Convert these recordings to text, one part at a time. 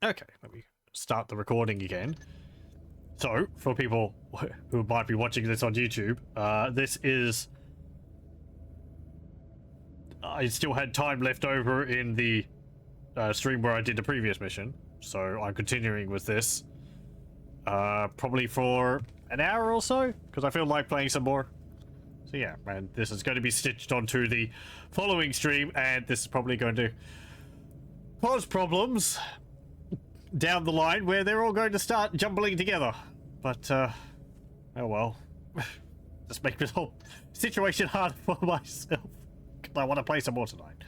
Okay, let me start the recording again. So, for people who might be watching this on YouTube, this is... I still had time left over in the stream where I did the previous mission, so I'm continuing with this. Probably for an hour or so, because I feel like playing some more. So yeah, and this is going to be stitched onto the following stream, and this is probably going to cause problems down the line where they're all going to start jumbling together. But, oh well. Just make this whole situation hard for myself. Because I want to play some more tonight.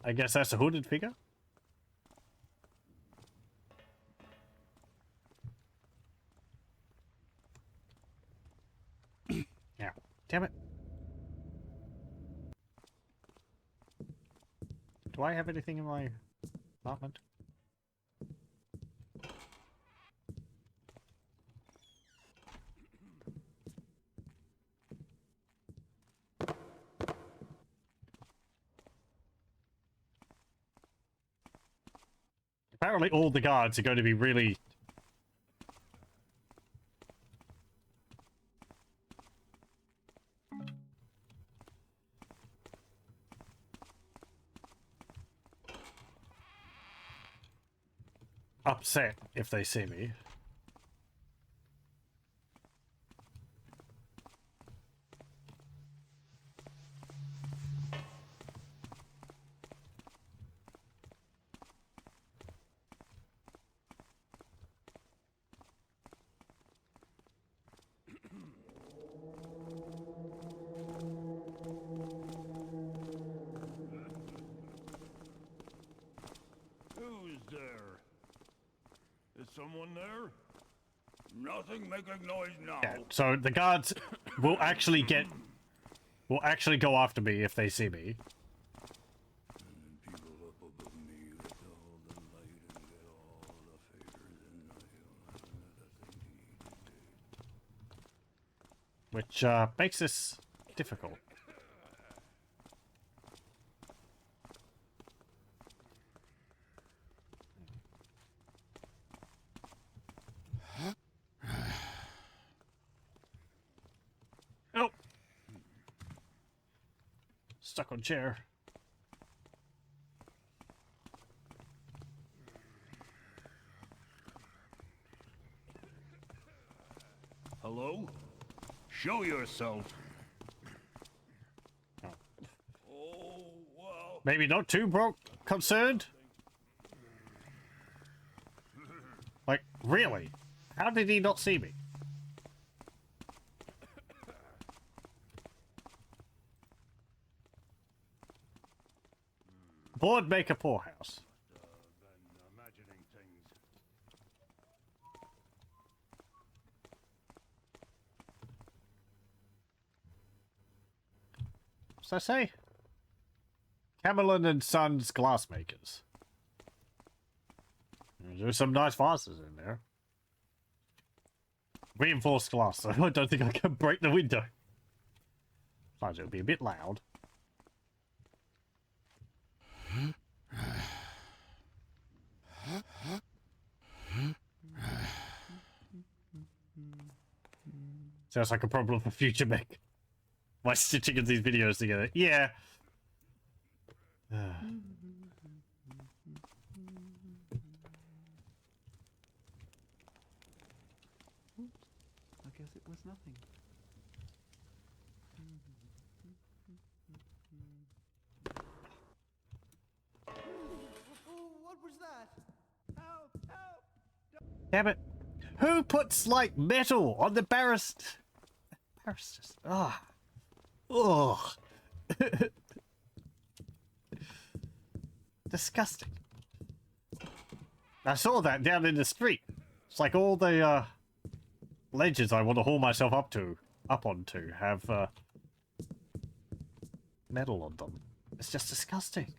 I guess that's a hooded figure. Yeah. Damn it. Do I have anything in my apartment? Apparently all the guards are going to be really... upset if they see me. Who's there? Is someone there? Nothing making noise now. Yeah, so the guards will actually go after me if they see me. Which makes this difficult. Oh! Stuck on chair. Hello? Show yourself. Oh. Oh, well. Maybe not too concerned? Like, really? How did he not see me? Board make a poorhouse. Imagining things. What's that say? Camelon and Sons glassmakers. There's some nice vases in there. Reinforced glass, so I don't think I can break the window. Besides, it'll be a bit loud. Sounds like a problem for future mech. My stitching of these videos together. Yeah. I guess it was nothing. What was that? Help! Help! Damn it. Who puts, like, metal on the barristers? Ah. Ugh. Disgusting. I saw that down in the street. It's like all the, ledges I want to haul myself up onto have, metal on them. It's just disgusting.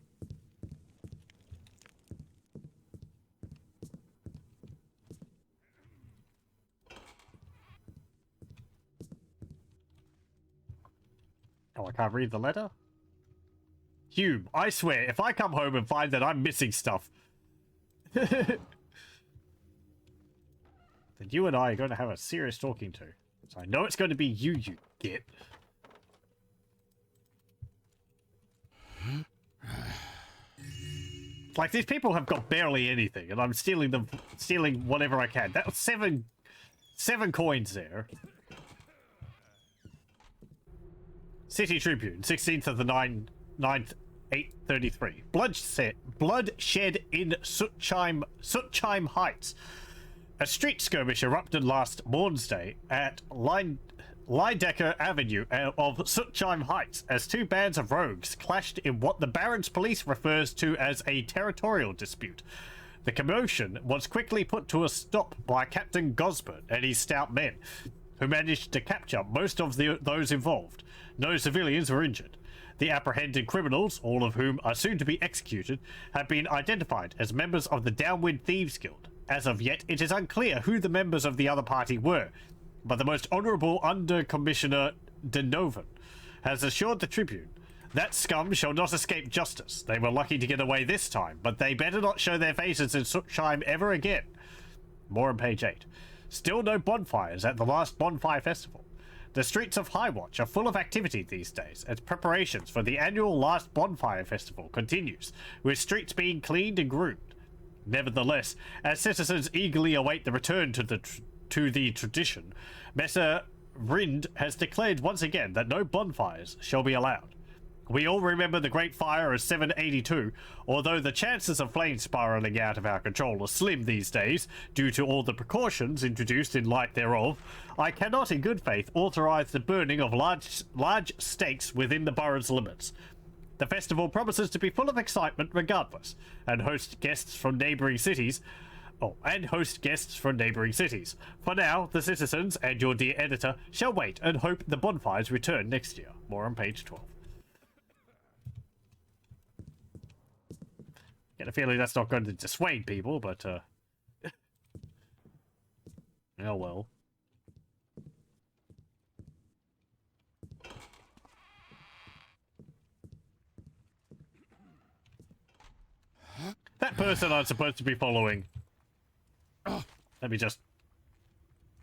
Oh, I can't read the letter? Hume, I swear, if I come home and find that I'm missing stuff, then you and I are going to have a serious talking to. So I know it's going to be you, you git. Like, these people have got barely anything, and I'm stealing them, stealing whatever I can. That was seven coins there. City Tribune, 16th of the 9th, 833. Bloodshed in Sutchheim Heights. A street skirmish erupted last Mornsday at Lydecker Avenue of Sutchheim Heights as two bands of rogues clashed in what the Baron's police refers to as a territorial dispute. The commotion was quickly put to a stop by Captain Gosbert and his stout men, who managed to capture most of those involved. No civilians were injured. The apprehended criminals, all of whom are soon to be executed, have been identified as members of the Downwind Thieves Guild. As of yet, it is unclear who the members of the other party were, but the most honourable Under Commissioner Denovan has assured the Tribune that scum shall not escape justice. They were lucky to get away this time, but they better not show their faces in Sutchheim ever again. More on page 8. Still no bonfires at the last bonfire festival. The streets of Highwatch are full of activity these days, as preparations for the annual last bonfire festival continues, with streets being cleaned and groomed. Nevertheless, as citizens eagerly await the return to the tradition, Messer Rind has declared once again that no bonfires shall be allowed. We all remember the Great Fire of 782, although the chances of flames spiraling out of our control are slim these days, due to all the precautions introduced in light thereof. I cannot in good faith authorize the burning of large stakes within the borough's limits. The festival promises to be full of excitement regardless, and host guests from neighboring cities. For now, the citizens and your dear editor shall wait and hope the bonfires return next year. More on page 12. Get a feeling that's not going to dissuade people, but oh well. That person I'm supposed to be following. Let me just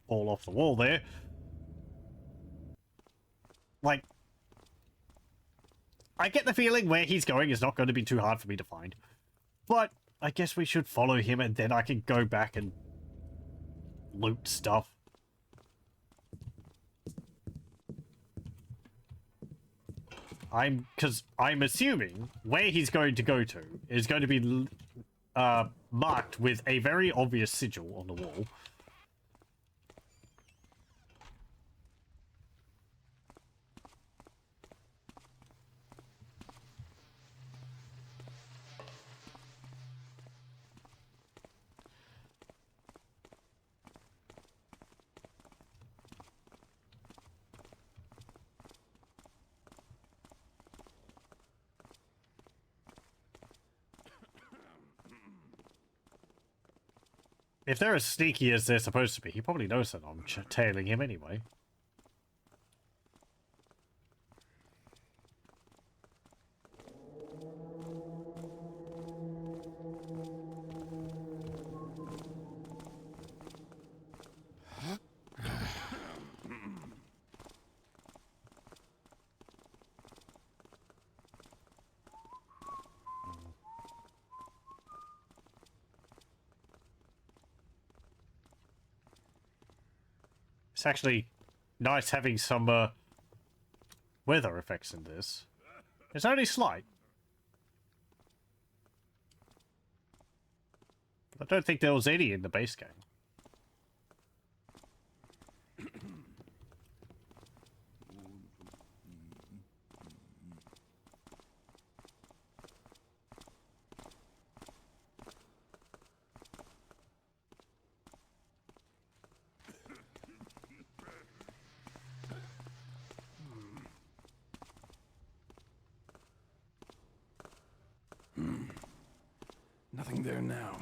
fall off the wall there. Like, I get the feeling where he's going is not going to be too hard for me to find. But I guess we should follow him and then I can go back and loot stuff. Because I'm assuming where he's going to go to is going to be marked with a very obvious sigil on the wall. If they're as sneaky as they're supposed to be, he probably knows that I'm tailing him anyway. It's actually nice having some weather effects in this. It's only slight. I don't think there was any in the base game. Nothing there now.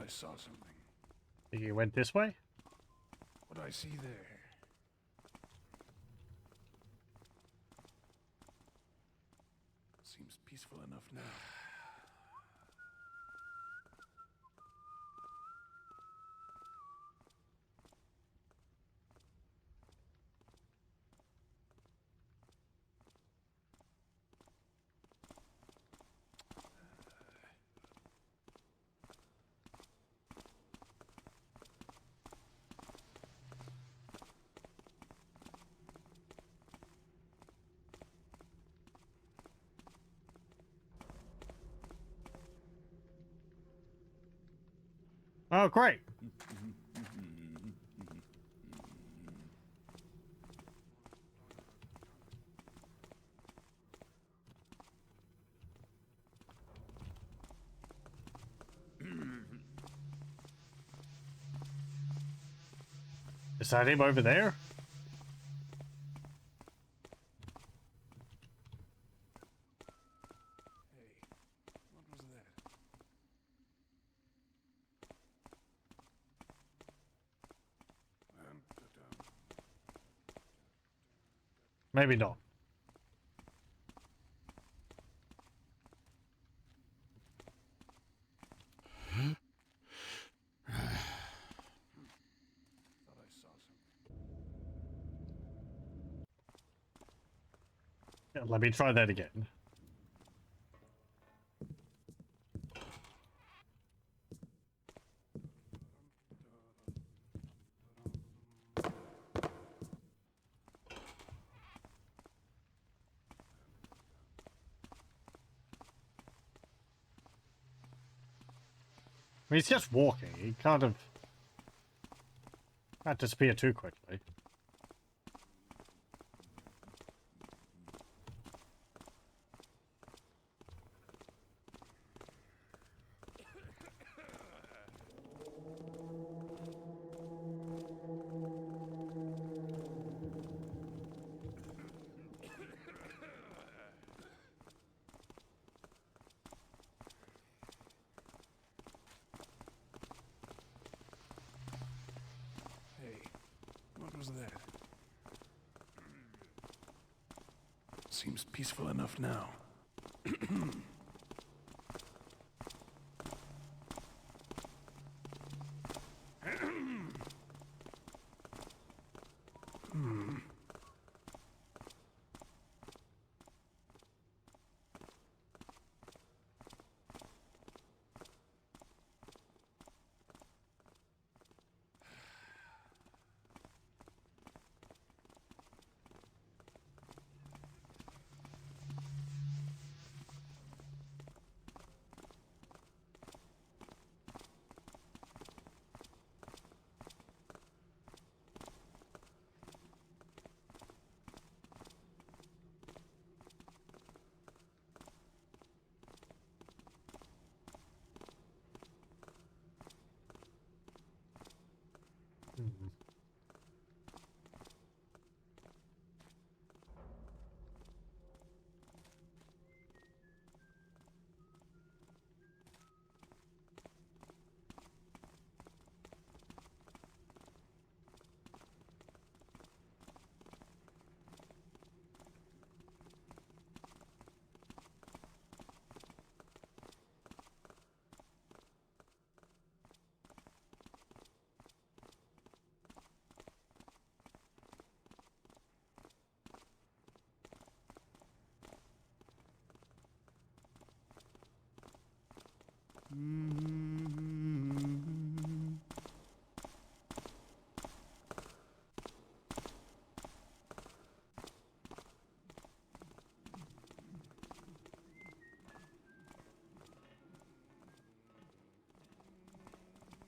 I saw something. You went this way? What do I see there? Seems peaceful enough now. Oh, great. Is that him over there? Hey, what was that? Maybe not. Thought I saw something. Yeah, let me try that again. I mean, he's just walking. He can't disappear too quickly. Hey, what was that? Seems peaceful enough now.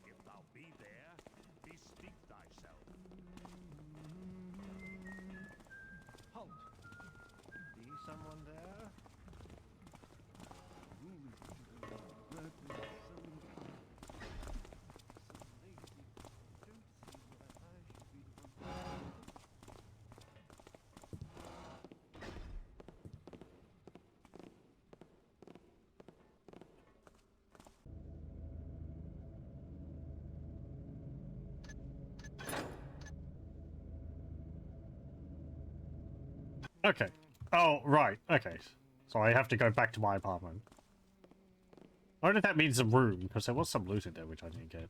If thou be there, bespeak thyself. Halt! Be someone there? Okay. Oh, right. Okay. So I have to go back to my apartment. I wonder if that means a room, because there was some loot in there which I didn't get.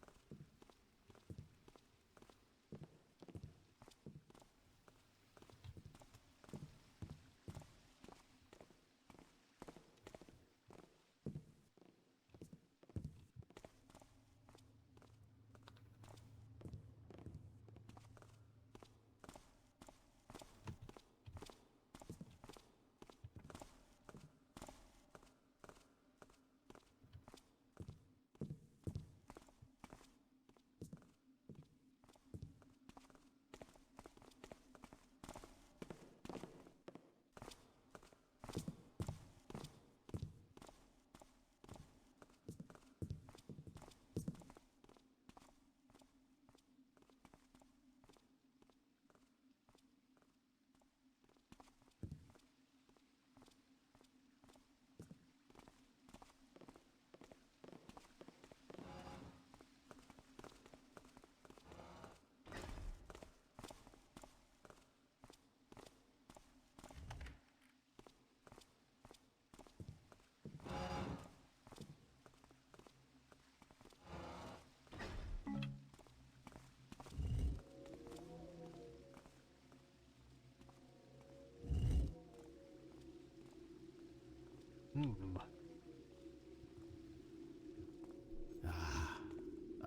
Hmm.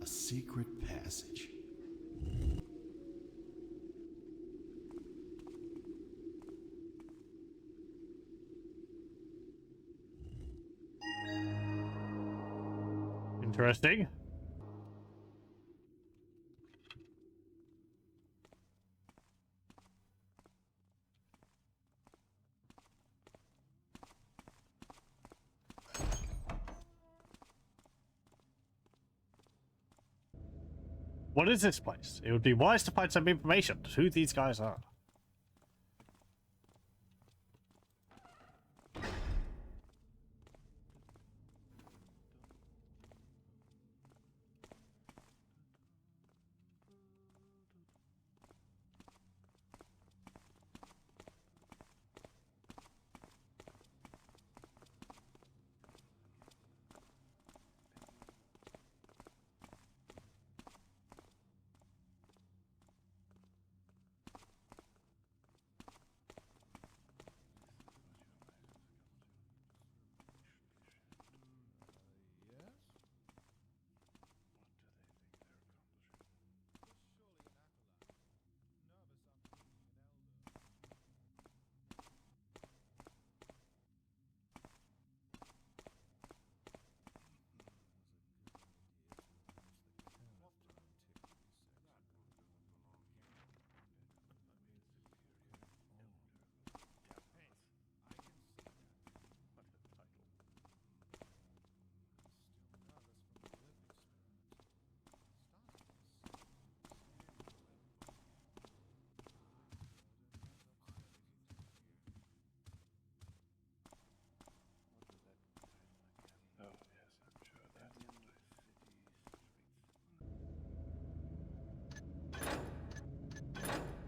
A secret passage. Interesting. What is this place? It would be wise to find some information on who these guys are.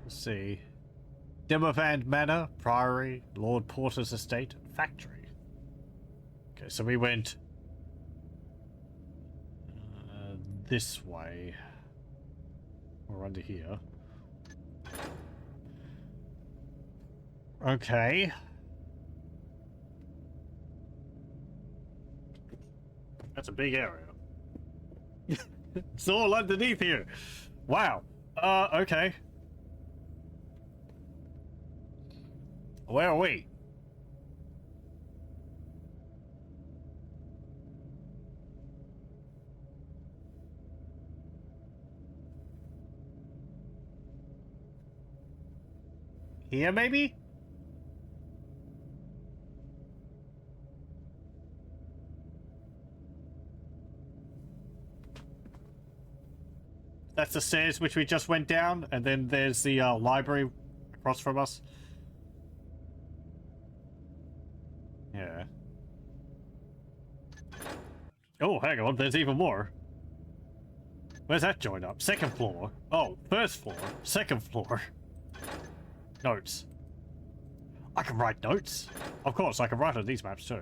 Let's see. Dimmervand Manor, Priory, Lord Porter's Estate, Factory. Okay, so we went this way. Or under here. Okay. That's a big area. It's all underneath here. Wow. Okay. Where are we? Here, maybe? That's the stairs which we just went down, and then there's the library across from us. Yeah. Oh, hang on, there's even more. Where's that joint up? Second floor. Oh, first floor. Second floor. Notes. I can write notes. Of course, I can write on these maps too.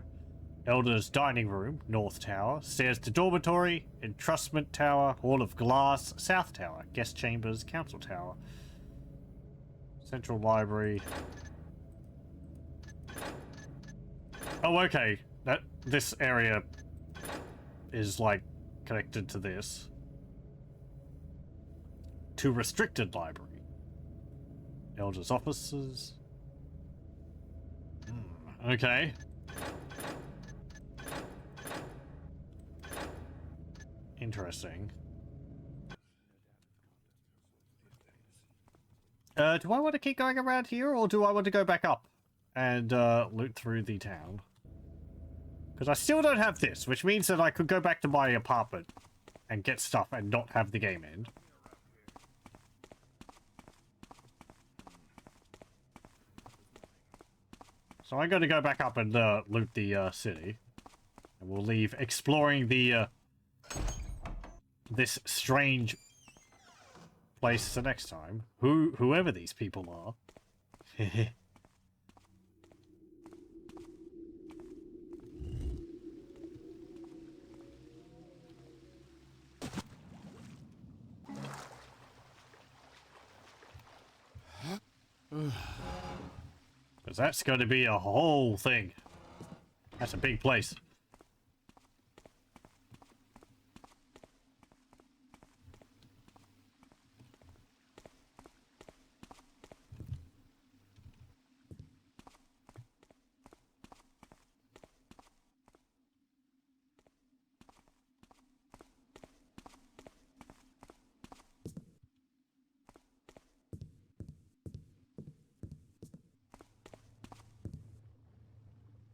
Elder's dining room, North Tower. Stairs to dormitory, entrustment tower, hall of glass, South Tower. Guest chambers, council tower. Central library. Oh, okay. This area is like connected to this. To restricted library. Elder's offices. Okay. Interesting. Do I want to keep going around here, or do I want to go back up and loot through the town? Because I still don't have this, which means that I could go back to my apartment and get stuff and not have the game end. So I'm going to go back up and loot the city. And we'll leave exploring the this strange place the next time. Whoever these people are. Because that's going to be a whole thing. That's a big place.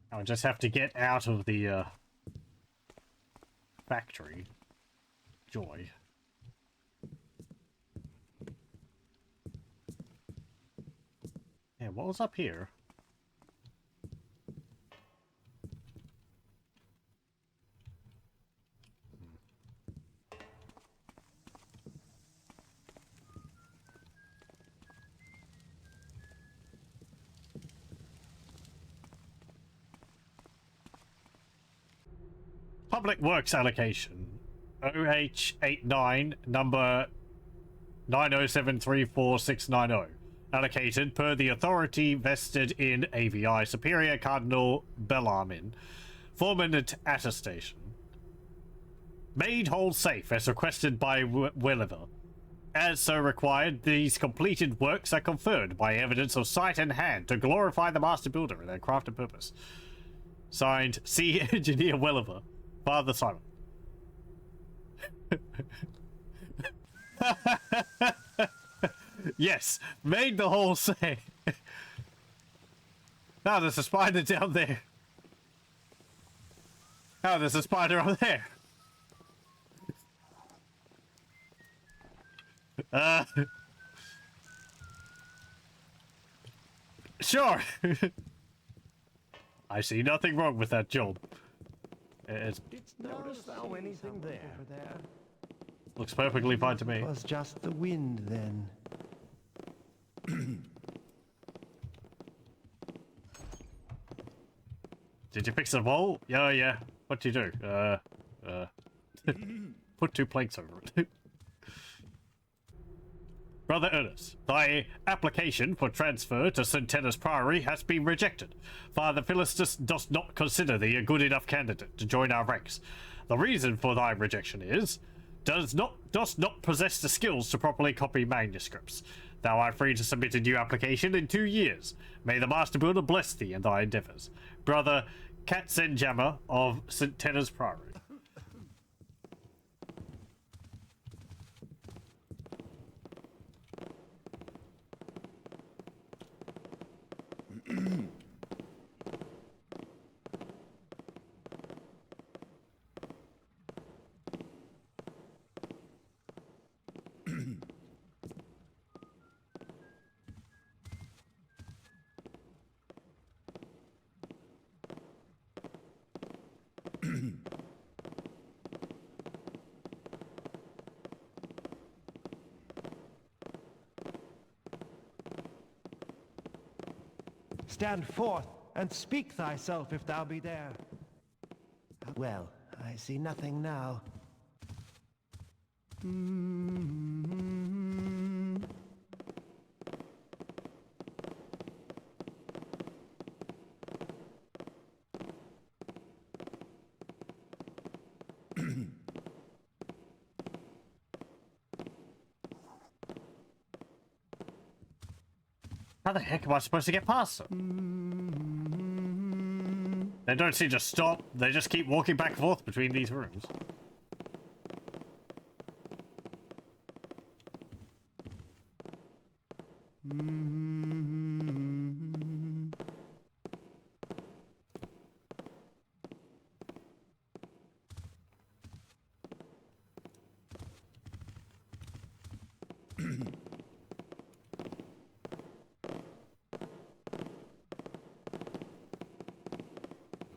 I'll just have to get out of the factory. Joy. Yeah, what was up here? Public Works allocation. OH89 number 907346990. Allocated per the authority vested in AVI Superior Cardinal Bellarmin. Foreman at attestation. Made whole safe as requested by Welliver. As so required, these completed works are conferred by evidence of sight and hand to glorify the master builder and their craft and purpose. Signed, C. Engineer Welliver. Father Simon. Yes, made the whole say. Now there's a spider down there. Now there's a spider up there. Sure. I see nothing wrong with that job. It Notice thou anything there? Over there. looks perfectly fine to me. It was just the wind then. Did you fix the wall? Yeah, yeah. What'd you do? Put 2 planks over it. Brother Ernest, thy application for transfer to St. Tennis Priory has been rejected. Father Philistus does not consider thee a good enough candidate to join our ranks. The reason for thy rejection is, does not possess the skills to properly copy manuscripts. Thou art free to submit a new application in 2 years. May the Master Builder bless thee in thy endeavours. Brother Katzenjammer of St. Tennis Priory. Stand forth and speak thyself if thou be there. Well, I see nothing now. How the heck am I supposed to get past them? They don't seem to stop. They just keep walking back and forth between these rooms.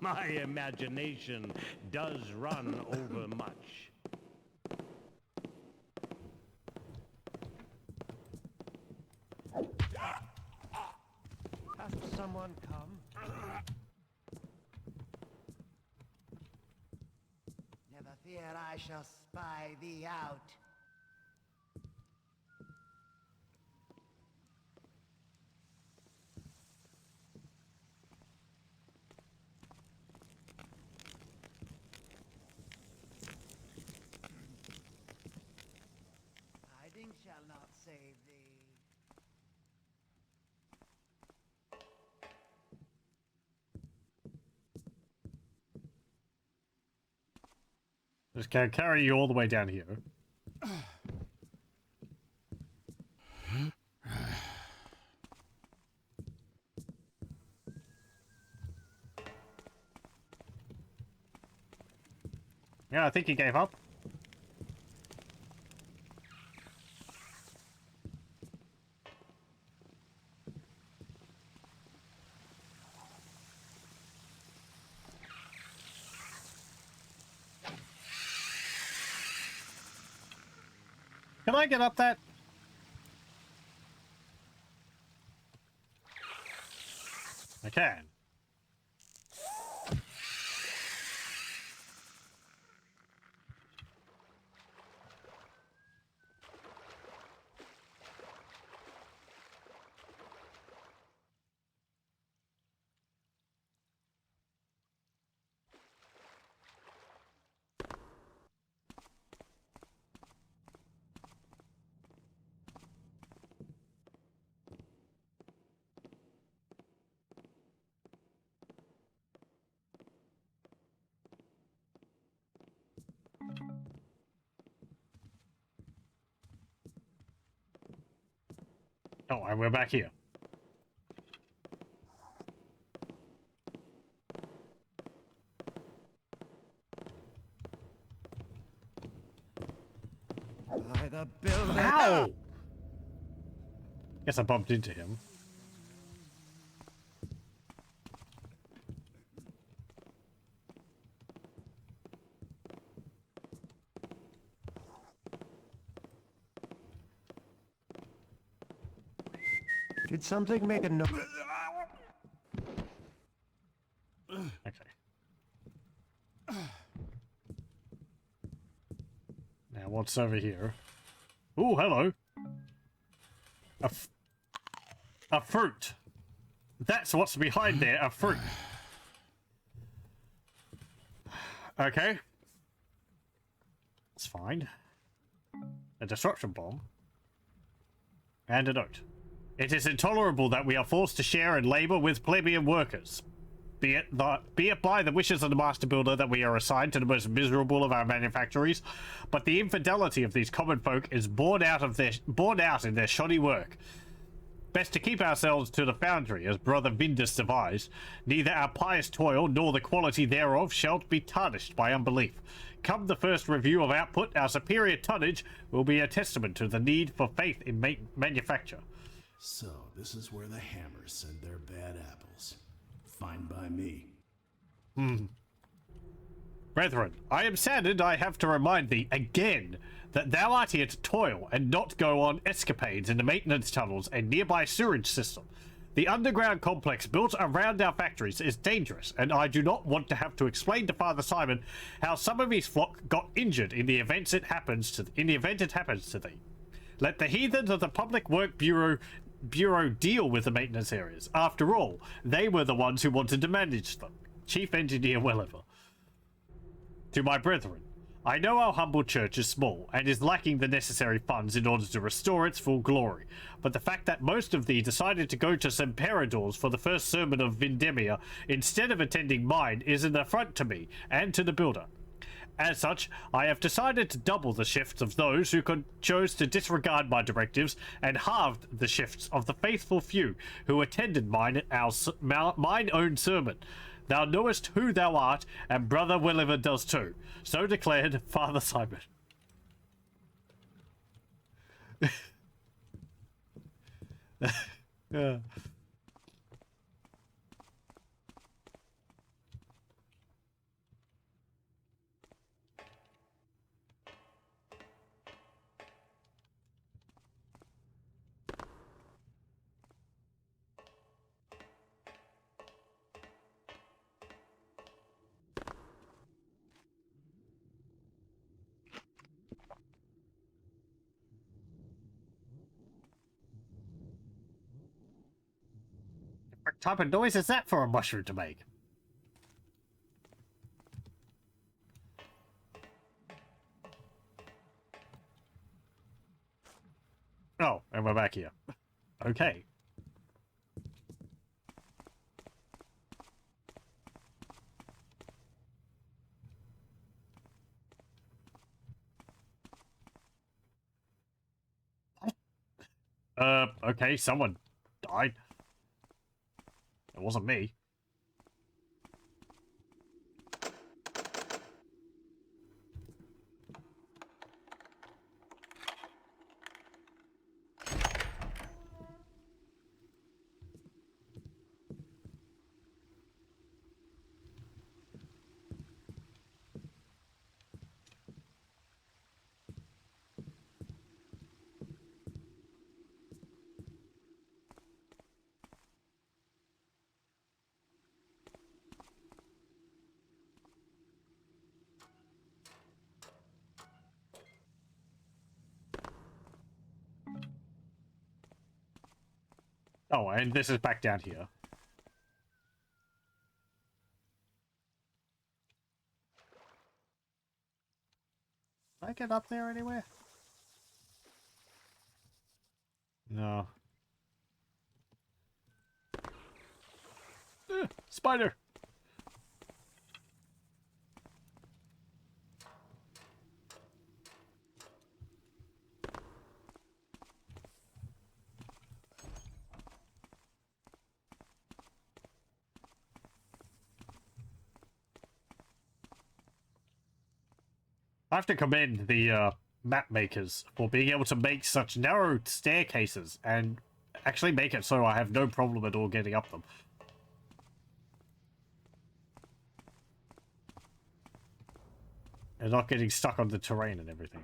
My imagination does run over much. Has someone come? Never fear, I shall spy thee out. Hiding shall not save thee. Just gonna carry you all the way down here. Yeah, I think he gave up. Can I get up that? I can. Oh, and we're back here. By the building. Ow! Guess I bumped into him. Did something make a noise? Okay. Now what's over here? Ooh, hello. A fruit. That's what's behind there, a fruit. Okay. It's fine. A disruption bomb. And a note. It is intolerable that we are forced to share and labor with plebeian workers. Be it by the wishes of the master builder that we are assigned to the most miserable of our manufactories, but the infidelity of these common folk is borne out in their shoddy work. Best to keep ourselves to the foundry, as Brother Vindus devised. Neither our pious toil nor the quality thereof shall be tarnished by unbelief. Come the first review of output, our superior tonnage will be a testament to the need for faith in manufacture. So, this is where the hammers send their bad apples. Fine by me. Brethren, I am saddened I have to remind thee again that thou art here to toil and not go on escapades in the maintenance tunnels and nearby sewerage system. The underground complex built around our factories is dangerous, and I do not want to have to explain to Father Simon how some of his flock got injured in the event it happens to thee. Let the heathens of the Public Work Bureau deal with the maintenance areas. After all, they were the ones who wanted to manage them. Chief Engineer Welliver. To my brethren, I know our humble church is small and is lacking the necessary funds in order to restore its full glory, but the fact that most of thee decided to go to Semperadors for the first sermon of Vindemia instead of attending mine is an affront to me and to the builder. As such, I have decided to double the shifts of those who chose to disregard my directives and halved the shifts of the faithful few who attended mine own sermon. Thou knowest who thou art, and Brother Welliver does too. So declared Father Simon. Yeah. What type of noise is that for a mushroom to make? Oh, and we're back here. Okay. Okay, someone died. It wasn't me. Oh, and this is back down here. Can I get up there anywhere? No. Spider! I have to commend the map makers for being able to make such narrow staircases and actually make it so I have no problem at all getting up them. And not getting stuck on the terrain and everything.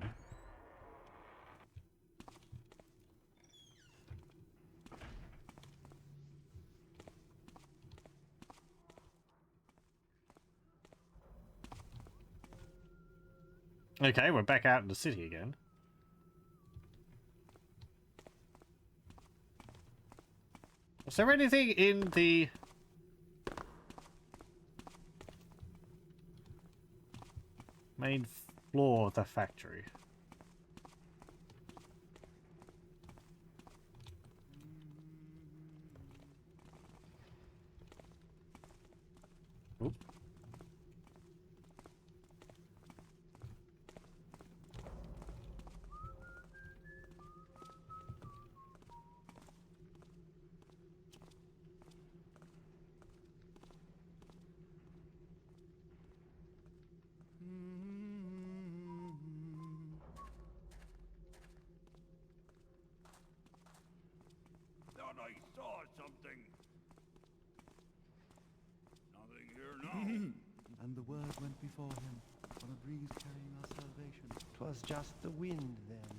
Okay, we're back out in the city again. Is there anything in the... main floor of the factory? Oop. Thought I saw something. Nothing here now. And the word went before him, on a breeze carrying our salvation. 'Twas just the wind then.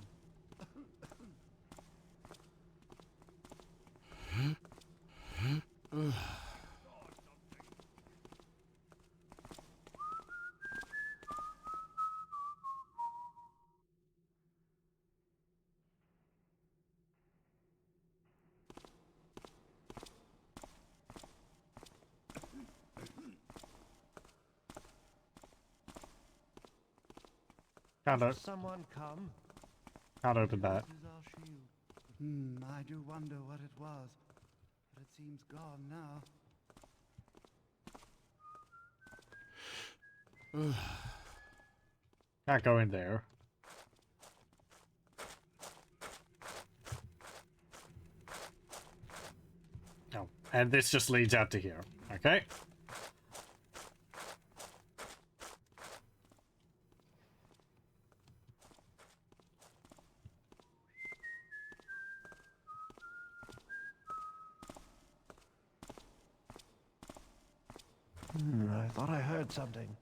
Can't, Has someone come? can't open that. This is our shield. I do wonder what it was, but it seems gone now. Can't go in there. Oh, and this just leads out to here. Okay. I thought I heard something.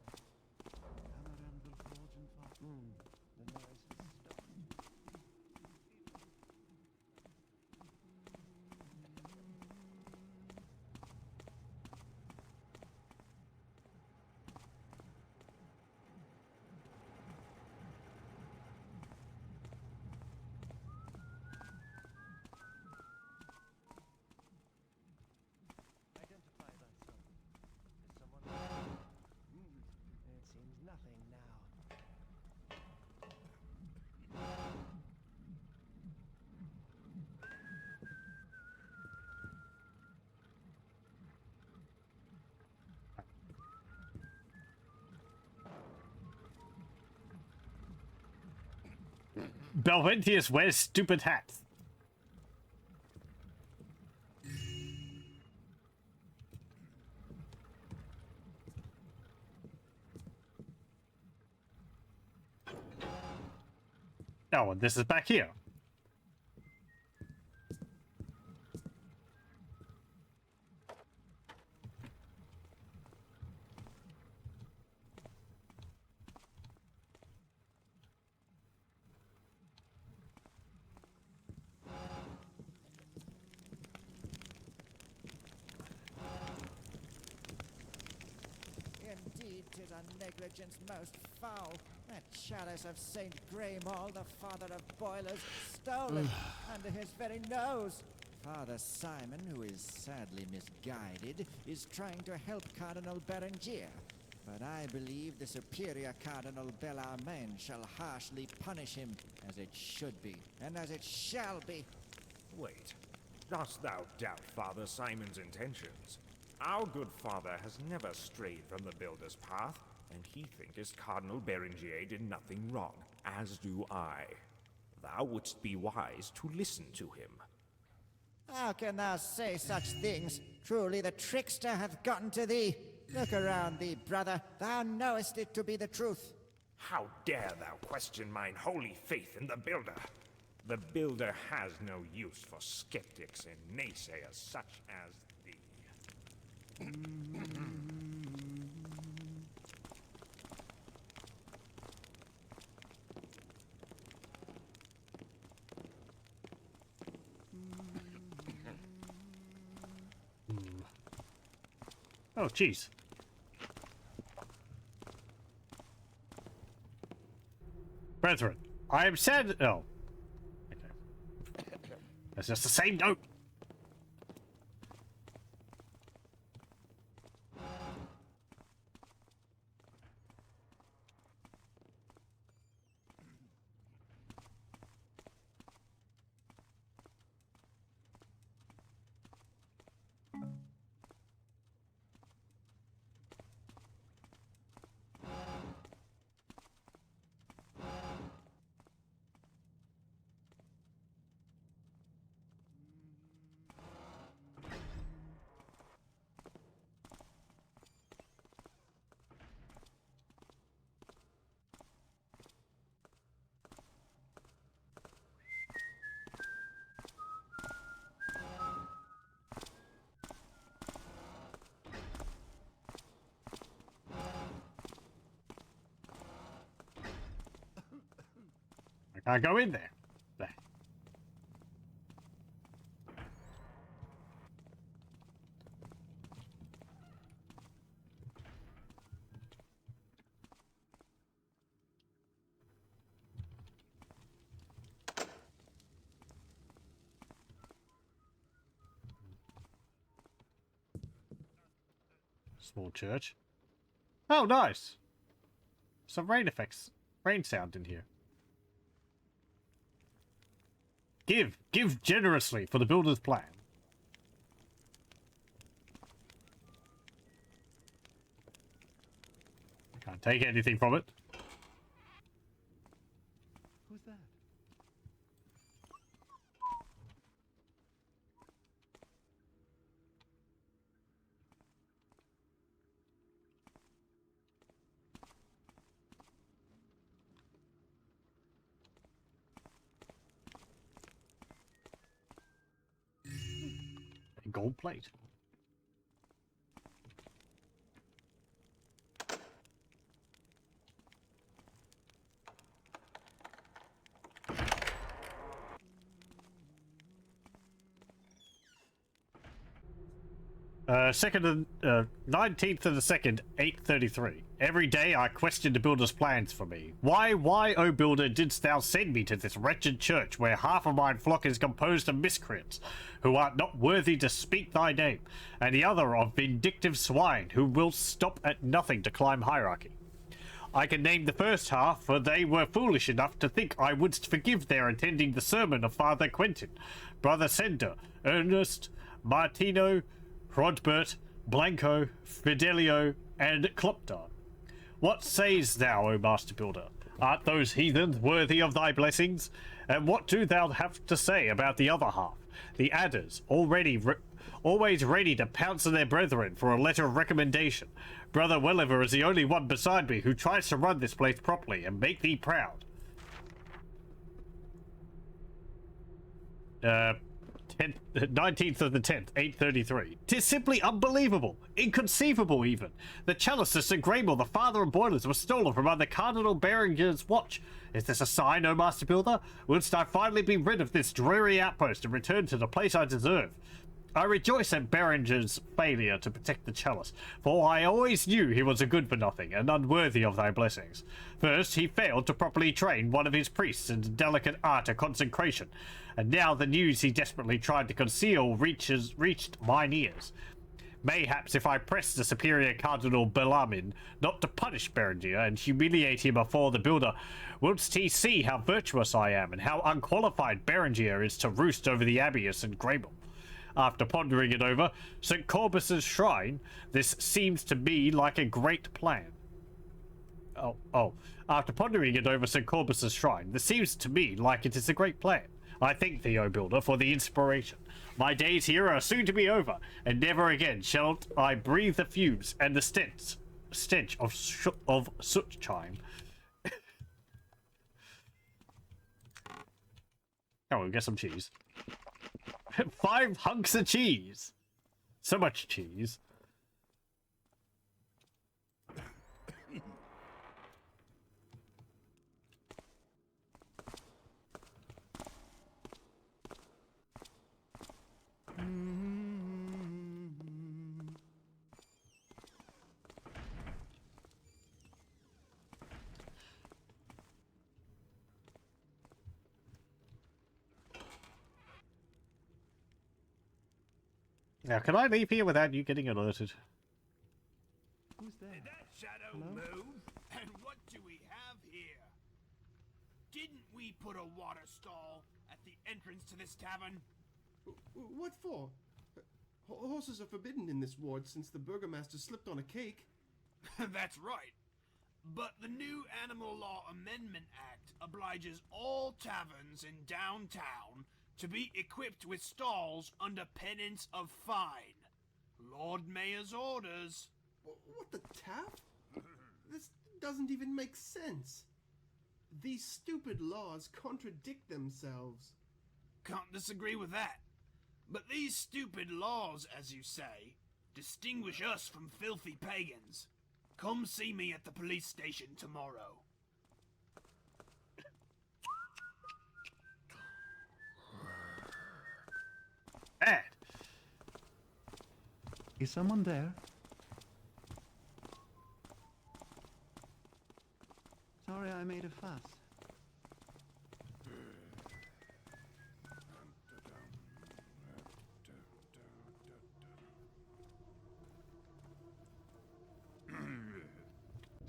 Identify thyself. Is someone there? It seems nothing now. Belventius wears stupid hats. Oh, and this is back here. Indeed, 'tis a negligence most foul. That chalice of Saint Graymall, the father of boilers, stolen under his very nose. Father Simon, who is sadly misguided, is trying to help Cardinal Berengier. But I believe the superior Cardinal Bellarmine shall harshly punish him, as it should be, and as it shall be. Wait, dost thou doubt Father Simon's intentions? Our good father has never strayed from the Builder's path, and he thinketh Cardinal Berengier did nothing wrong, as do I. Thou wouldst be wise to listen to him. How can thou say such things? Truly the trickster hath gotten to thee. Look around thee, brother. Thou knowest it to be the truth. How dare thou question mine holy faith in the Builder? The Builder has no use for skeptics and naysayers such as thee. Oh, jeez. Brethren, I am sad. Oh. Okay. That's just the same note. I can't go in there. There. Small church. Oh, nice. Some rain effects. rain sound in here. Give generously for the builder's plan. Can't take anything from it. Who's that? A gold plate. Second and 19th of the 2nd, 8:33. Every day I question the builder's plans for me. Why, O builder, didst thou send me to this wretched church where half of mine flock is composed of miscreants, who are not worthy to speak thy name, and the other of vindictive swine, who will stop at nothing to climb hierarchy? I can name the first half, for they were foolish enough to think I wouldst forgive their attending the sermon of Father Quentin, Brother Sender, Ernest, Martino, Rodbert, Blanco, Fidelio, and Kloptar. What sayest thou, O Master Builder? Art those heathens worthy of thy blessings? And what do thou have to say about the other half, the adders, always ready to pounce on their brethren for a letter of recommendation? Brother Welliver is the only one beside me who tries to run this place properly and make thee proud. 19th of the 10th, 8:33. 'Tis simply unbelievable, inconceivable even. The chalices and Graymore, the father and boilers, were stolen from under Cardinal Berenger's watch. Is this a sign, O Master Builder? Wouldst I finally be rid of this dreary outpost and return to the place I deserve? I rejoice at Berenger's failure to protect the chalice, for I always knew he was a good-for-nothing and unworthy of thy blessings. First, he failed to properly train one of his priests in the delicate art of consecration, and now the news he desperately tried to conceal reached mine ears. Mayhaps if I pressed the superior Cardinal Bellarmine not to punish Berenger and humiliate him before the builder, wouldst he see how virtuous I am and how unqualified Berenger is to roost over the abbey of St. Grable. After pondering it over, St. Corbus's shrine, this seems to me like a great plan. After pondering it over St. Corbus's shrine, this seems to me like it is a great plan. I thank thee, O Builder, for the inspiration. My days here are soon to be over, and never again shall I breathe the fumes and the stench of soot chime. Oh, we'll get some cheese. 5 hunks of cheese. So much cheese. Now, can I leave here without you getting alerted? Who's there? Did that shadow Hello? move? And what do we have here? Didn't we put a water stall at the entrance to this tavern? What for? Horses are forbidden in this ward since the burgomaster slipped on a cake. That's right. But the new Animal Law Amendment Act obliges all taverns in downtown to be equipped with stalls under penance of fine. Lord Mayor's orders. What the taff? This doesn't even make sense. These stupid laws contradict themselves. Can't disagree with that. But these stupid laws, as you say, distinguish us from filthy pagans. Come see me at the police station tomorrow. Ed! Is someone there? Sorry I made a fuss.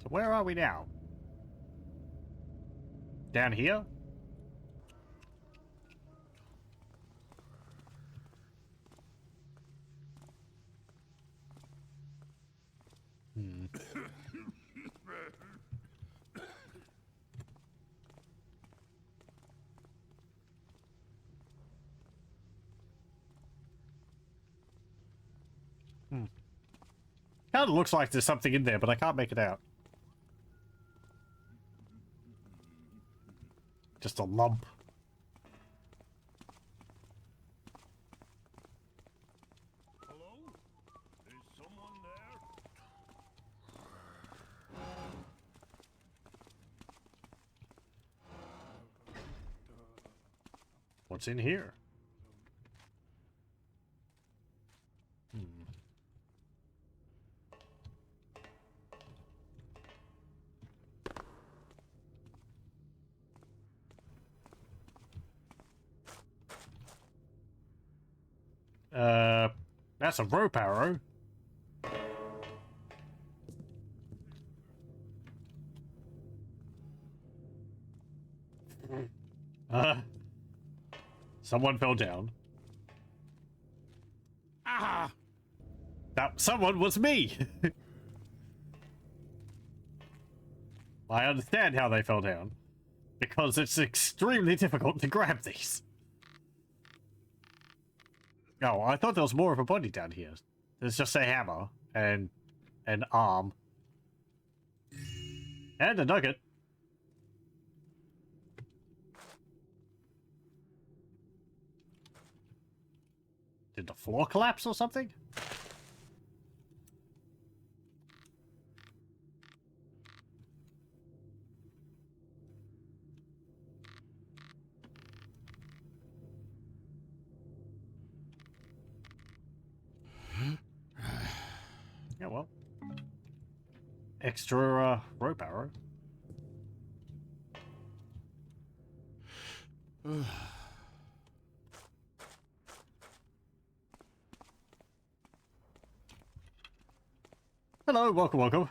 So where are we now? down here? Hmm. Kind of looks like there's something in there, but I can't make it out. Just a lump. Hello? Is someone there? What's in here? That's a rope arrow. Someone fell down. Ah! That someone was me! I understand how they fell down. Because it's extremely difficult to grab these. Oh, I thought there was more of a body down here. There's just a hammer and an arm. And a nugget. Did the floor collapse or something? Yeah, well. Extra rope arrow. Hello, welcome, welcome.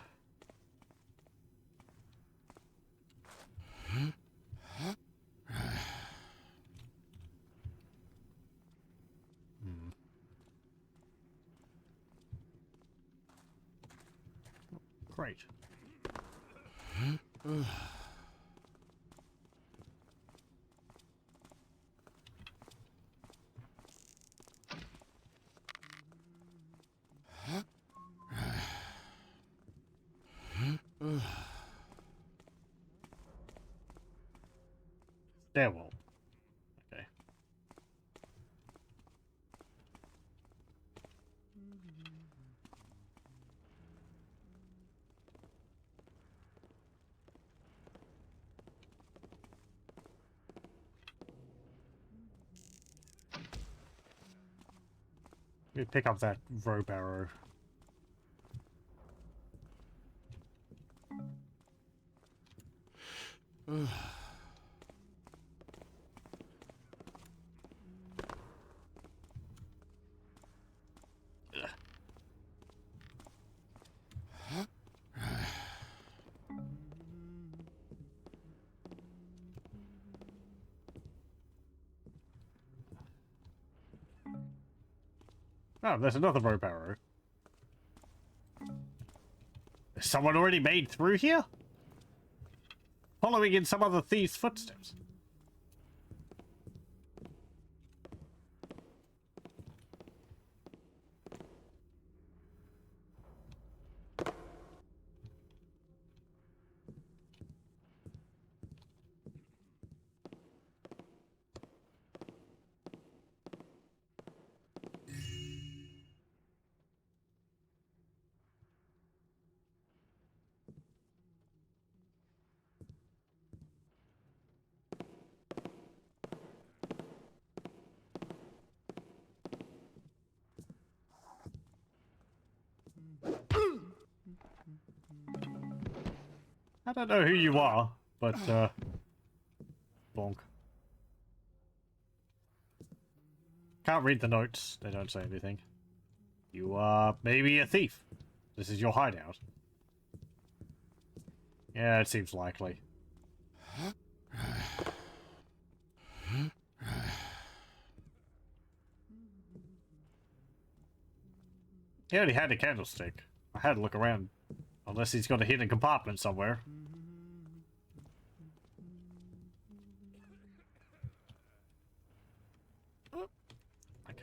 Great. Stairwell. Okay. Let me pick up that rope arrow. Oh, there's another rope arrow. Is someone already made through here? Following in some other thief's footsteps. I don't know who you are, but, bonk. Can't read the notes. They don't say anything. You are maybe a thief. This is your hideout. Yeah, it seems likely. He only had a candlestick. I had to look around. Unless he's got a hidden compartment somewhere. Oh, okay.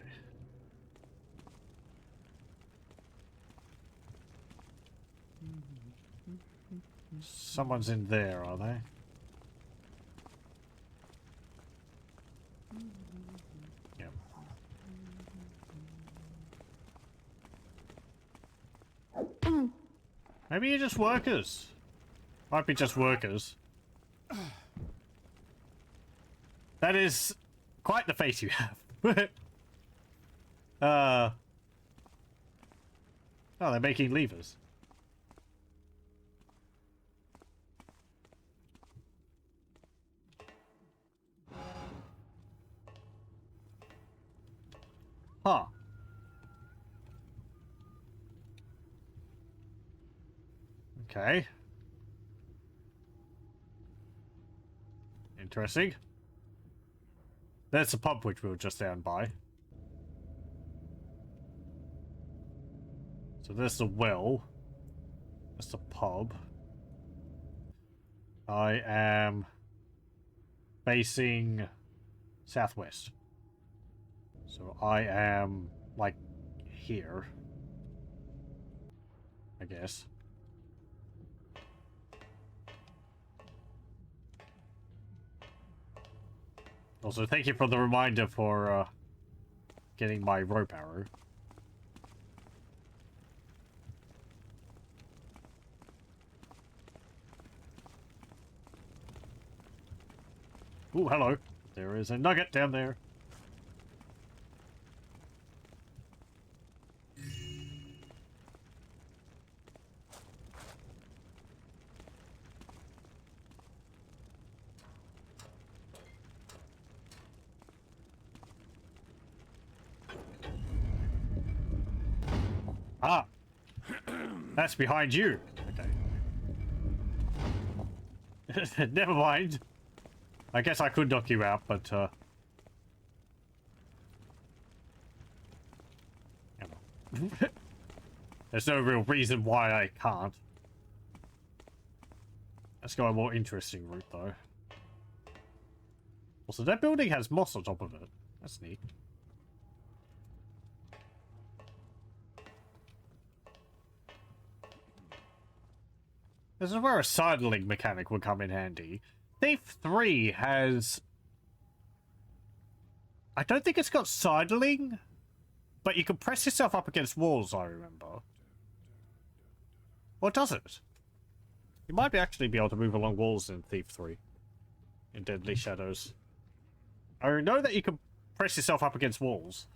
Someone's in there, are they? Yep. Maybe you're just workers. Might be just workers. That is quite the face you have. Oh, they're making levers. Huh. Okay. Interesting. There's the pub which we were just down by. So there's the well. That's the pub. I am facing southwest. So I am like here, I guess. Also, thank you for the reminder for getting my rope arrow. Ooh, hello. There is a nugget down there. Ah! That's behind you. Okay. Never mind. I guess I could knock you out, but there's no real reason why I can't. Let's go a more interesting route, though. Also, that building has moss on top of it. That's neat. This is where a sidling mechanic would come in handy. Thief 3 has... I don't think it's got sidling, but you can press yourself up against walls, I remember. Or does it? You might actually be able to move along walls in Thief 3. In Deadly Shadows. I know that you can press yourself up against walls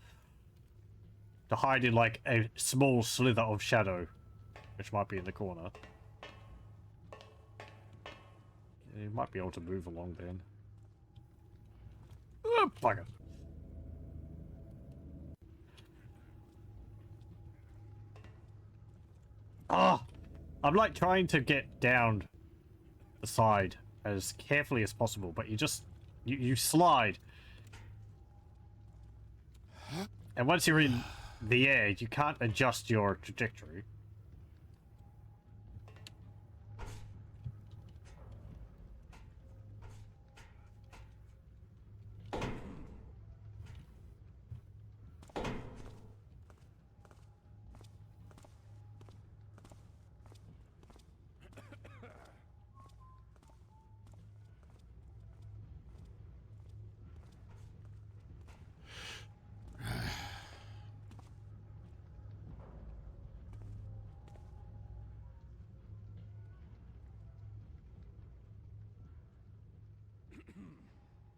to hide in, like, a small slither of shadow, which might be in the corner. You might be able to move along then. Oh, bugger. Ah! I'm like trying to get down the side as carefully as possible, but you just... You slide. And once you're in the air, you can't adjust your trajectory.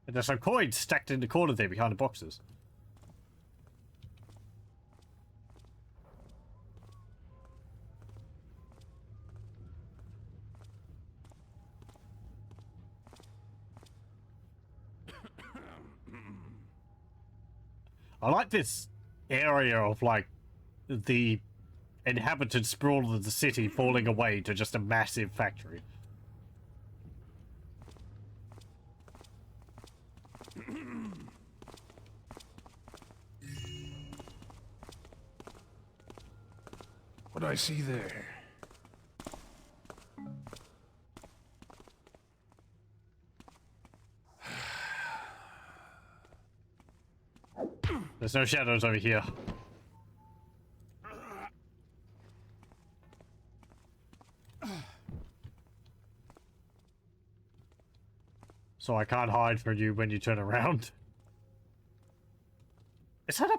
And there's some coins stacked in the corner there behind the boxes. I like this area of, like, the inhabited sprawl of the city falling away to just a massive factory. What do I see there? There's no shadows over here. So I can't hide from you when you turn around. Is that a...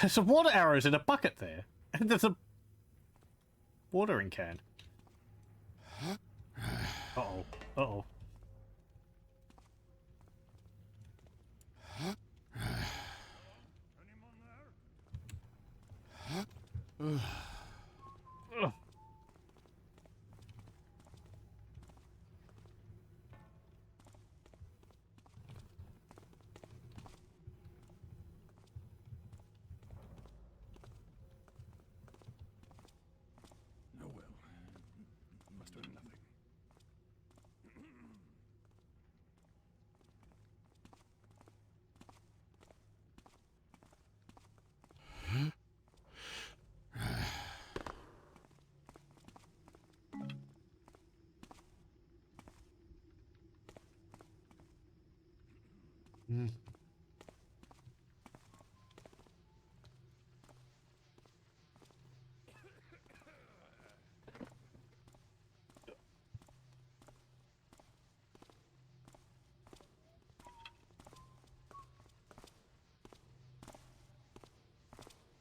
There's some water arrows in a bucket there. And there's a watering can. Uh-oh. Uh-oh. Ugh. No, well. Must have nothing. Mm.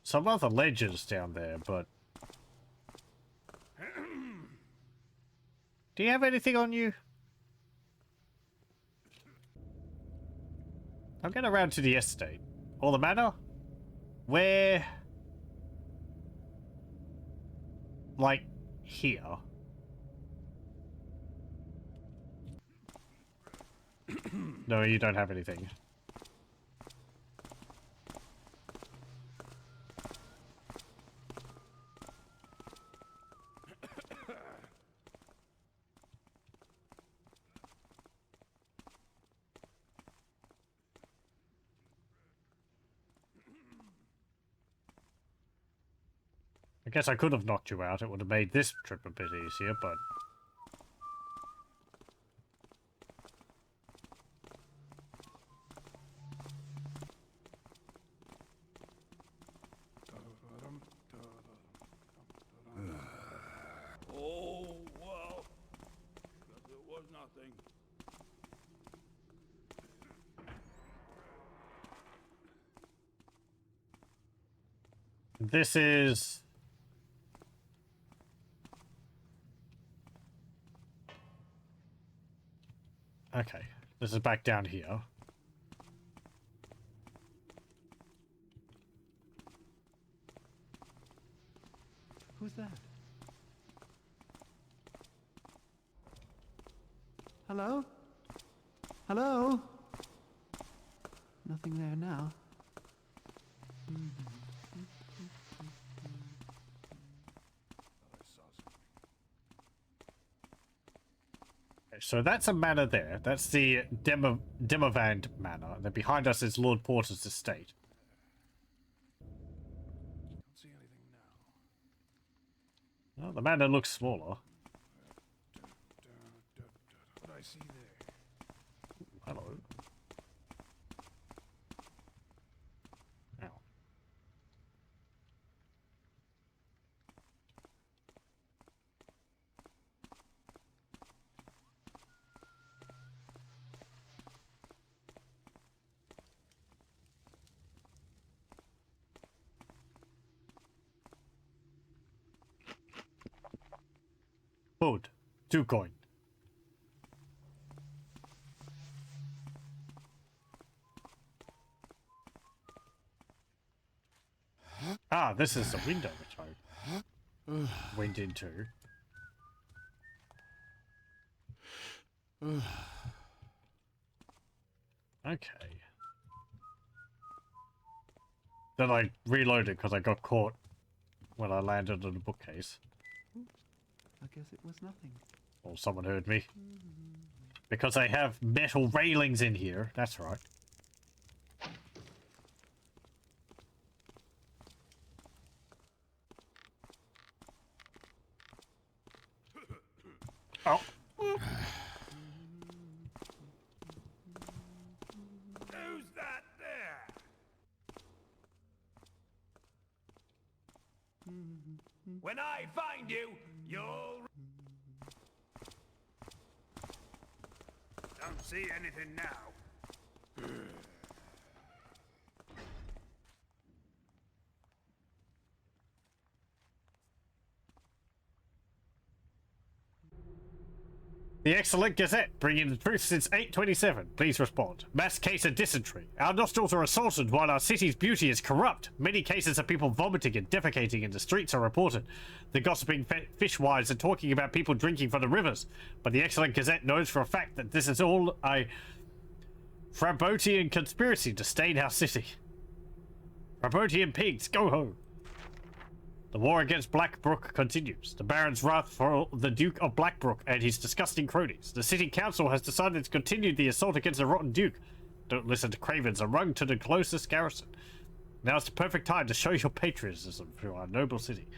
Some other ledges down there, but... Do you have anything on you? I'm getting around to the estate. Or the manor? Where... Like, here. No, you don't have anything. I guess I could have knocked you out. It would have made this trip a bit easier, but... Oh, well, guess it was nothing. This is... Okay, this is back down here. Who's that? Hello? Hello? Nothing there now. So that's a manor there. That's the Demavand manor. And then behind us is Lord Porter's estate. Don't see anything now. Well, the manor looks smaller. What do I see there? Hello. Ow. Food. 2 coin. Ah, this is the window which I went into. Okay. Then I reloaded because I got caught when I landed on the bookcase. I guess it was nothing. Or someone heard me. Because I have metal railings in here. That's right. Oh. Who's that there? When I find you, you'll... Don't see anything now. The Excellent Gazette, bringing the truth since 827. Please respond. Mass case of dysentery. Our nostrils are assaulted while our city's beauty is corrupt. Many cases of people vomiting and defecating in the streets are reported. The gossiping fishwives are talking about people drinking from the rivers. But the Excellent Gazette knows for a fact that this is all a Frabotian conspiracy to stain our city. Frabotian pigs, go home. The war against Blackbrook continues. The Baron's wrath for the Duke of Blackbrook and his disgusting cronies. The city council has decided to continue the assault against the rotten Duke. Don't listen to cravens and run to the closest garrison. Now's the perfect time to show your patriotism for our noble city.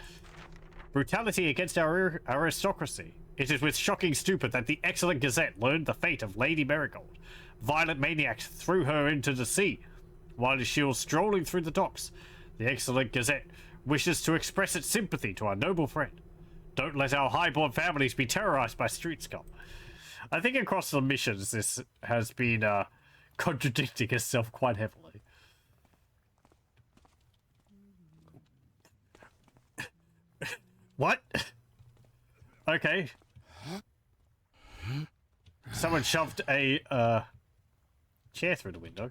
Brutality against our aristocracy. It is with shocking stupor that the Excellent Gazette learned the fate of Lady Marigold. Violent maniacs threw her into the sea while she was strolling through the docks. The Excellent Gazette wishes to express its sympathy to our noble friend. Don't let our highborn families be terrorized by street scum. I think across the missions this has been contradicting itself quite heavily. What? Okay. Someone shoved a chair through the window.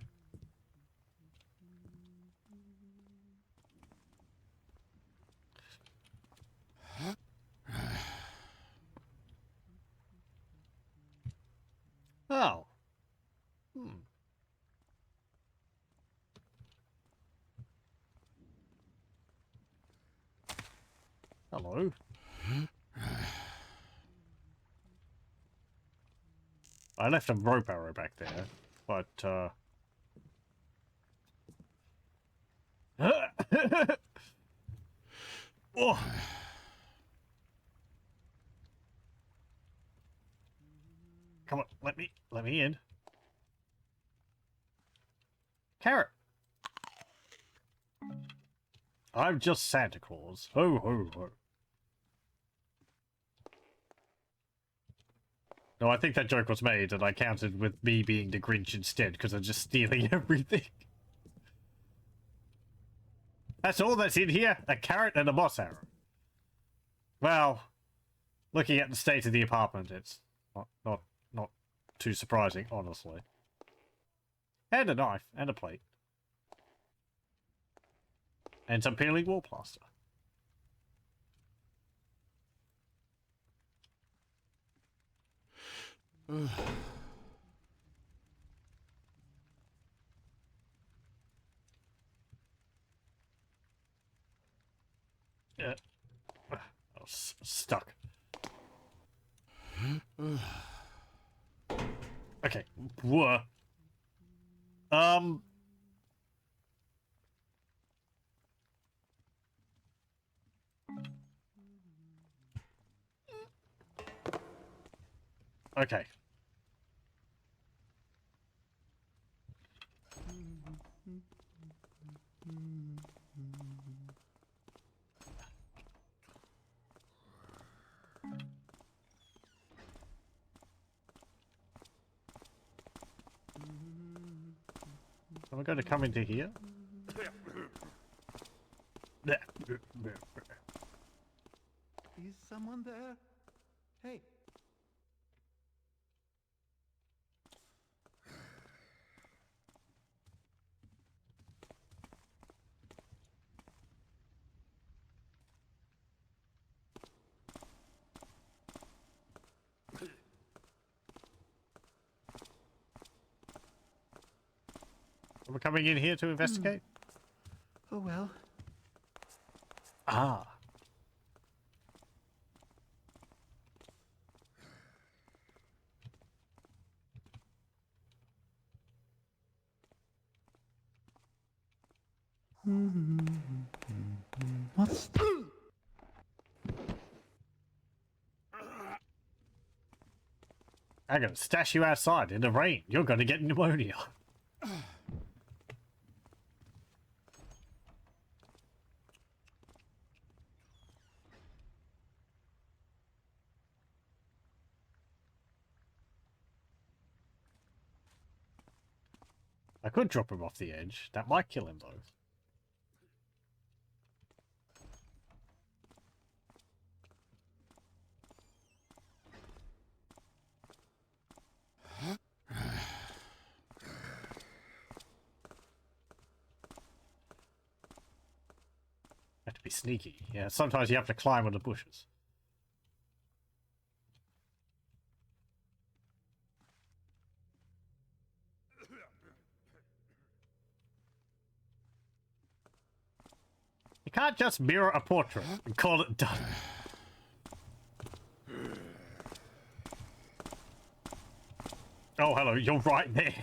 Oh. Hello. I left a rope arrow back there, but oh. Come on, let me in. Carrot. I'm just Santa Claus. Ho ho ho. No, I think that joke was made and I counted with me being the Grinch instead because I'm just stealing everything. That's all that's in here? A carrot and a moss arrow. Well, looking at the state of the apartment, it's not too surprising, honestly. And a knife and a plate. And some peeling wall plaster. I was stuck. Okay. Whoa. Okay. Am I going to come into here? Is someone there? Hey. Are we coming in here to investigate? Oh well. Ah. What's I'm gonna stash you outside in the rain. You're gonna get pneumonia. I could drop him off the edge. That might kill him, though. Have to be sneaky. Yeah, sometimes you have to climb on the bushes. You can't just mirror a portrait and call it done. Oh, hello, you're right there.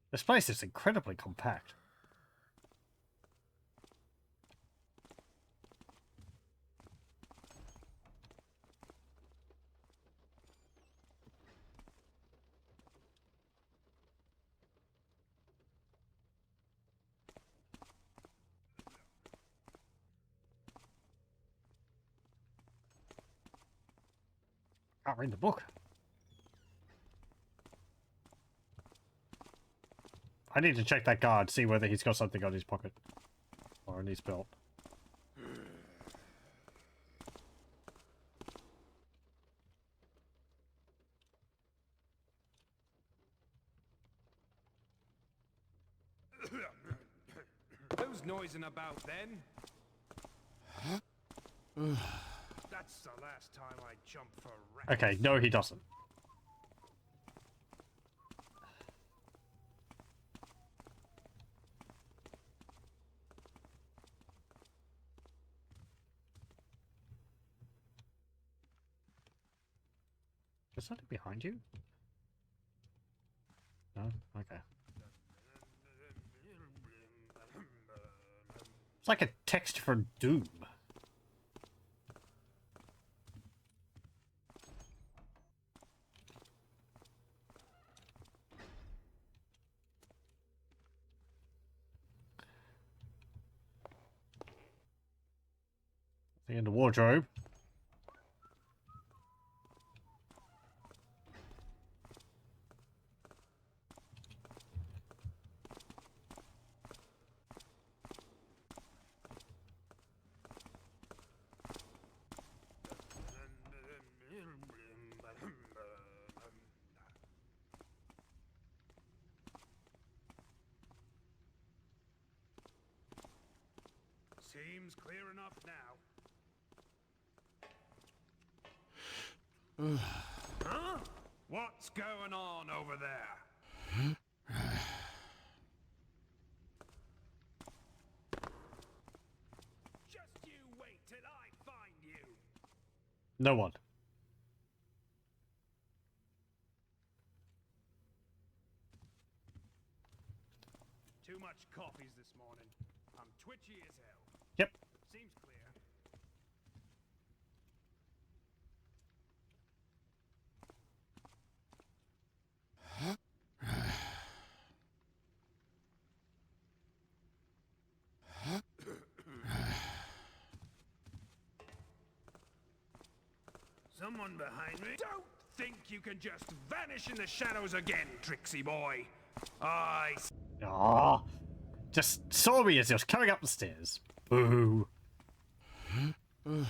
This place is incredibly compact. Can't read the book. I need to check that guard, see whether he's got something on his pocket. Or on his belt. Who's noising about then? That's the last time I jump for rats. Okay, no he doesn't. Is something behind you? No? Okay. It's like a text from Doom. In the wardrobe. Seems clear enough now. Huh? What's going on over there? Just you wait till I find you. No one. Too much coffees this morning. I'm twitchy as hell. Yep. Seems clear. Someone behind me? Don't think you can just vanish in the shadows again, tricksy boy. Aww. Just saw me as he was coming up the stairs. Boo. Who's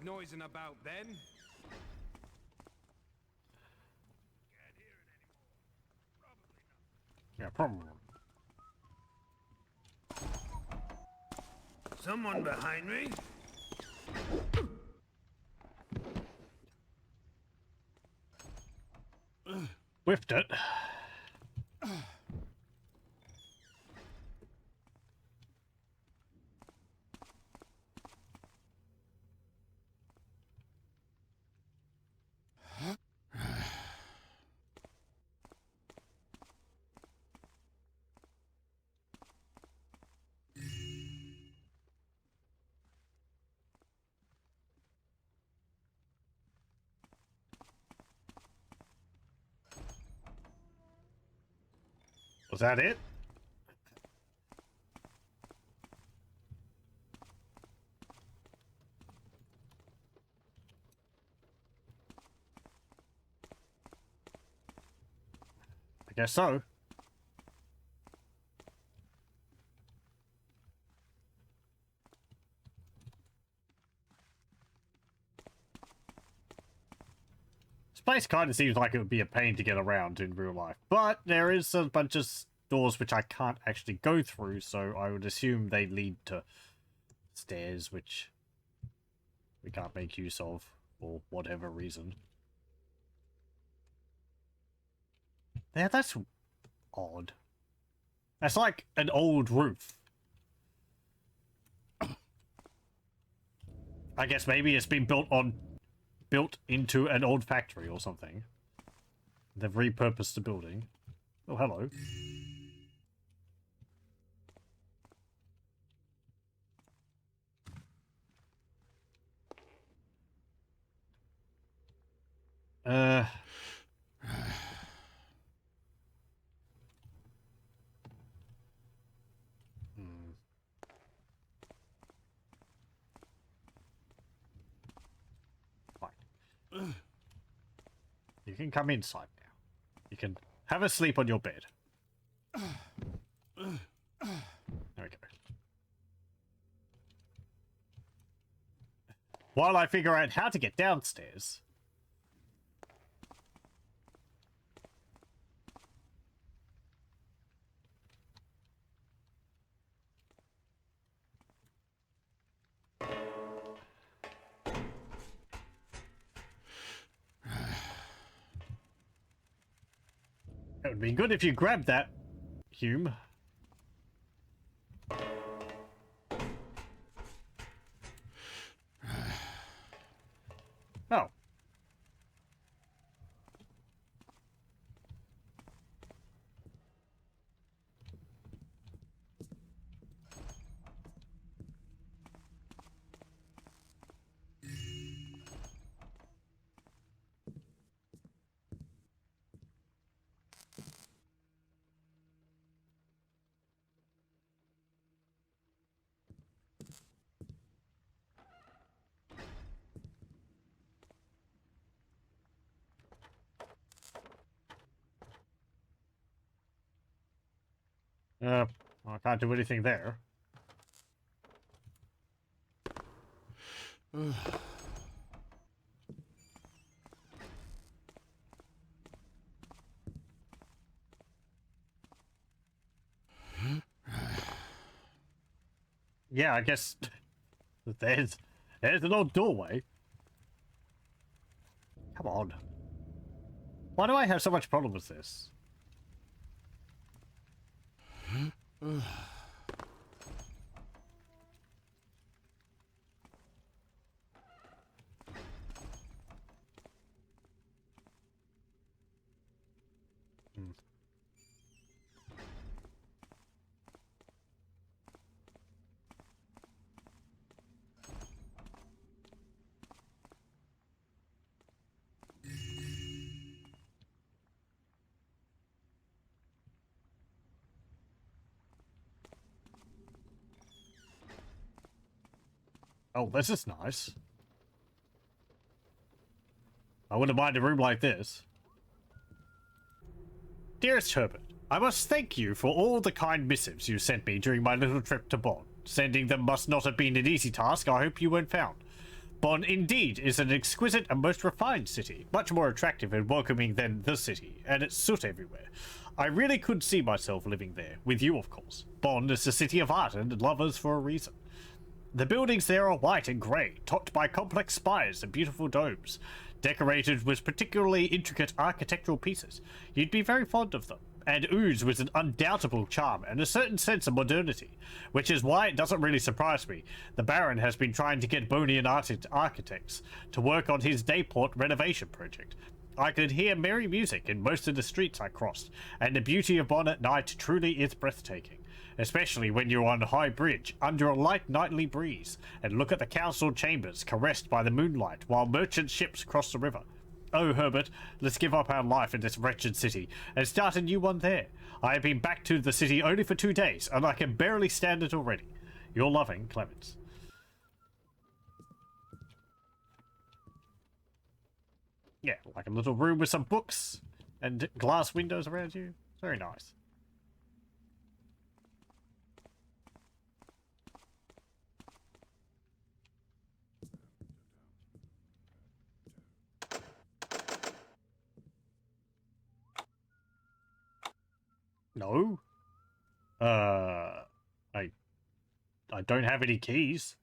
noising about then? Can't hear it anymore. Probably not. Yeah, probably. Someone behind me? Whipped it. Was that it? I guess so. This place kind of seems like it would be a pain to get around in real life, but there is a bunch of doors which I can't actually go through, so I would assume they lead to stairs which we can't make use of for whatever reason. Yeah, that's odd. That's like an old roof. I guess maybe it's been built into an old factory or something. They've repurposed the building. Oh, hello. Fine. You can come inside now. You can have a sleep on your bed. There we go. While I figure out how to get downstairs. It would be good if you grabbed that, Hume. Oh. I can't do anything there. Yeah, I guess there's an old doorway. Come on. Why do I have so much problem with this? Oh, this is nice. I wouldn't mind a room like this. Dearest Herbert, I must thank you for all the kind missives you sent me during my little trip to Bonn. Sending them must not have been an easy task. I hope you weren't found. Bonn indeed is an exquisite and most refined city, much more attractive and welcoming than the city, and it's soot everywhere. I really could see myself living there, with you of course. Bonn is a city of art and lovers for a reason. The buildings there are white and grey, topped by complex spires and beautiful domes, decorated with particularly intricate architectural pieces. You'd be very fond of them, and ooze with an undoubtable charm and a certain sense of modernity, which is why it doesn't really surprise me. The Baron has been trying to get Bonian architects to work on his Dayport renovation project. I could hear merry music in most of the streets I crossed, and the beauty of Bonn at night truly is breathtaking. Especially when you're on High Bridge, under a light nightly breeze, and look at the council chambers caressed by the moonlight while merchant ships cross the river. Oh, Herbert, let's give up our life in this wretched city and start a new one there. I have been back to the city only for 2 days, and I can barely stand it already. Your loving, Clemens. Yeah, like a little room with some books and glass windows around you. Very nice. No. I don't have any keys.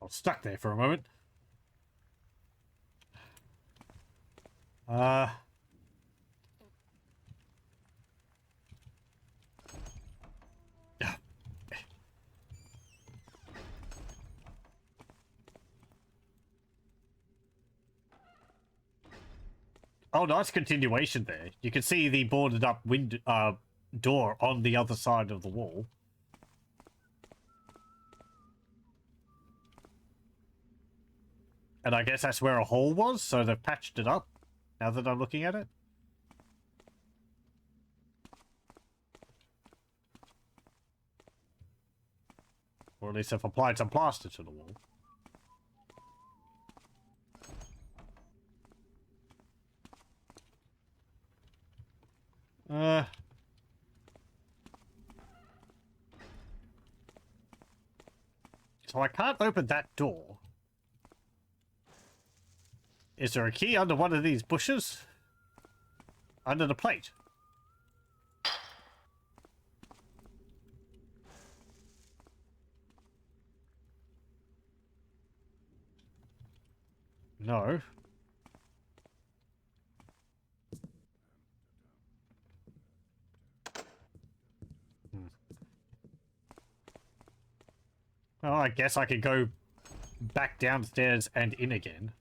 I was stuck there for a moment. Oh, nice continuation there. You can see the boarded up window, door on the other side of the wall. And I guess that's where a hole was, so they've patched it up, now that I'm looking at it. Or at least they've applied some plaster to the wall. So I can't open that door. Is there a key under one of these bushes? Under the plate? No. Well, I guess I could go back downstairs and in again.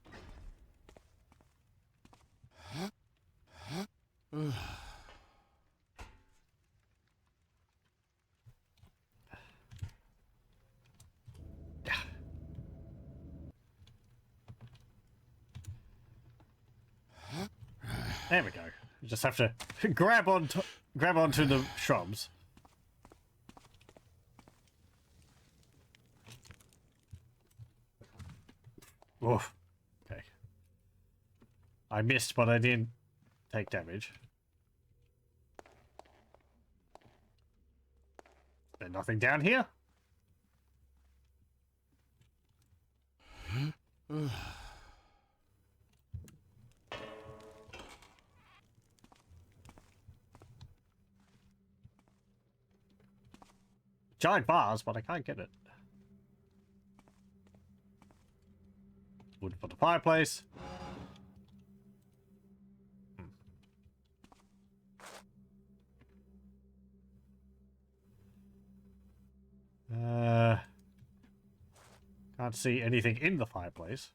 There we go. You just have to grab onto the shrubs. Oof. Okay. I missed, but I didn't take damage. There's nothing down here? Giant vase, but I can't get it. Wood for the fireplace. Can't see anything in the fireplace.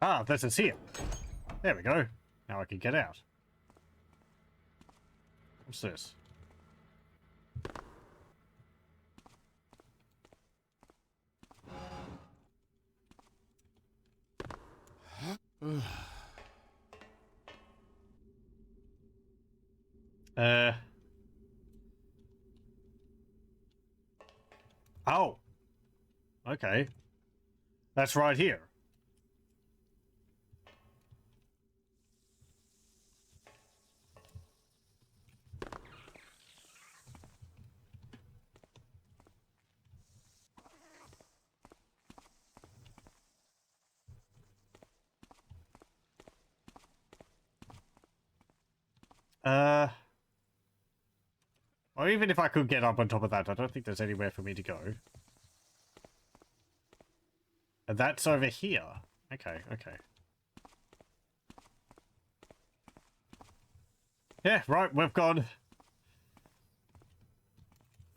Ah, this is here. There we go. Now I can get out. What's this? Oh. Okay. That's right here. Or even if I could get up on top of that, I don't think there's anywhere for me to go. And that's over here. Okay, okay. Yeah, right, we've gone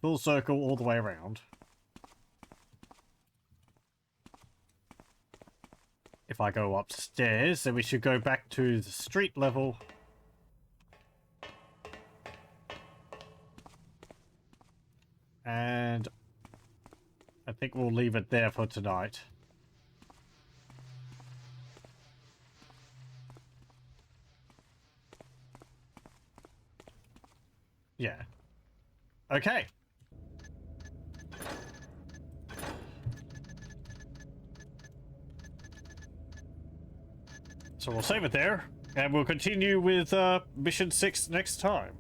full circle all the way around. If I go upstairs, then we should go back to the street level. And I think we'll leave it there for tonight. Yeah. Okay. So we'll save it there, and we'll continue with mission 6 next time.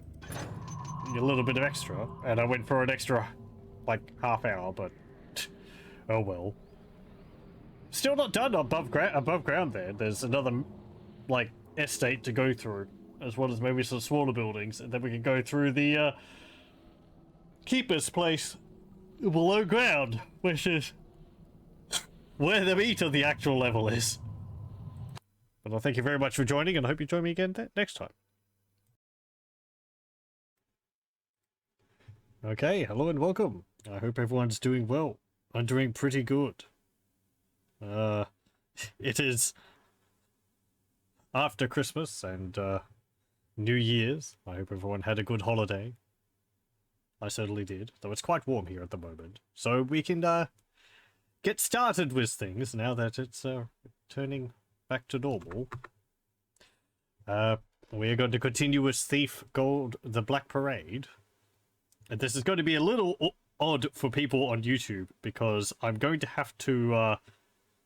A little bit of extra, and I went for an extra, like, half hour, but oh well. Still not done above ground there. There's another, like, estate to go through, as well as maybe some smaller buildings, and then we can go through the keeper's place below ground, which is where the meat of the actual level is. But I thank you very much for joining, and I hope you join me again next time. Okay, hello and welcome. I hope everyone's doing well. I'm doing pretty good. It is after Christmas and New Year's. I hope everyone had a good holiday. I certainly did, though it's quite warm here at the moment. So we can get started with things now that it's turning back to normal. We are going to continue with Thief Gold, the Black Parade. And this is going to be a little odd for people on YouTube, because I'm going to have to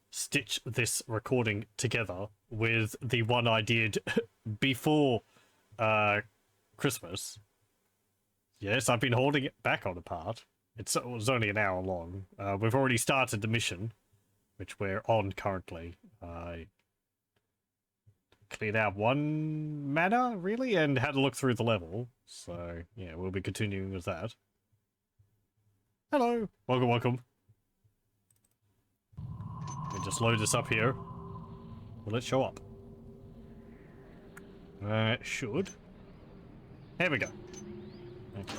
stitch this recording together with the one I did before Christmas. Yes, I've been holding it back on a part. It was only an hour long. We've already started the mission, which we're on currently. I cleared out one manor, really, and had a look through the level. So, yeah, we'll be continuing with that. Hello! Welcome, welcome. Let me just load this up here. Will it show up? It should. Here we go. Okay.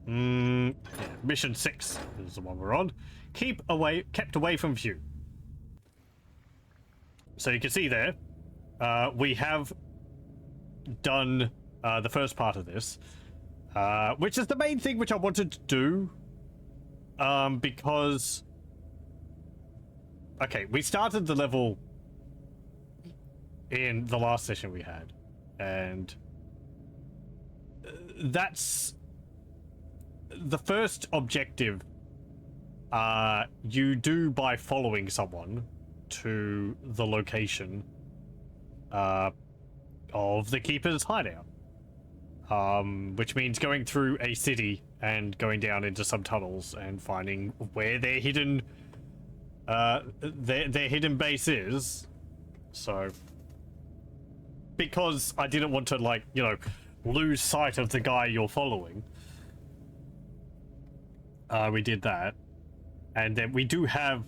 Yeah, mission 6 is the one we're on. Kept away from view. So you can see there, we have done the first part of this, which is the main thing which I wanted to do, because, okay, we started the level in the last session we had, and that's the first objective you do by following someone to the location of the Keeper's hideout, which means going through a city and going down into some tunnels and finding where their hidden their hidden base is. So, because I didn't want to, like, you know, lose sight of the guy you're following, we did that. And then we do have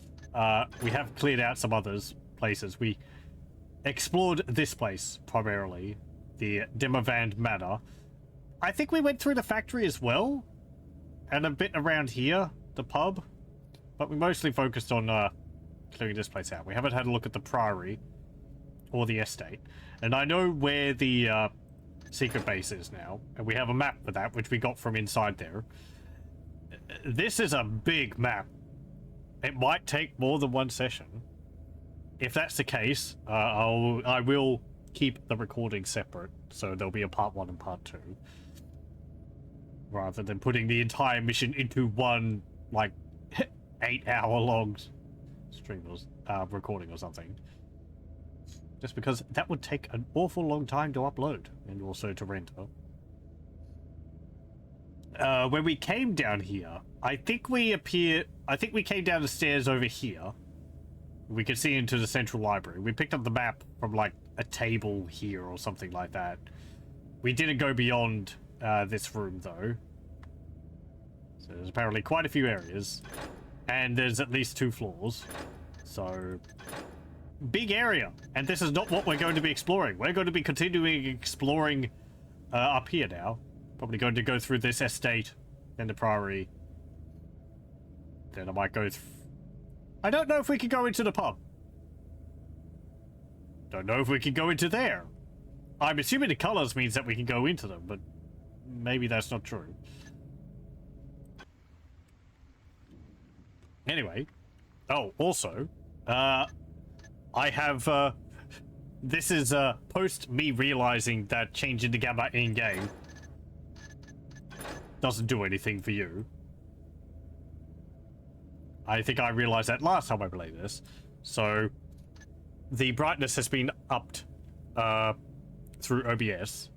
we have cleared out some others places. We explored this place primarily, the Dimmervand Manor. I think we went through the factory as well, and a bit around here, the pub, but we mostly focused on clearing this place out. We haven't had a look at the priory or the estate, and I know where the secret base is now, and we have a map for that, which we got from inside there. This is a big map. It might take more than one session. If that's the case, I will keep the recording separate, so there'll be a part 1 and part 2, rather than putting the entire mission into one, like, 8-hour-long stream or recording or something. Just because that would take an awful long time to upload and also to render. When we came down here, I think we came down the stairs over here, we could see into the central library. We picked up the map from like a table here or something like that. We didn't go beyond this room though. So there's apparently quite a few areas. And there's at least 2 floors. So, big area. And this is not what we're going to be exploring. We're going to be continuing exploring up here now. Probably going to go through this estate, then the priory. Then I might go I don't know if we can go into the pub. Don't know if we can go into there. I'm assuming the colors means that we can go into them, but maybe that's not true. Anyway. Oh, also, I have, this is, post me realizing that changing the gamma in-game doesn't do anything for you. I think I realized that last time I played this. So, the brightness has been upped, through OBS,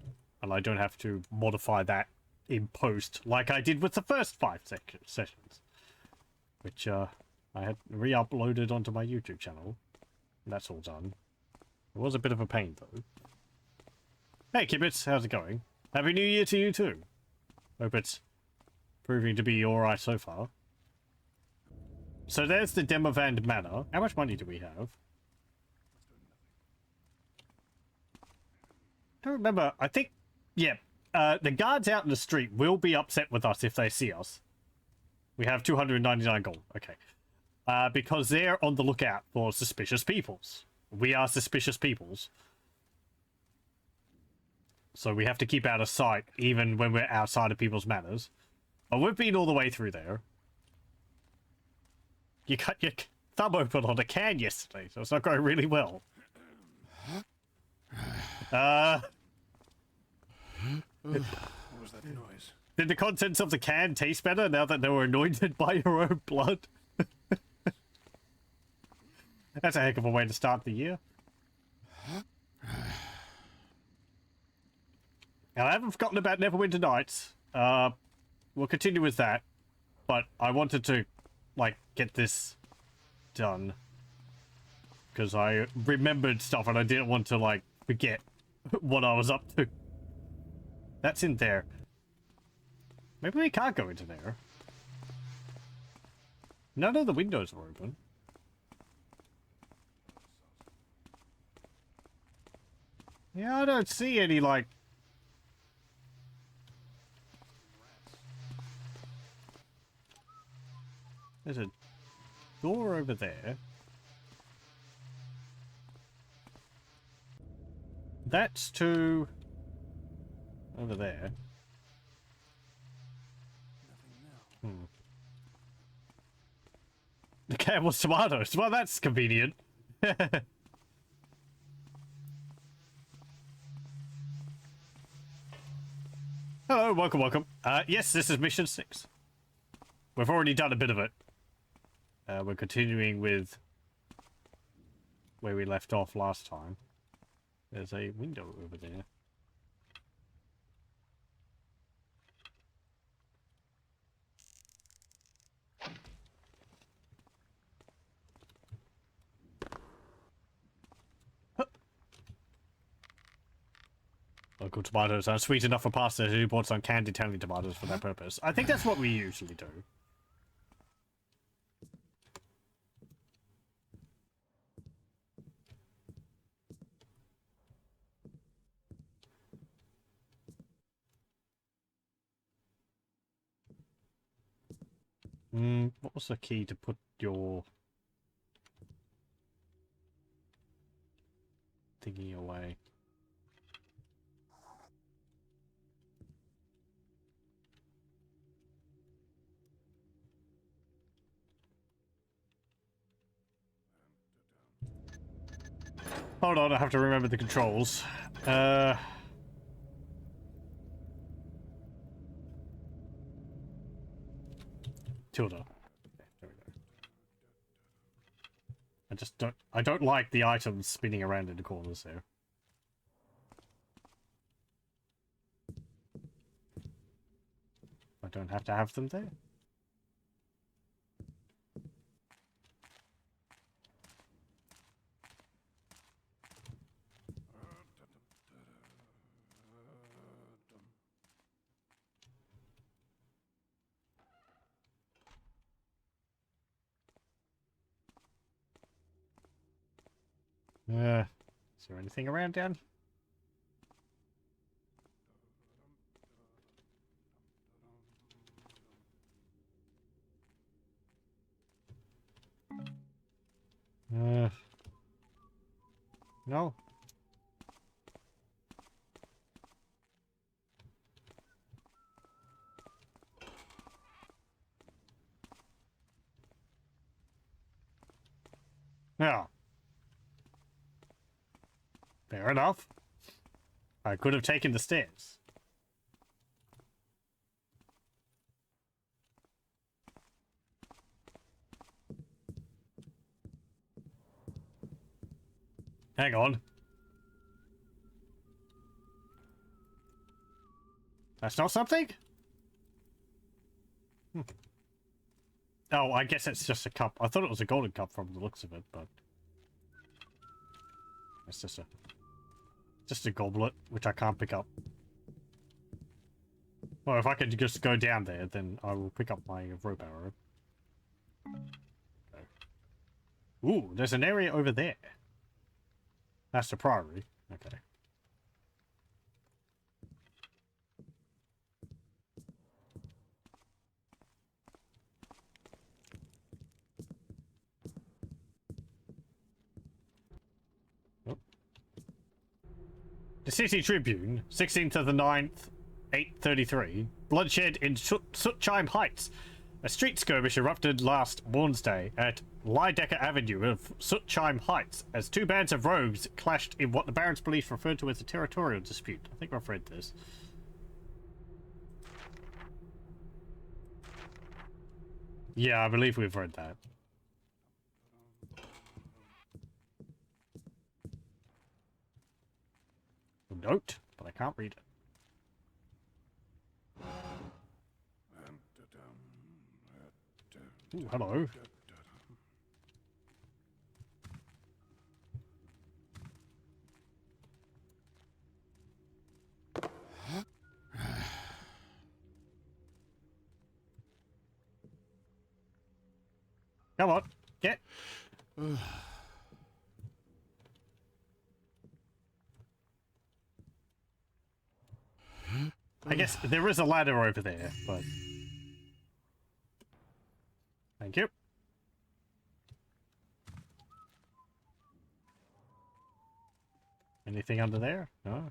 and I don't have to modify that in post like I did with the first 5 sessions. Which, I had re-uploaded onto my YouTube channel. That's all done. It was a bit of a pain, though. Hey, Kibbits, how's it going? Happy New Year to you, too. Hope it's proving to be alright so far. So there's the Demavand Manor. How much money do we have? I don't remember. I think, yeah, the guards out in the street will be upset with us if they see us. We have 299 gold. Okay. Because they're on the lookout for suspicious peoples. We are suspicious peoples. So we have to keep out of sight, even when we're outside of people's manors. But we've been all the way through there. You cut your thumb open on a can yesterday, so it's not going really well. What was that noise? Did the contents of the can taste better now that they were anointed by your own blood? That's a heck of a way to start the year. Now, I haven't forgotten about Neverwinter Nights. We'll continue with that. But I wanted to, like, get this done. Because I remembered stuff and I didn't want to, like, forget what I was up to. That's in there. Maybe we can't go into there. None of the windows are open. Yeah, I don't see any, like... There's a door over there. That's to... over there. Hmm. The can was tomatoes. Well, that's convenient. Hello, welcome, welcome. Yes, this is mission 6. We've already done a bit of it. We're continuing with where we left off last time. There's a window over there. Local tomatoes are sweet enough for pasta, so you bought some canned Italian tomatoes for that purpose. I think that's what we usually do. What was the key to put your thingy away? Hold on, I have to remember the controls. Tilda. Okay, there we go. I don't like the items spinning around in the corners there. I don't have to have them there. Is there anything around down? No. Yeah. Fair enough. I could have taken the stairs. Hang on. That's not something? Oh, I guess it's just a cup. I thought it was a golden cup from the looks of it, but... It's just a goblet, which I can't pick up. Well, if I could just go down there, then I will pick up my rope arrow. Okay. Ooh, there's an area over there. That's the priory. Okay. The City Tribune, 16th of the 9th, 8:33. Bloodshed in Sutchime Heights. A street skirmish erupted last Wednesday at Lydecker Avenue of Sutchime Heights as two bands of rogues clashed in what the Barons police referred to as a territorial dispute. I think I've read this. Yeah, I believe we've read that. Note, but I can't read it. Ooh, hello. Come on, get. I guess there is a ladder over there, but... Thank you. Anything under there? No?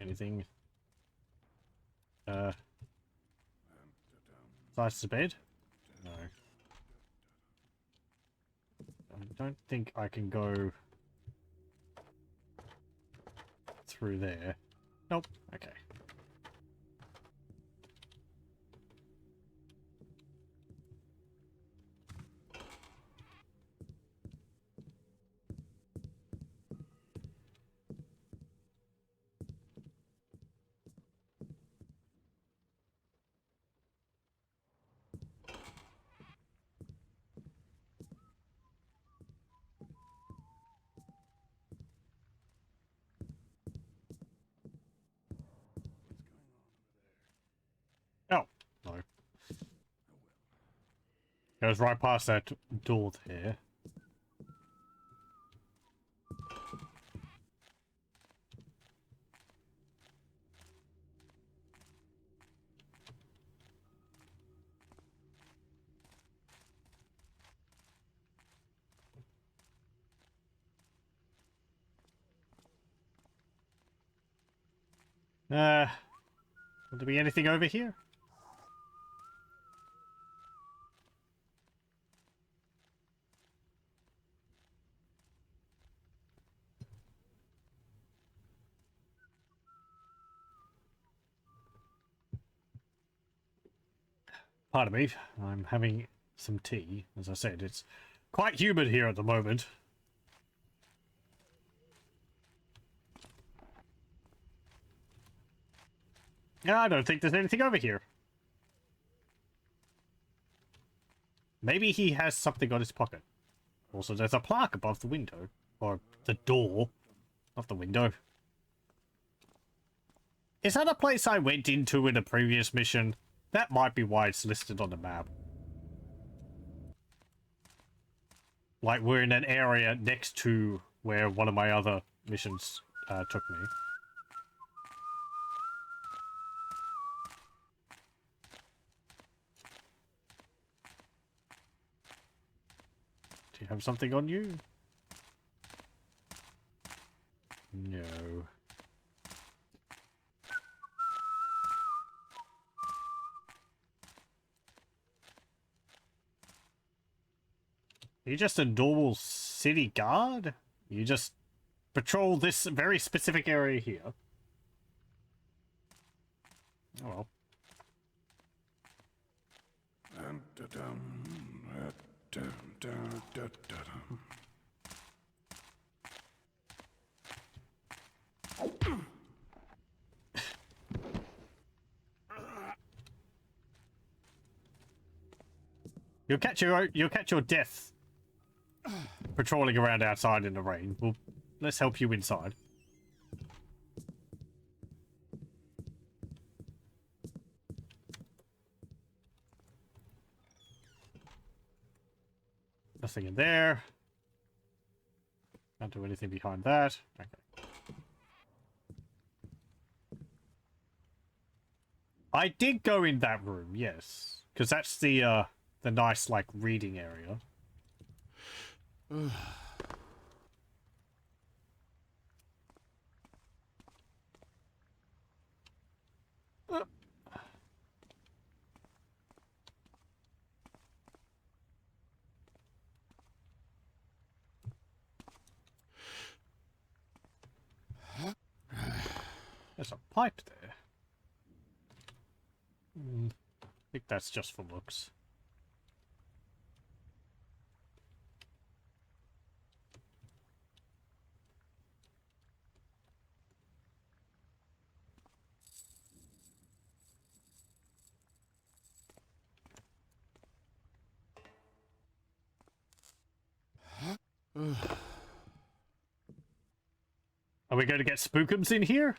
Anything... Besides the bed? No. I don't think I can go... through there. Nope. Okay. Oh, no. Goes right past that door there. Will there be anything over here? Pardon me, I'm having some tea. As I said, it's quite humid here at the moment. Yeah, I don't think there's anything over here. Maybe he has something on his pocket. Also, there's a plaque above the window. Or the door. Not the window. Is that a place I went into in a previous mission? That might be why it's listed on the map. Like, we're in an area next to where one of my other missions took me. Do you have something on you? No. Are you just a normal city guard? You just patrol this very specific area here. Oh well. You'll catch your death patrolling around outside in the rain. Well, let's help you inside. Nothing in there. Can't do anything behind that. Okay. I did go in that room, yes. Because that's the nice, like, reading area. There's a pipe there. I think that's just for looks. Are we going to get spookums in here?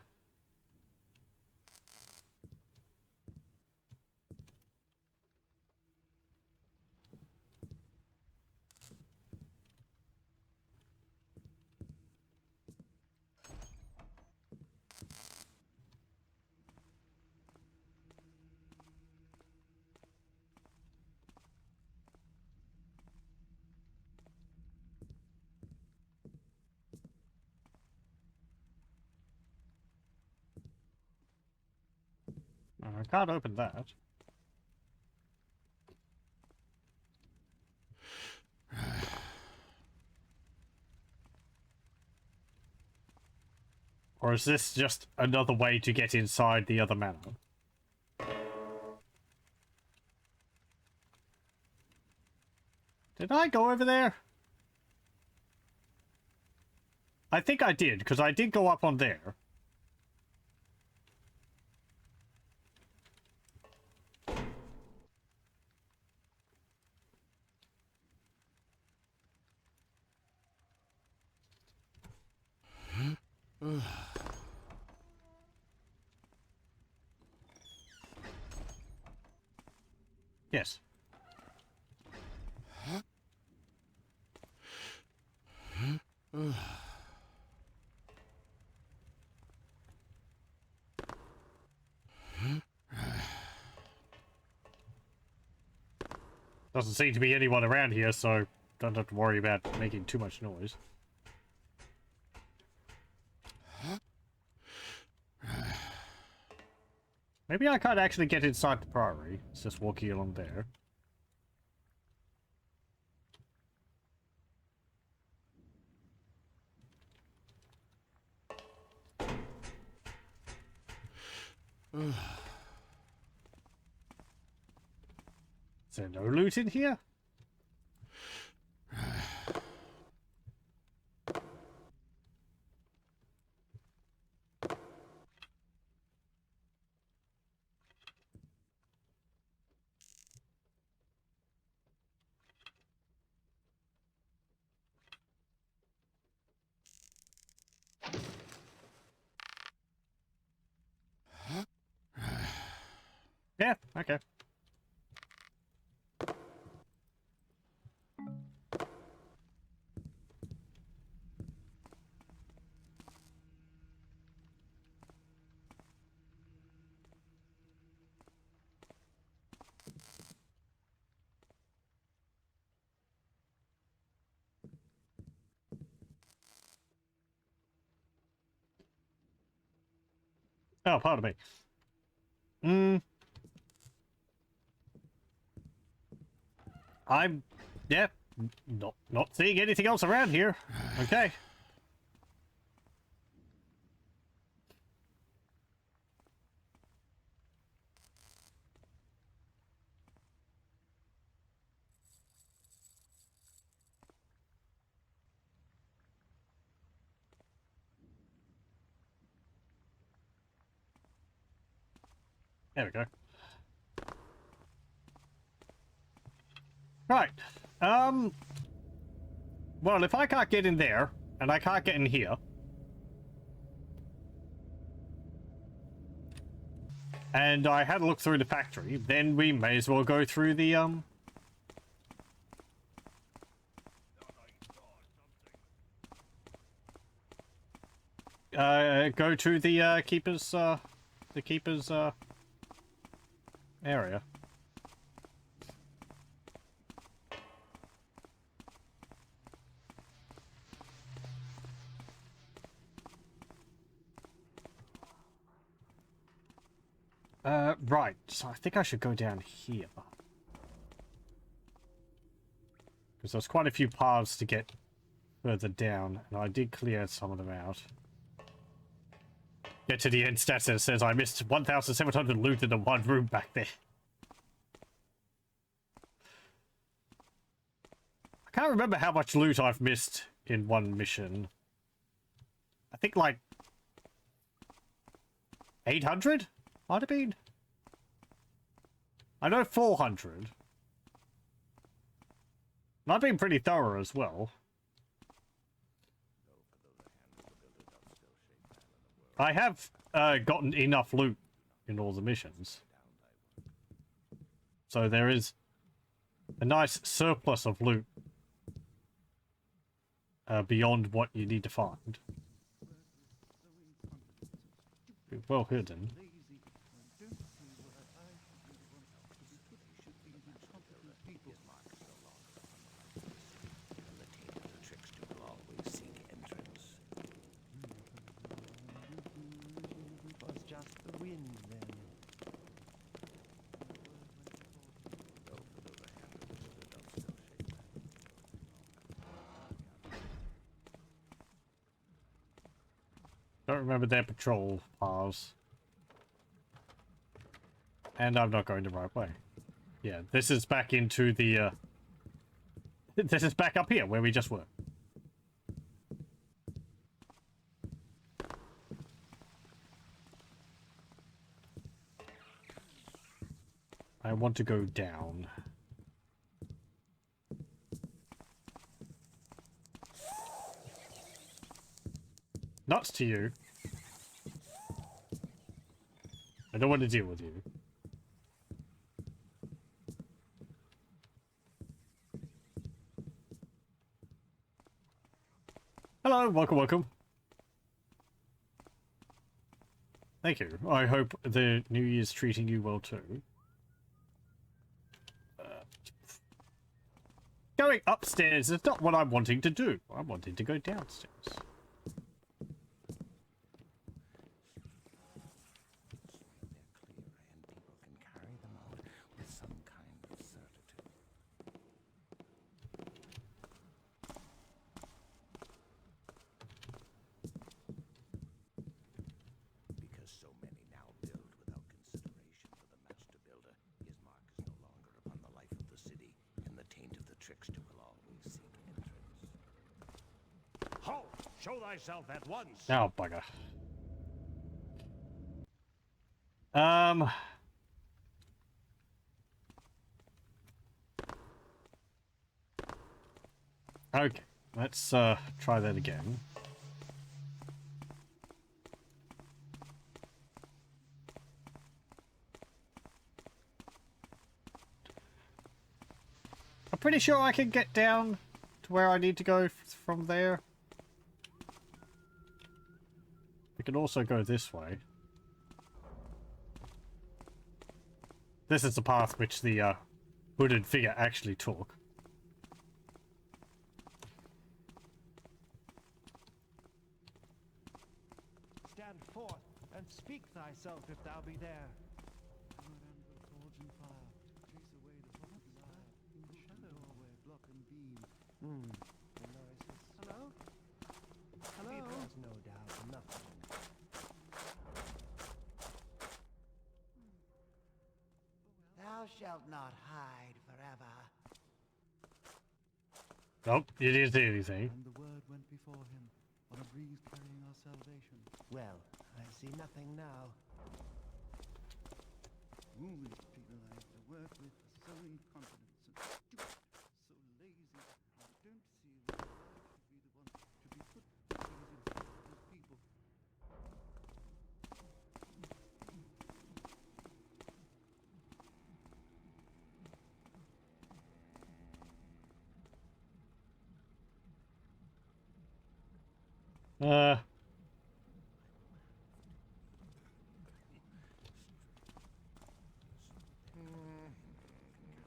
I can't open that. Or is this just another way to get inside the other manor? Did I go over there? I think I did, because I did go up on there. Yes. Doesn't seem to be anyone around here, so don't have to worry about making too much noise. Maybe I can't actually get inside the priory. It's just walking along there. Is there no loot in here? Yeah, okay. Oh, pardon me. I'm, yeah, not seeing anything else around here. Okay. There we go. Right. Well, if I can't get in there, and I can't get in here, and I had a look through the factory, then we may as well go through the, go to the, keeper's area. Right, so I think I should go down here. Because there's quite a few paths to get further down, and I did clear some of them out. Get to the end stats and it says I missed 1,700 loot in the one room back there. I can't remember how much loot I've missed in one mission. I think like 800 might have been. I know 400. And I've been pretty thorough as well. I have gotten enough loot in all the missions. So there is a nice surplus of loot beyond what you need to find. Well hidden. Don't remember their patrol paths. And I'm not going the right way. Yeah, this is back into the, this is back up here where we just were. I want to go down. Nuts to you. I don't want to deal with you. Hello, welcome, welcome. Thank you. I hope the New Year's treating you well too. Going upstairs is not what I'm wanting to do. I'm wanting to go downstairs. Show thyself at once. Oh, bugger. Okay, let's try that again. I'm pretty sure I can get down to where I need to go from there. We can also go this way. This is the path which the hooded figure actually took. Stand forth, and speak thyself if thou be there. Hammer and the forge and fire, chase away the hot desire. The shadow doorway, block and beam. The noises. Hello? Hello? It was no doubt nothing. Thou shalt not hide forever. Nope, you didn't see anything. And the word went before him, on a breeze carrying our salvation. Well, I see nothing now. Foolish people I have to work with, so incontinent, so stupid, so lazy. I don't see why I should be the one to be put with these impossible people.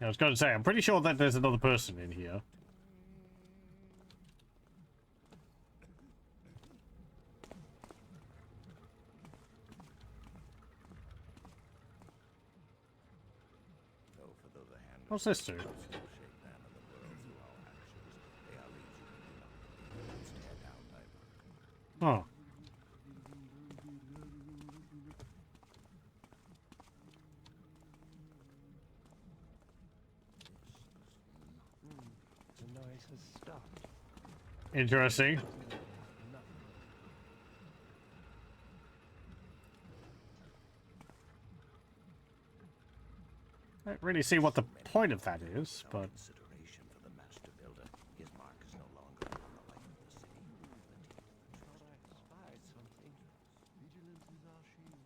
I was going to say, I'm pretty sure that there's another person in here. What's this do? Oh. The noise has stopped. Interesting. I don't really see what the point of that is, but Consideration for the master builder. His mark is no longer on the life of the city. Thought I spied something. Vigilance is our shield.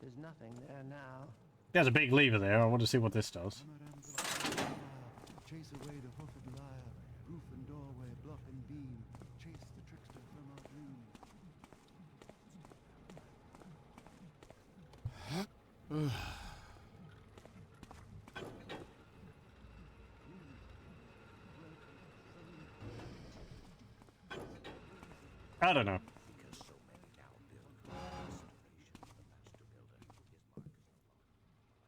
There's nothing there now. there's a big lever there. I want to see what this does. Chase away the hoofed liar. Roof and doorway, block and beam. Chase the trickster from our dream. I don't know. Because so many now build consideration for the master builder. His mark is no longer on the life of the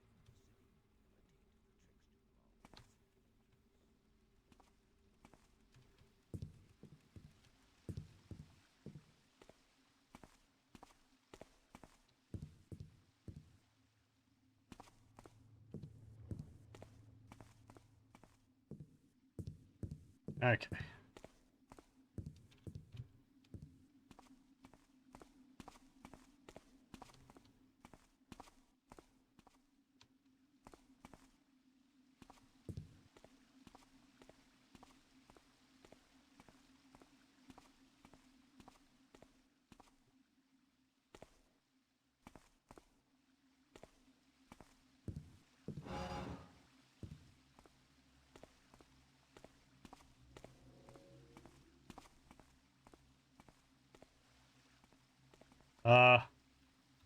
city. Okay.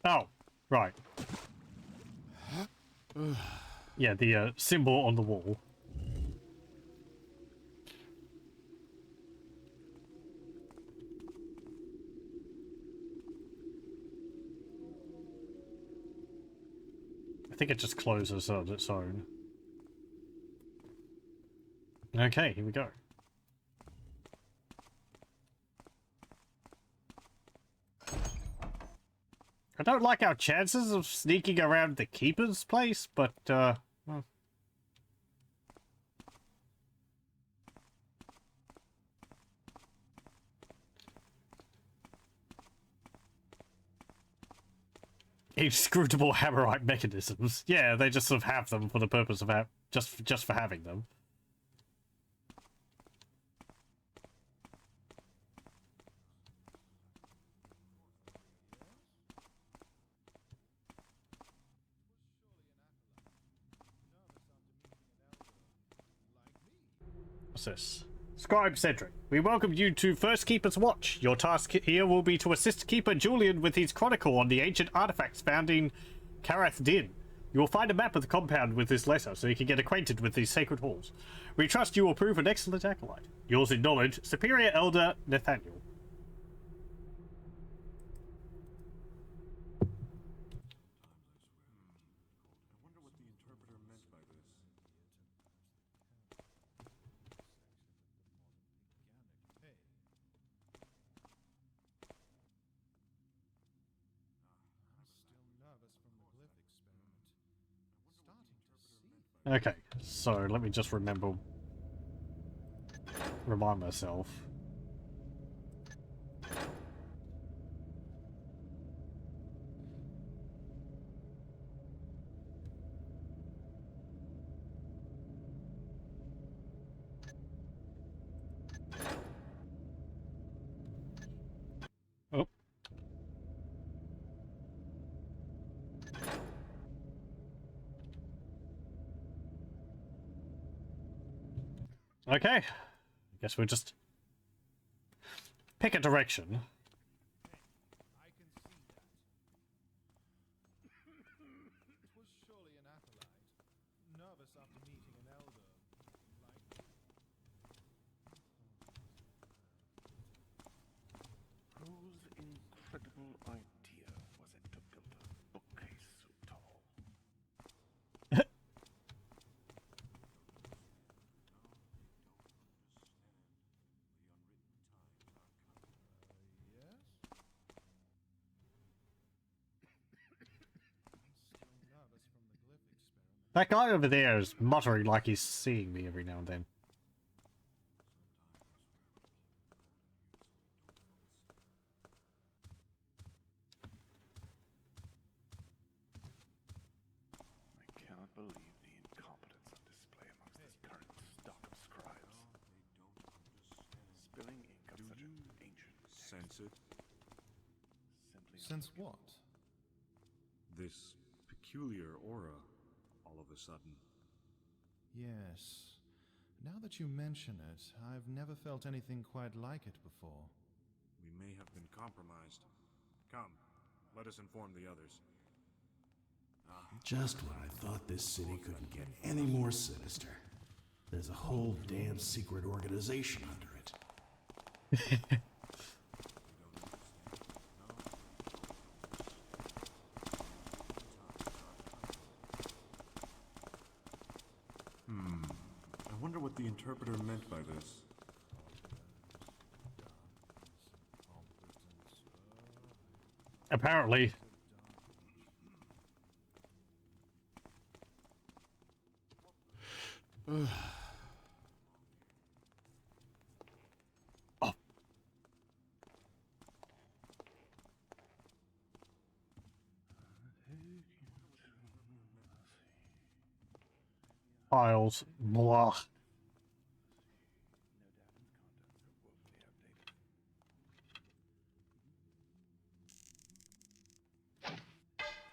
Oh, right. Yeah, the symbol on the wall. I think it just closes on its own. Okay, here we go. I don't like our chances of sneaking around the keeper's place, but, well. Inscrutable hammerite mechanisms. Yeah, they just sort of have them for the purpose of just for having them. What's this? Scribe Cedric, we welcome you to First Keeper's Watch. Your task here will be to assist Keeper Julian with his chronicle on the ancient artifacts found in Karath Din. You will find a map of the compound with this letter, so you can get acquainted with these sacred halls. We trust you will prove an excellent acolyte. Yours in knowledge, Superior Elder Nathaniel. Okay, so let me just remind myself. Oh. Okay. I guess we'll just pick a direction. I can see that. It was surely an acolyte, nervous after meeting an elder. Whose incredible idea was it to build a bookcase so tall? Yes? Still nervous from the glyph experiment. That guy over there is muttering like he's seeing me every now and then. I cannot believe the incompetence on display amongst this current stock of scribes. Spilling ink on such an ancient text. Sense it? Simply Since what? This peculiar aura, all of a sudden. Yes. Now that you mention it, I've never felt anything quite like it before. We may have been compromised. Come, let us inform the others. Just when I thought this city couldn't get any more sinister. There's a whole damn secret organization under it. I wonder what the interpreter meant by this. Apparently. Oh. Files. Blah.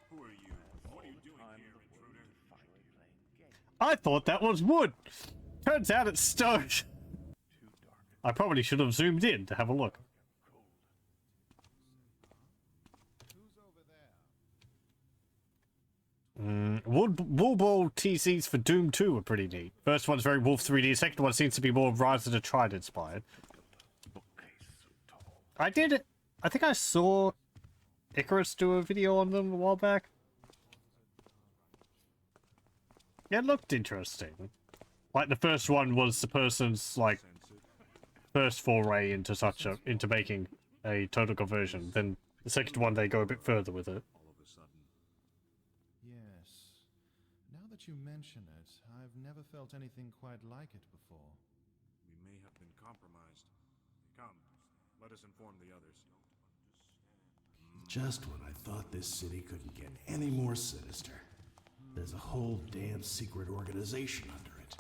Who are you? What are you doing here, intruder? I thought that was wood. Turns out it's stone. I probably should have zoomed in to have a look. Who's over there? Wool Ball TCs for Doom 2 are pretty neat. First one's very Wolf 3D, second one seems to be more Rise of the Triad inspired. I think I saw Icarus do a video on them a while back. Yeah, it looked interesting. Like the first one was the person's like first foray into into making a total conversion. Then the second one they go a bit further with it. All of a sudden. Yes. Now that you mention it, I've never felt anything quite like it before. We may have been compromised. Come, let us inform the others. Just when I thought this city couldn't get any more sinister. There's a whole damn secret organization under it.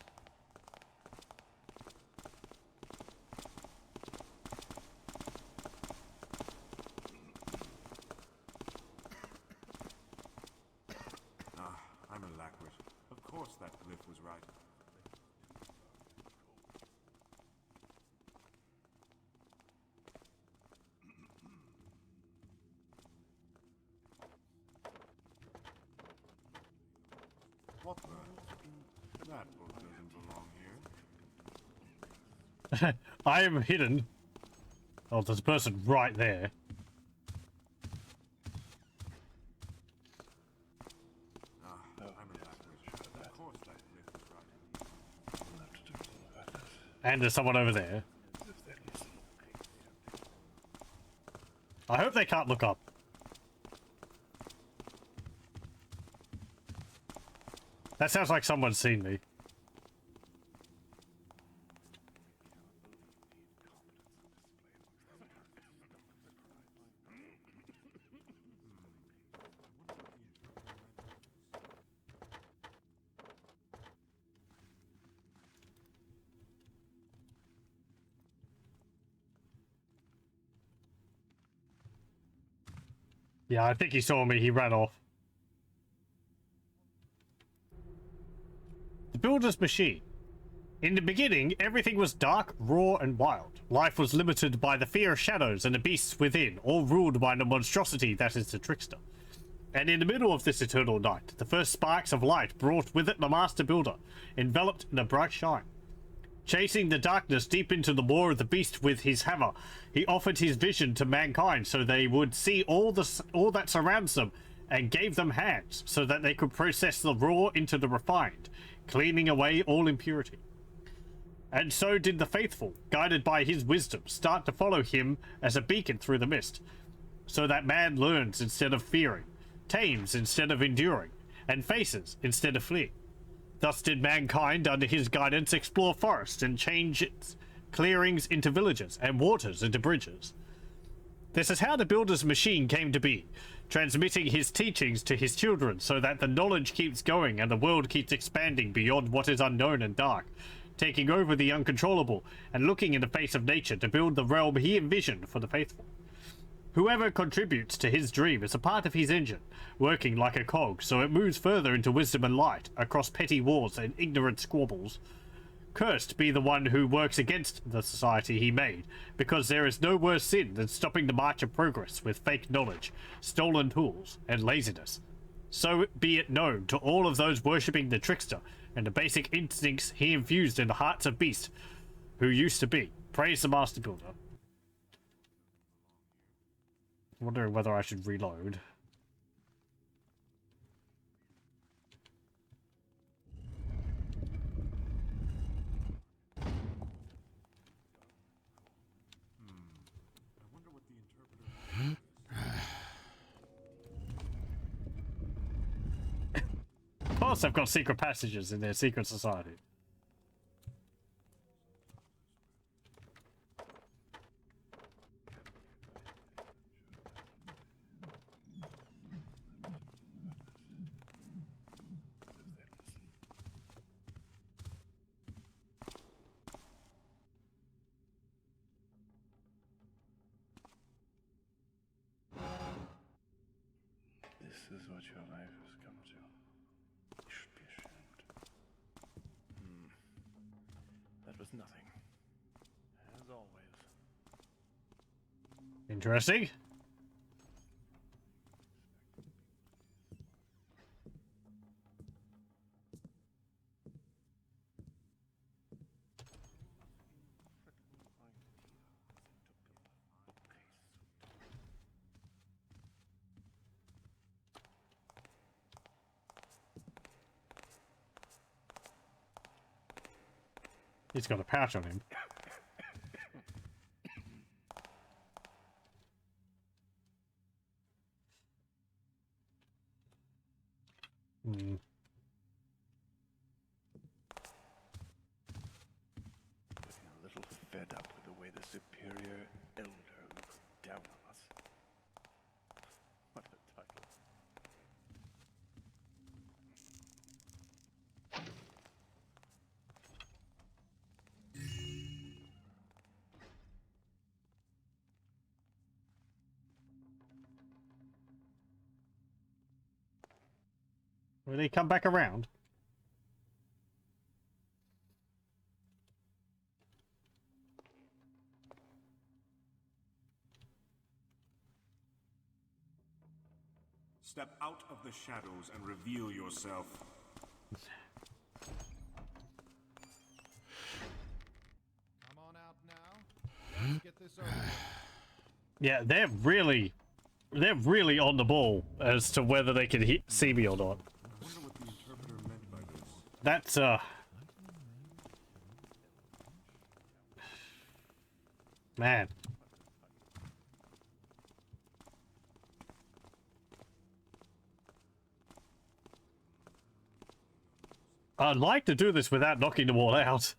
I'm a lackwit. Of course that glyph was right. What the? That book doesn't belong here. I am hidden. Oh, there's a person right there. I'm a lackwit. Of course that glyph was right. And there's someone over there. I hope they can't look up. That sounds like someone's seen me. Yeah, I think he saw me. He ran off. The builder's machine. In the beginning, everything was dark, raw, and wild. Life was limited by the fear of shadows and the beasts within, all ruled by the monstrosity that is the trickster. And in the middle of this eternal night, the first sparks of light brought with it the master builder, enveloped in a bright shine. Chasing the darkness deep into the maw of the beast with his hammer, he offered his vision to mankind so they would see all that surrounds them, and gave them hands so that they could process the raw into the refined, cleaning away all impurity. And so did the faithful, guided by his wisdom, start to follow him as a beacon through the mist, so that man learns instead of fearing, tames instead of enduring, and faces instead of fleeing. Thus did mankind, under his guidance, explore forests and change its clearings into villages and waters into bridges. This is how the builder's machine came to be, transmitting his teachings to his children so that the knowledge keeps going and the world keeps expanding beyond what is unknown and dark, taking over the uncontrollable and looking in the face of nature to build the realm he envisioned for the faithful. Whoever contributes to his dream is a part of his engine, working like a cog so it moves further into wisdom and light across petty wars and ignorant squabbles. Cursed be the one who works against the society he made, because there is no worse sin than stopping the march of progress with fake knowledge, stolen tools, and laziness. So be it known to all of those worshipping the trickster and the basic instincts he infused in the hearts of beasts who used to be. Praise the master builder. Wondering whether I should reload. Of course I've got secret passages in their secret society. This is what your life has come to. You should be ashamed. That was nothing. As always. Interesting. He's got a patch on him. Getting a little fed up with the way the superior elder looks down on us. What a title. Will they come back around? Step out of the shadows and reveal yourself. Come on out now. Let's get this over with. Yeah, they're really on the ball as to whether they can see me or not. I wonder what the interpreter meant by this. That's man. I'd like to do this without knocking them all out.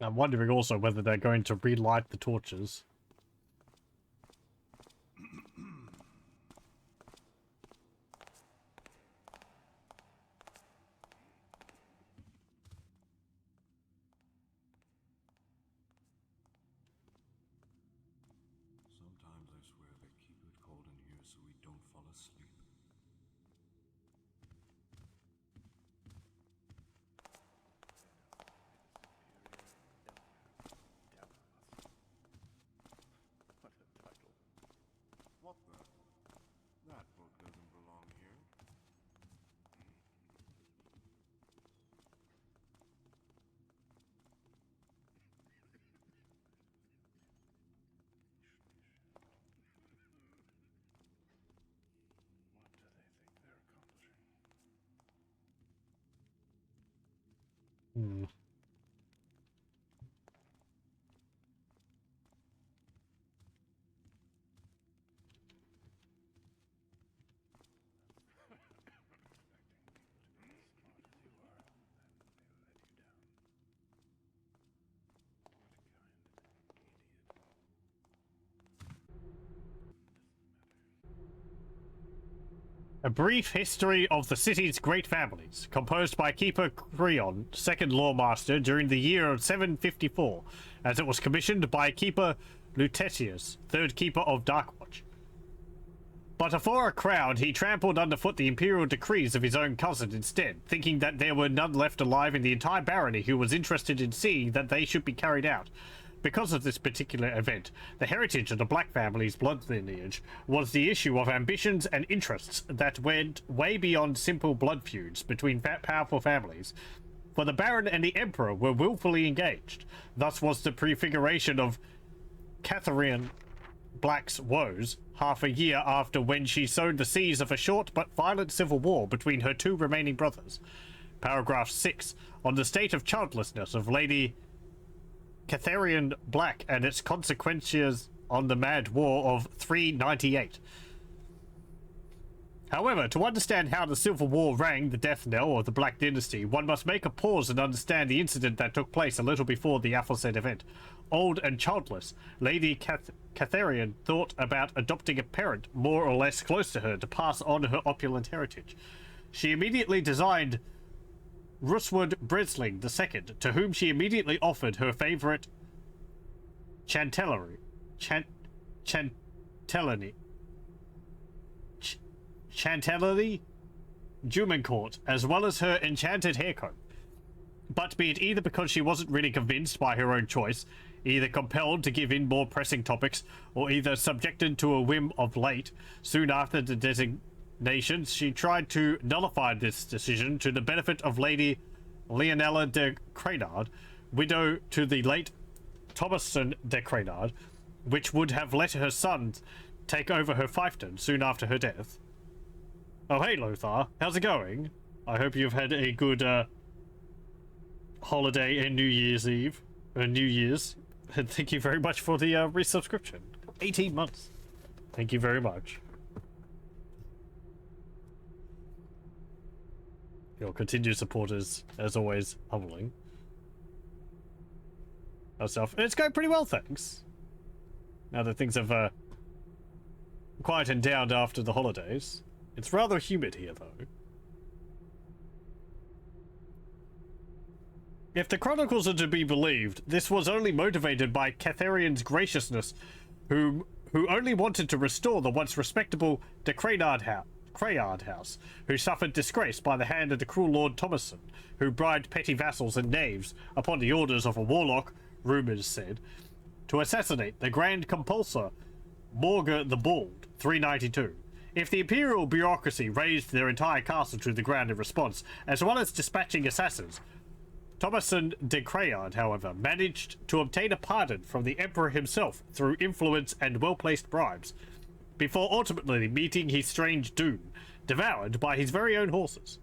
I'm wondering also whether they're going to relight the torches. Sometimes I swear they keep it cold in here so we don't fall asleep. What the? That book doesn't belong here. What do they think they're accomplishing? Hmm. A brief history of the city's great families, composed by Keeper Creon, second lawmaster, during the year of 754, as it was commissioned by Keeper Lutetius, third keeper of Darkwatch. But afore a crowd, he trampled underfoot the imperial decrees of his own cousin instead, thinking that there were none left alive in the entire barony who was interested in seeing that they should be carried out. Because of this particular event, the heritage of the Black family's blood lineage was the issue of ambitions and interests that went way beyond simple blood feuds between powerful families. For the Baron and the Emperor were willfully engaged. Thus was the prefiguration of Catherine Black's woes half a year after when she sowed the seeds of a short but violent civil war between her two remaining brothers. Paragraph 6. On the state of childlessness of Lady Catherine Black and its consequences on the Mad War of 398. However, to understand how the Civil War rang the death knell of the Black Dynasty, one must make a pause and understand the incident that took place a little before the aforesaid event. Old and childless, Lady Catherine thought about adopting a parent more or less close to her to pass on her opulent heritage. She immediately designed Ruswood Bresling II, to whom she immediately offered her favourite Chantellery, Chantellery Jumancourt, as well as her enchanted haircoat. But be it either because she wasn't really convinced by her own choice, either compelled to give in more pressing topics, or either subjected to a whim of late, soon after the designations, she tried to nullify this decision to the benefit of Lady Leonella de Cranard, widow to the late Thomason de Cranard, which would have let her son take over her fiefdom soon after her death. Oh, hey, Lothar. How's it going? I hope you've had a good, holiday and New Year's Eve. New Year's. And thank you very much for the, resubscription. 18 months. Thank you very much. Your continued support is, as always, humbling. Myself. It's going pretty well, thanks. Now that things have, quietened down after the holidays. It's rather humid here, though. If the chronicles are to be believed, this was only motivated by Catherian's graciousness, who only wanted to restore the once respectable de Crayard house, who suffered disgrace by the hand of the cruel Lord Thomason, who bribed petty vassals and knaves, upon the orders of a warlock, rumours said, to assassinate the Grand Compulsor, Morga the Bald, 392. If the imperial bureaucracy razed their entire castle to the ground in response, as well as dispatching assassins, Thomason de Crayard, however, managed to obtain a pardon from the emperor himself through influence and well-placed bribes, before ultimately meeting his strange doom, devoured by his very own horses.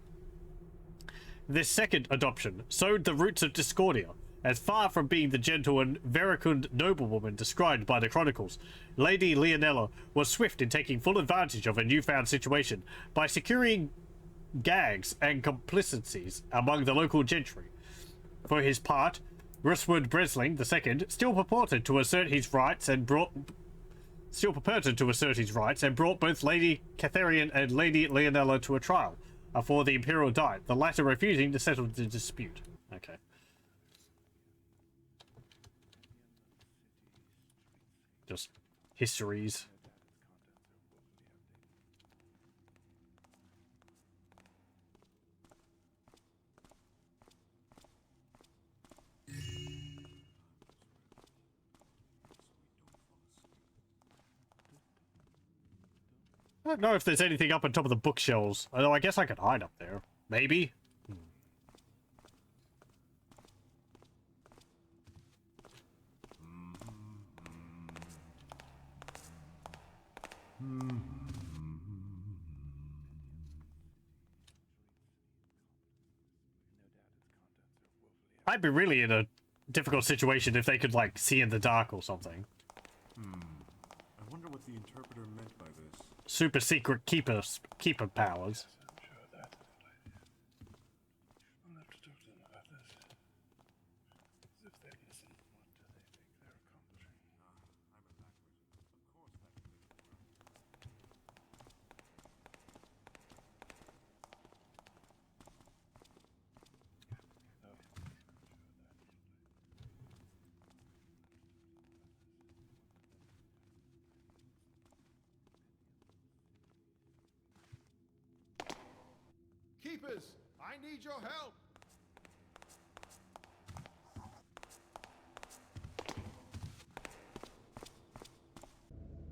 This second adoption sowed the roots of discordia, as far from being the gentle and veracund noblewoman described by the chronicles. Lady Leonella was swift in taking full advantage of a newfound situation by securing gags and complicities among the local gentry. For his part, Ruswood Bresling II still purported to assert his rights and brought both Lady Catherian and Lady Leonella to a trial before the Imperial died, the latter refusing to settle the dispute. Okay. Just histories. I don't know if there's anything up on top of the bookshelves, although I guess I could hide up there. Maybe? I'd be really in a difficult situation if they could, like, see in the dark or something. I wonder what the interpreter meant by this. Super secret keeper powers. I'm sure that's a good idea. I'll have to talk to them about this. As if they listen, what do they think they're accomplishing? Keepers, I need your help.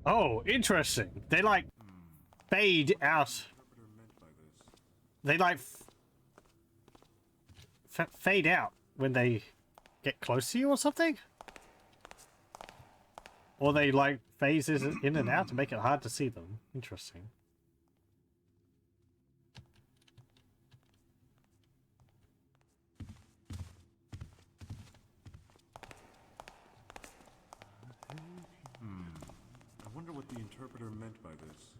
Oh, interesting. They, like, fade out. They, like, fade out when they get close to you or something? Or they, like, phases in and out to make it hard to see them. Interesting. I wonder what the interpreter meant by this.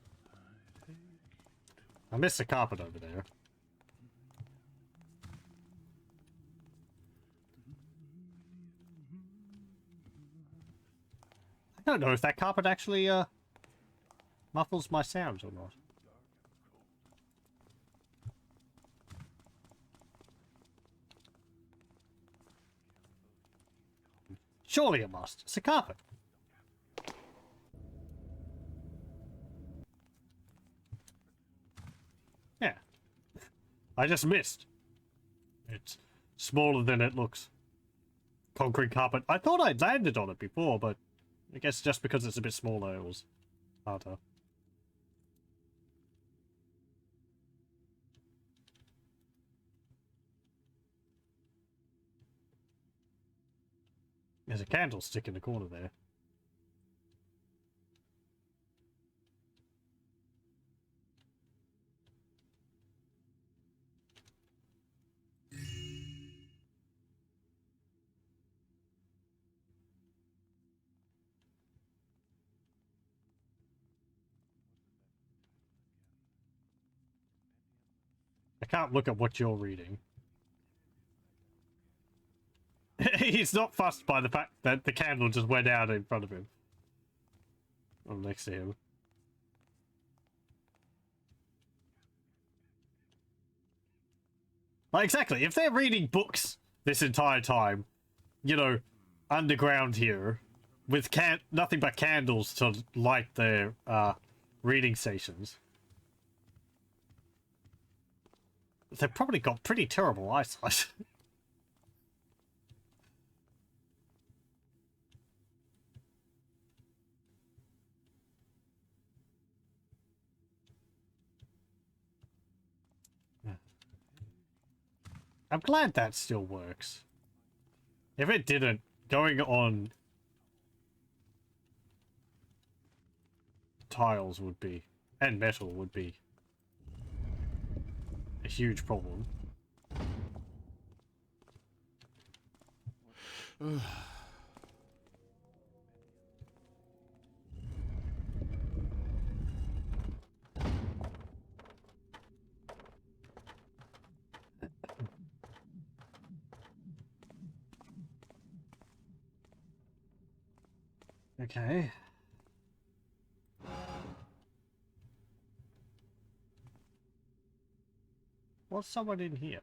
I missed the carpet over there. I don't know if that carpet actually muffles my sounds or not. Surely it must. It's a carpet. Yeah. I just missed. It's smaller than it looks. Concrete carpet. I thought I'd landed on it before, but I guess just because it's a bit smaller, it was harder. There's a candlestick in the corner there. I can't look at what you're reading. He's not fussed by the fact that the candle just went out in front of him. Or next to him. Like, exactly. If they're reading books, this entire time, you know, underground here, with nothing but candles to light their reading stations. They've probably got pretty terrible eyesight. I'm glad that still works. If it didn't, going on tiles would be, and metal would be, a huge problem. Okay. What's someone in here?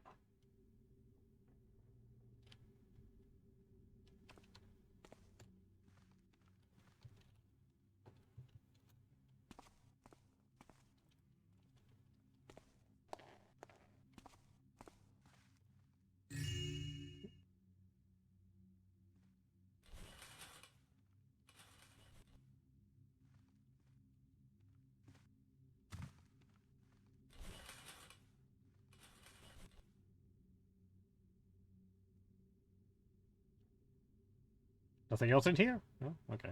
Nothing else in here? No? Okay.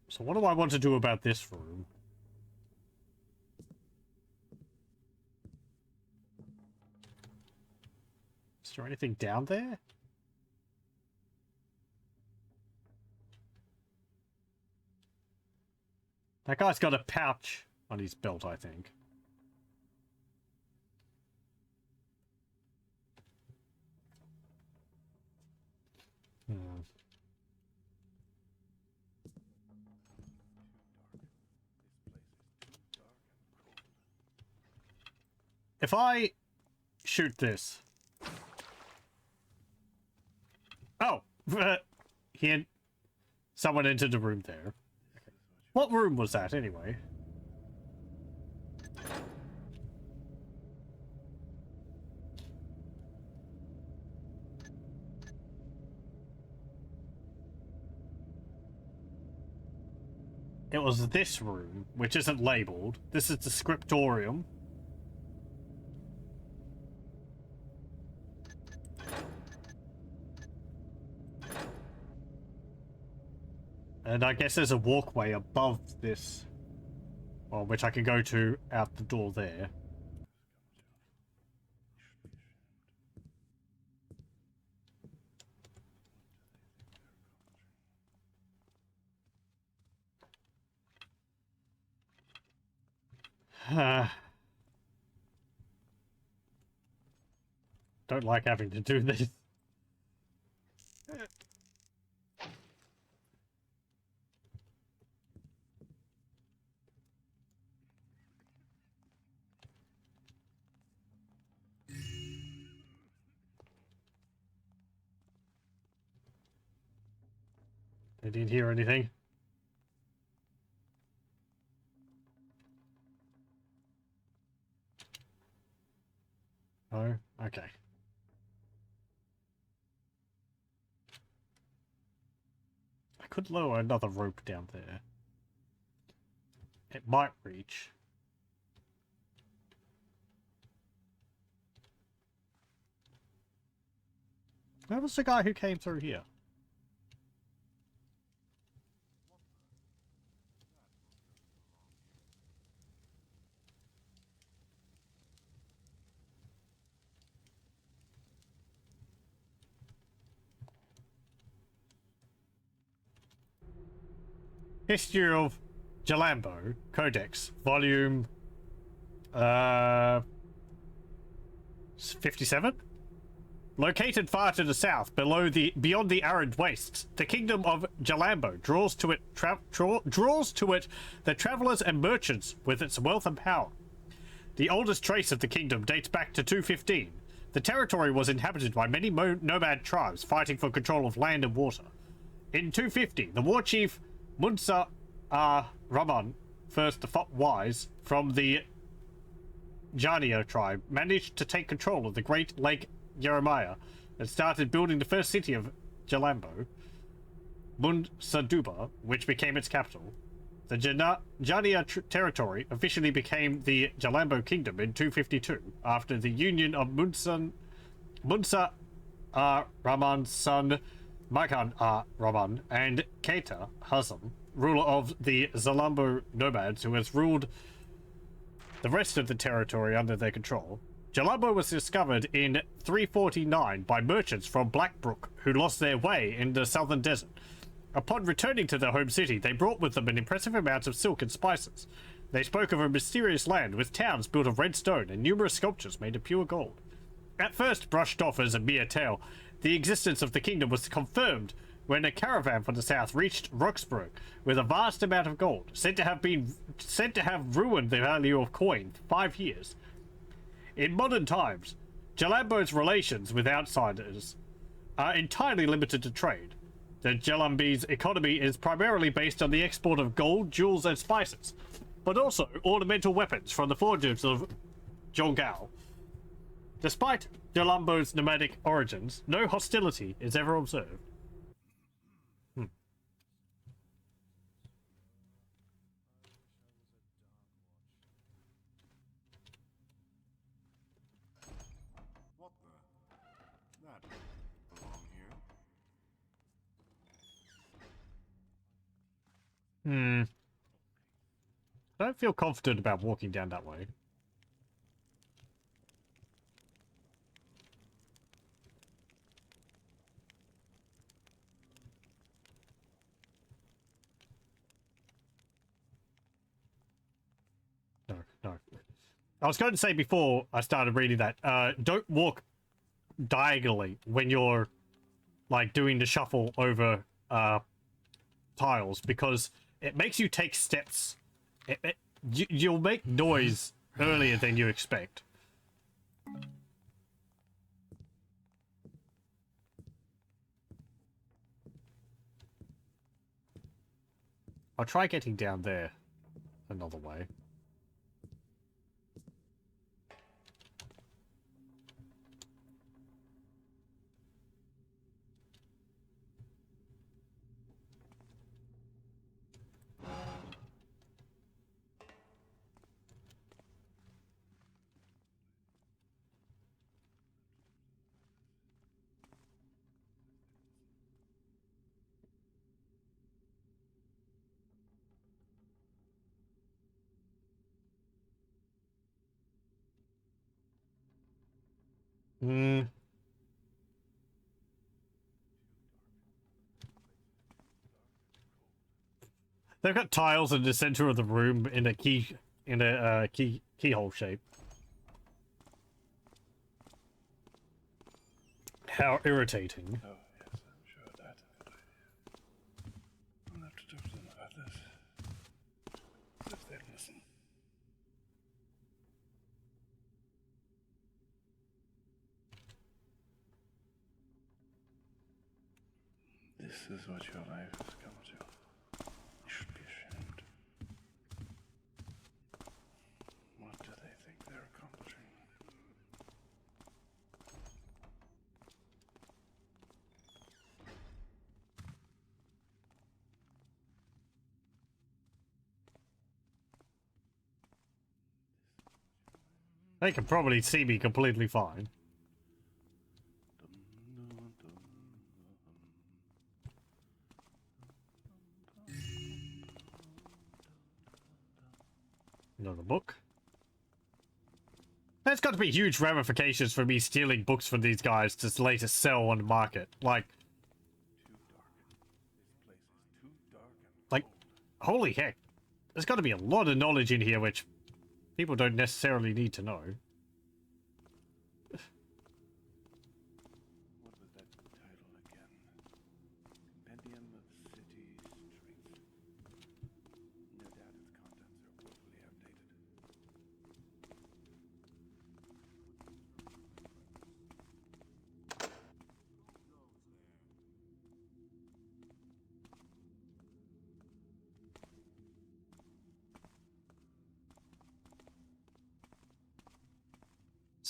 So what do I want to do about this room? Is there anything down there? That guy's got a pouch on his belt, I think. If I shoot this... Oh! Someone entered the room there. What room was that, anyway? It was this room, which isn't labeled. This is the scriptorium. And I guess there's a walkway above this, well, which I can go to out the door there. Don't like having to do this. I didn't hear anything. Oh, okay. I could lower another rope down there. It might reach. Where was the guy who came through here? History of Jalambo, Codex, volume 57? Located far to the south, beyond the arid wastes, the kingdom of Jalambo draws to it the travelers and merchants with its wealth and power. The oldest trace of the kingdom dates back to 215. The territory was inhabited by many nomad tribes fighting for control of land and water. In 250, the war chief Munsa Raman, first wise from the Jania tribe, managed to take control of the Great Lake Jeremiah and started building the first city of Jalambo, Munsaduba, which became its capital. The Jania territory officially became the Jalambo Kingdom in 252 after the union of Munsa Raman's son Makan Raman and Keita Hassan, ruler of the Zalambo nomads who has ruled the rest of the territory under their control. Jalambo was discovered in 349 by merchants from Blackbrook who lost their way in the southern desert. Upon returning to their home city, they brought with them an impressive amount of silk and spices. They spoke of a mysterious land with towns built of red stone and numerous sculptures made of pure gold. At first brushed off as a mere tale, the existence of the kingdom was confirmed when a caravan from the south reached Roxburgh with a vast amount of gold, said to have ruined the value of coin for 5 years. In modern times, Jalambo's relations with outsiders are entirely limited to trade. The Jalambi's economy is primarily based on the export of gold, jewels, and spices, but also ornamental weapons from the forges of Jongao. Despite Jalambo's nomadic origins, no hostility is ever observed. What the? That doesn't belong here. I don't feel confident about walking down that way. No. I was going to say before I started reading that, don't walk diagonally when you're like doing the shuffle over tiles, because it makes you take steps. You'll make noise earlier than you expect. I'll try getting down there another way. They've got tiles in the center of the room in a keyhole shape. How irritating. Oh, yes, I'm sure that's a good idea. I'll have to talk to them about this. If they'd listen. This is what your life has come to. You should be ashamed. What do they think they're accomplishing? They can probably see me completely fine. Another book. There's got to be huge ramifications for me stealing books from these guys to later sell on the market. Like, holy heck. There's got to be a lot of knowledge in here which people don't necessarily need to know. What was that title again? Compendium of City Strength. No doubt its contents are woefully outdated.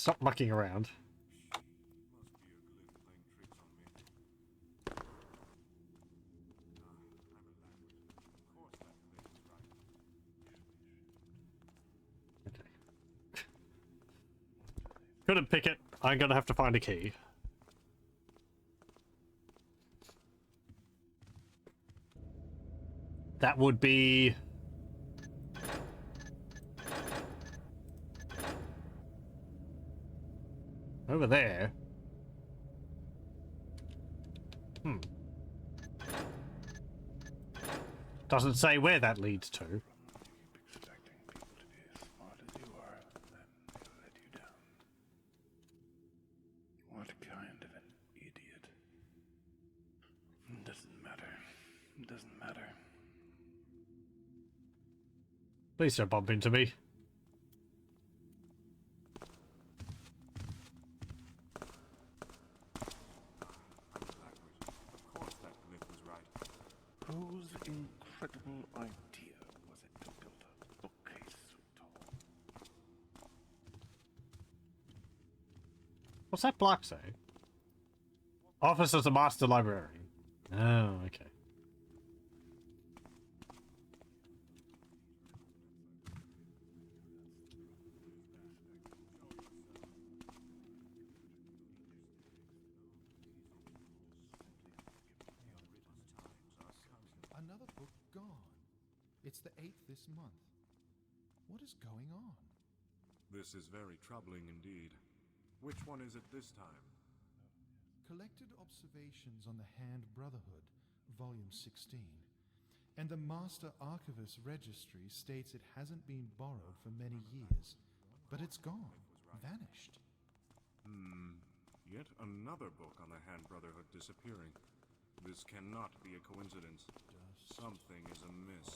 Stop mucking around. Couldn't pick it. I'm gonna have to find a key. That would be... over there. Doesn't say where that leads to. Keep expecting people to be as smart as you are, then they'll let you down. What kind of an idiot? Doesn't matter. Doesn't matter. Please don't bump into me. Whose incredible idea was it to build a bookcase so tall? What's that block say? Office of the Master Librarian. Oh, okay. Another book gone. It's the 8th this month. What is going on? This is very troubling indeed. Which one is it this time? Collected Observations on the Hand Brotherhood, Volume 16. And the Master Archivist Registry states it hasn't been borrowed for many years. But it's gone. Vanished. Yet another book on the Hand Brotherhood disappearing. This cannot be a coincidence. Something is amiss.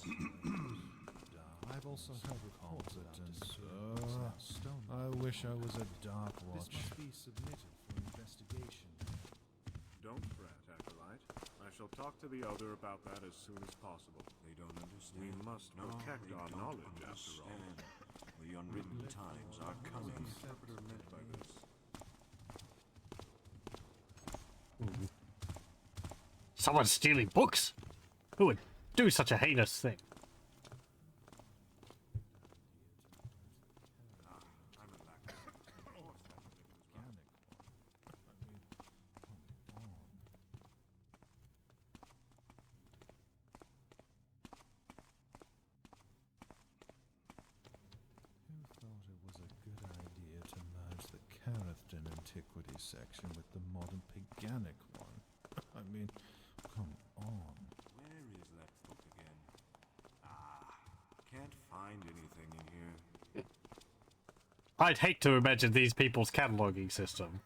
I've also heard reports about stone. I wish I was a Dark Watch. This must be submitted for investigation. Don't fret, Acolyte. I shall talk to the Elder about that as soon as possible. They don't understand. We must protect our knowledge, after all. The unwritten times are coming. What the interpreter meant by this? Someone's stealing books? Who would do such a heinous thing? Antiquity section with the modern paganic one. I mean, come on. Where is that book again? Can't find anything in here. I'd hate to imagine these people's cataloging system.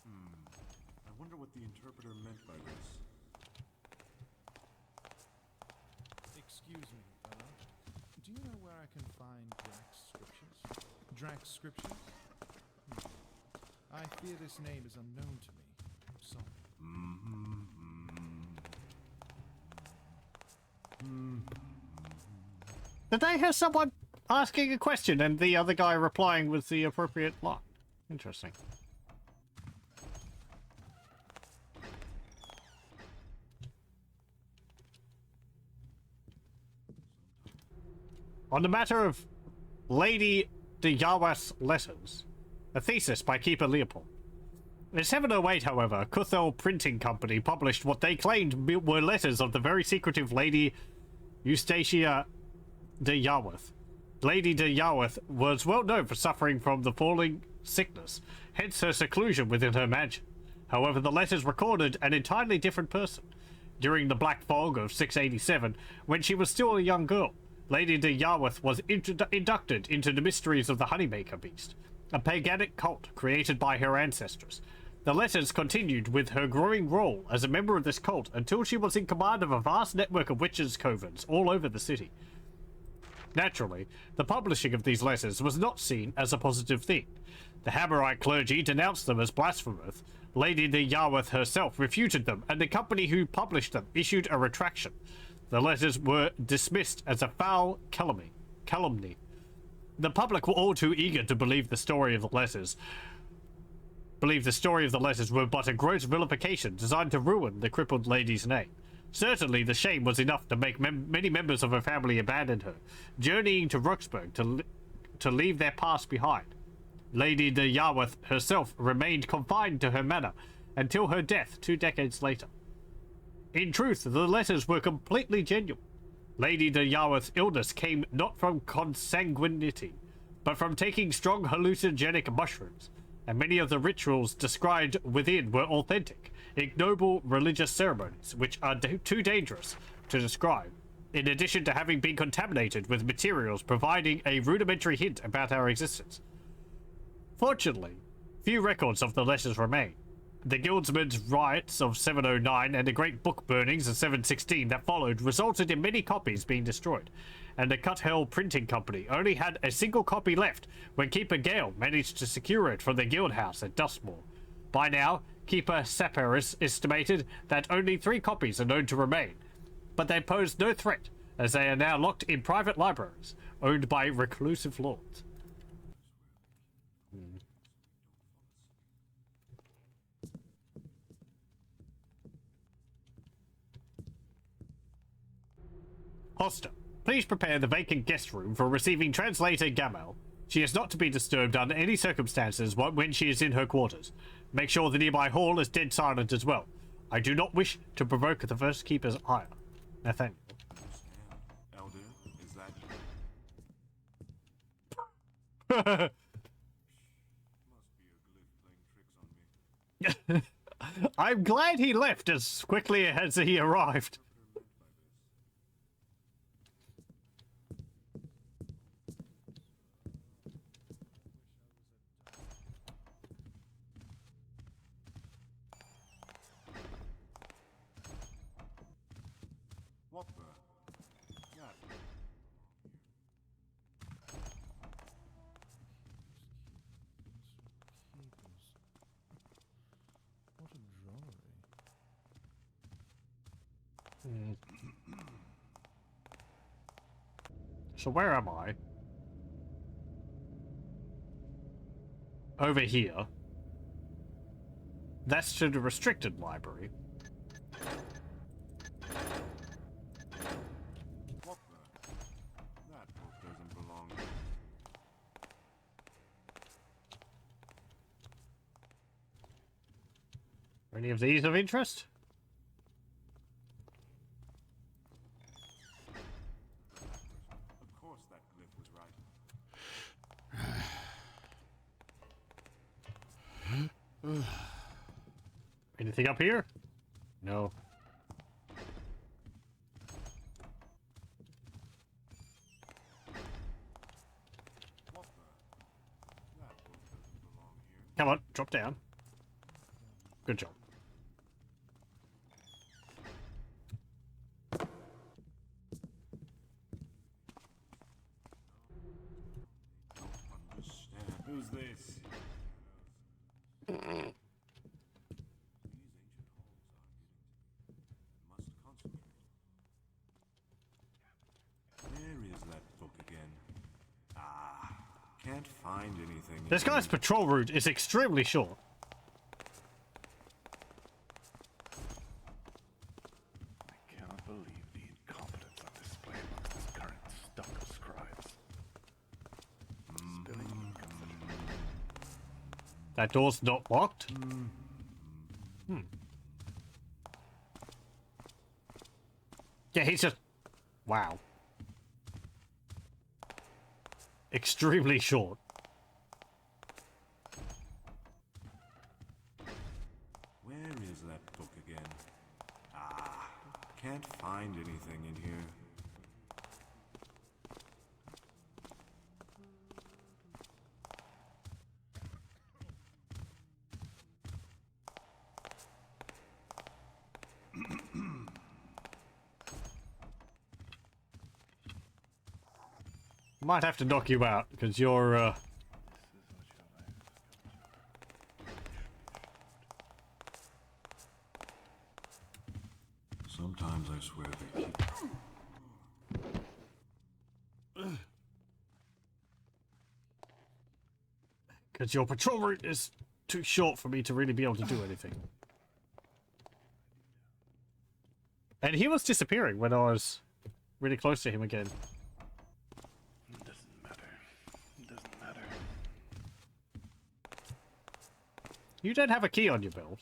I wonder what the interpreter meant by this. Excuse me, fella. Do you know where I can find Drax Scriptures? I fear this name is unknown to me. I'm sorry. Did they hear someone asking a question and the other guy replying with the appropriate line? Interesting. On the matter of Lady de Yarwath's letters, a thesis by Keeper Leopold. In 708, however, Cuthel Printing Company published what they claimed were letters of the very secretive Lady Eustacia de Yarwath. Lady de Yarwath was well known for suffering from the falling sickness, hence her seclusion within her mansion. However, the letters recorded an entirely different person. During the Black Fog of 687, when she was still a young girl, Lady de Yarwath was inducted into the mysteries of the Honeymaker Beast, a paganic cult created by her ancestors. The letters continued with her growing role as a member of this cult until she was in command of a vast network of witches' covens all over the city. Naturally, the publishing of these letters was not seen as a positive thing. The Hammerite clergy denounced them as blasphemous. Lady de Yarwath herself refuted them, and the company who published them issued a retraction. The letters were dismissed as a foul calumny. The public were all too eager to believe the story of the letters. Were but a gross vilification designed to ruin the crippled lady's name. Certainly, the shame was enough to make many members of her family abandon her, journeying to Ruxburg to leave their past behind. Lady de Yarworth herself remained confined to her manor until her death 2 decades later. In truth, the letters were completely genuine. Lady de Yarworth's illness came not from consanguinity, but from taking strong hallucinogenic mushrooms, and many of the rituals described within were authentic, ignoble religious ceremonies which are too dangerous to describe, in addition to having been contaminated with materials providing a rudimentary hint about our existence. Fortunately, few records of the letters remain. The guildsmen's riots of 709 and the great book burnings of 716 that followed resulted in many copies being destroyed, and the Cuthell Printing Company only had a single copy left when Keeper Gale managed to secure it from the guild house at Dustmore. By now, Keeper Saparis estimated that only 3 copies are known to remain, but they pose no threat, as they are now locked in private libraries owned by reclusive lords. Hoster, please prepare the vacant guest room for receiving Translator Gamal. She is not to be disturbed under any circumstances when she is in her quarters. Make sure the nearby hall is dead silent as well. I do not wish to provoke the first keeper's ire. Nathaniel. Elder, is that... Must be a glyph playing tricks on me. I'm glad he left as quickly as he arrived. What the? That... What a drollery. So where am I? Over here. That's to the restricted library. What the? That book doesn't belong. Are any of these of interest? Of course that glyph was right. Anything up here? No. What the? That book doesn't belong here. Come on, drop down. Good job. Don't understand. Who's this? These ancient halls are getting... Must concentrate. Where is that book again? Ah, can't find anything. This guy's patrol route is extremely short. I cannot believe the incompetence on display amongst this current stock of scribes. Spilling ink on such That door's not locked. Yeah, he's just... Wow. Extremely short. Where is that book again? Ah, can't find anything in here. Might have to knock you out because you're Sometimes I swear they keep... Because your patrol route is too short for me to really be able to do anything. And he was disappearing when I was really close to him again. Doesn't matter. Doesn't matter. You don't have a key on your belt.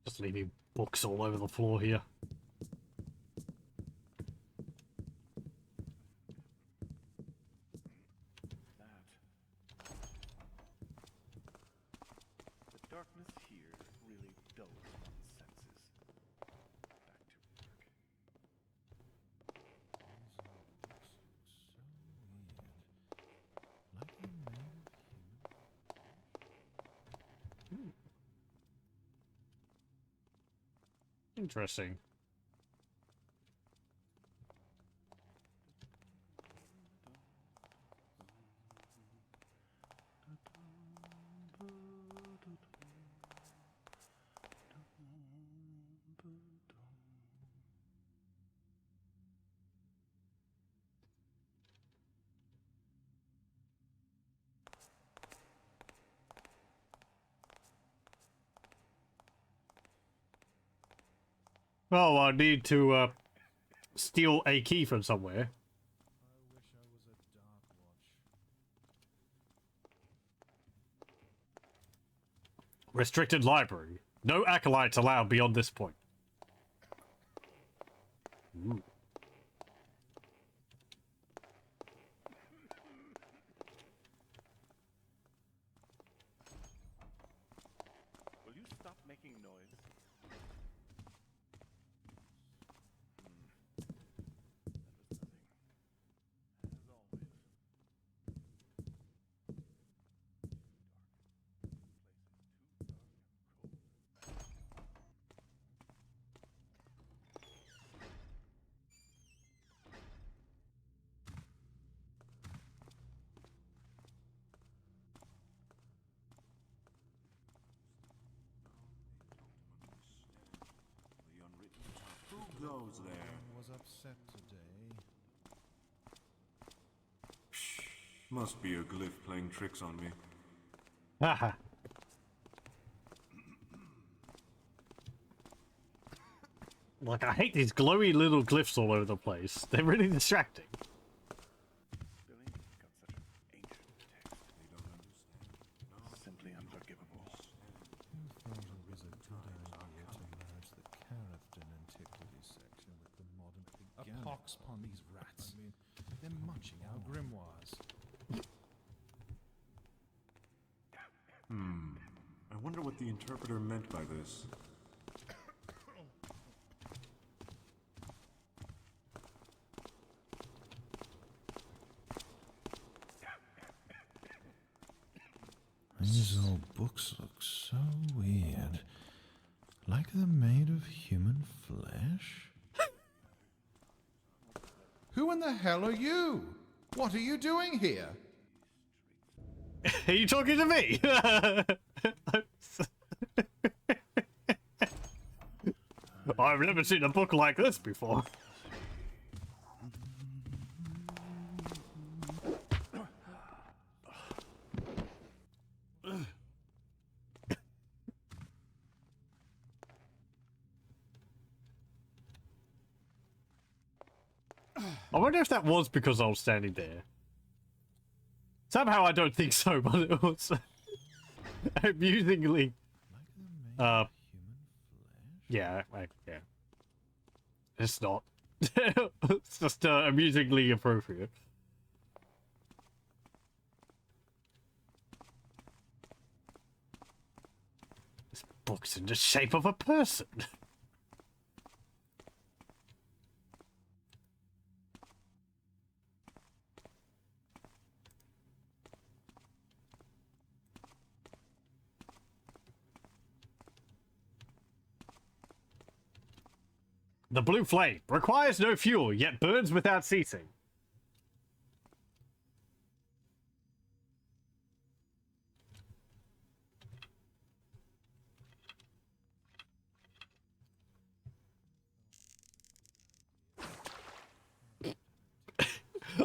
Just leaving books all over the floor here. The darkness here really dulls one's senses. Back to work. Interesting. Oh, I need to steal a key from somewhere. I wish I was a dark watch. Restricted library. No acolytes allowed beyond this point. Ooh. Will you stop making noise? That was nothing. As always. Who goes there? Was upset today. Must be a glyph playing tricks on me. Haha. Like, I hate these glowy little glyphs all over the place. They're really distracting. Billy, you've got such an ancient text. They don't understand. No. Simply unforgivable. Who thought it was a good idea to merge the Carafton antiquities section with the modern... A pox upon these rats. I mean, they're munching our grimoires. I wonder what the interpreter meant by this. These old books look so weird. Like they're made of human flesh? Who in the hell are you? What are you doing here? Are you talking to me? I've never seen a book like this before. I wonder if that was because I was standing there. Somehow I don't think so, but it was amusingly. Yeah, yeah. It's not. It's just amusingly appropriate. This book's in the shape of a person. The blue flame requires no fuel, yet burns without ceasing.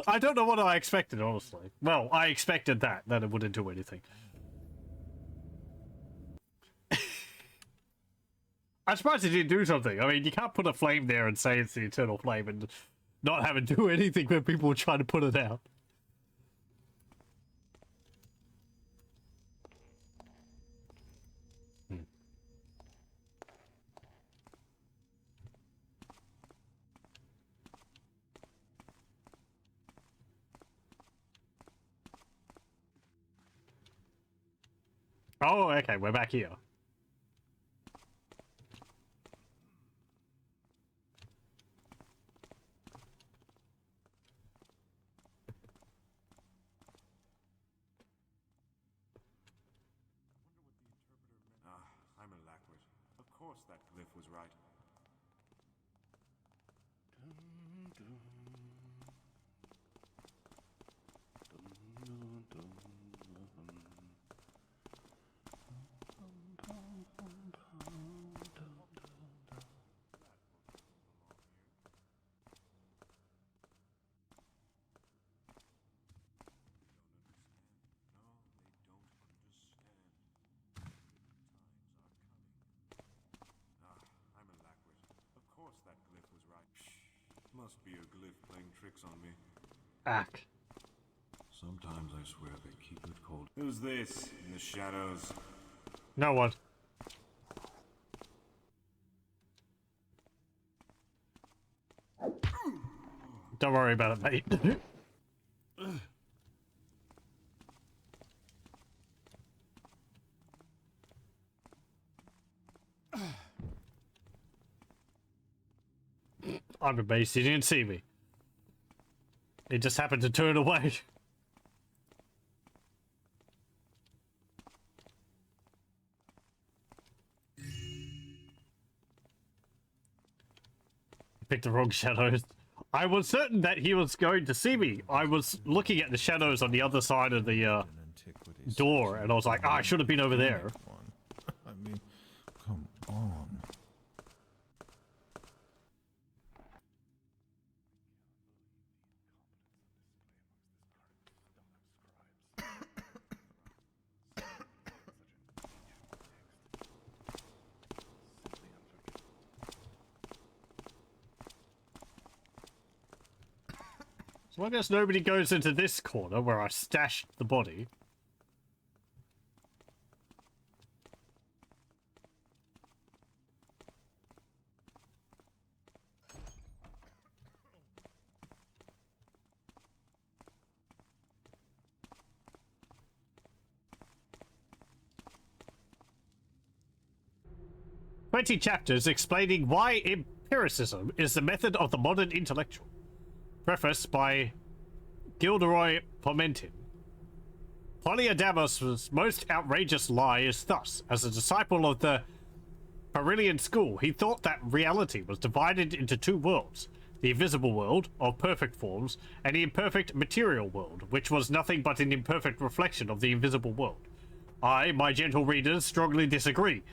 I don't know what I expected, honestly. Well, I expected that it wouldn't do anything. I'm surprised it didn't do something. I mean, you can't put a flame there and say it's the eternal flame and not have it do anything when people try to put it out. Oh, okay, we're back here. I'm a lackwit. Of course that glyph was right. That glyph was right. Must be a glyph playing tricks on me. Back. Sometimes I swear they keep it cold. Who's this in the shadows? No one. Don't worry about it, mate. I'm amazed he didn't see me. He just happened to turn away. Picked the wrong shadows. I was certain that he was going to see me. I was looking at the shadows on the other side of the door, and I was like, oh, I should have been over there. I mean, come on. So I guess nobody goes into this corner where I stashed the body. 20 chapters explaining why empiricism is the method of the modern intellectual. Preface by Gilderoy Pomentin. Polyadamas's most outrageous lie is thus: as a disciple of the Paryllian school, he thought that reality was divided into two worlds, the invisible world, of perfect forms, and the imperfect material world, which was nothing but an imperfect reflection of the invisible world. I, my gentle readers, strongly disagree,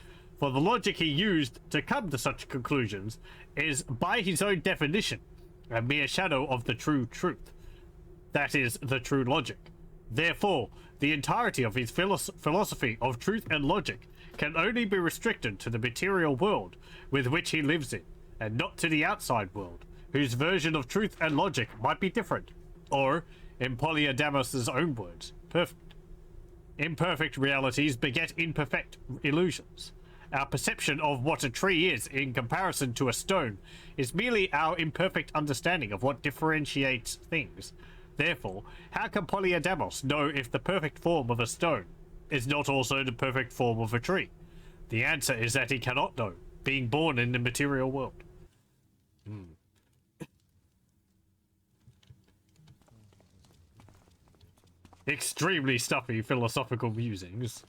for the logic he used to come to such conclusions is, by his own definition, a mere shadow of the true truth. That is, the true logic. Therefore, the entirety of his philosophy of truth and logic can only be restricted to the material world with which he lives in, and not to the outside world, whose version of truth and logic might be different, or, in Polyadamas's own words, perfect. Imperfect realities beget imperfect illusions. Our perception of what a tree is in comparison to a stone is merely our imperfect understanding of what differentiates things. Therefore, how can Polyadamos know if the perfect form of a stone is not also the perfect form of a tree? The answer is that he cannot know, being born in the material world. Extremely stuffy philosophical musings.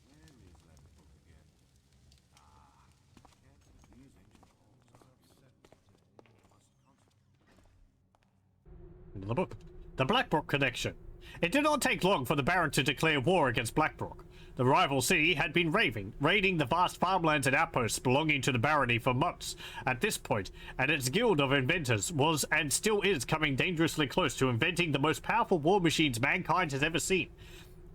Where is that book again? of the book. The Blackbrook connection. It did not take long for the Baron to declare war against Blackbrook. The rival city had been raiding the vast farmlands and outposts belonging to the barony for months at this point, and its guild of inventors was and still is coming dangerously close to inventing the most powerful war machines mankind has ever seen.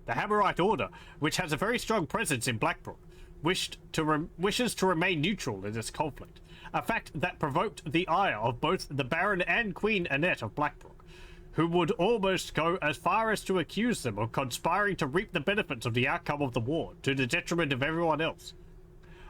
The Hammerite Order, which has a very strong presence in Blackbrook, wishes to remain neutral in this conflict, a fact that provoked the ire of both the Baron and Queen Annette of Blackbrook, who would almost go as far as to accuse them of conspiring to reap the benefits of the outcome of the war, to the detriment of everyone else.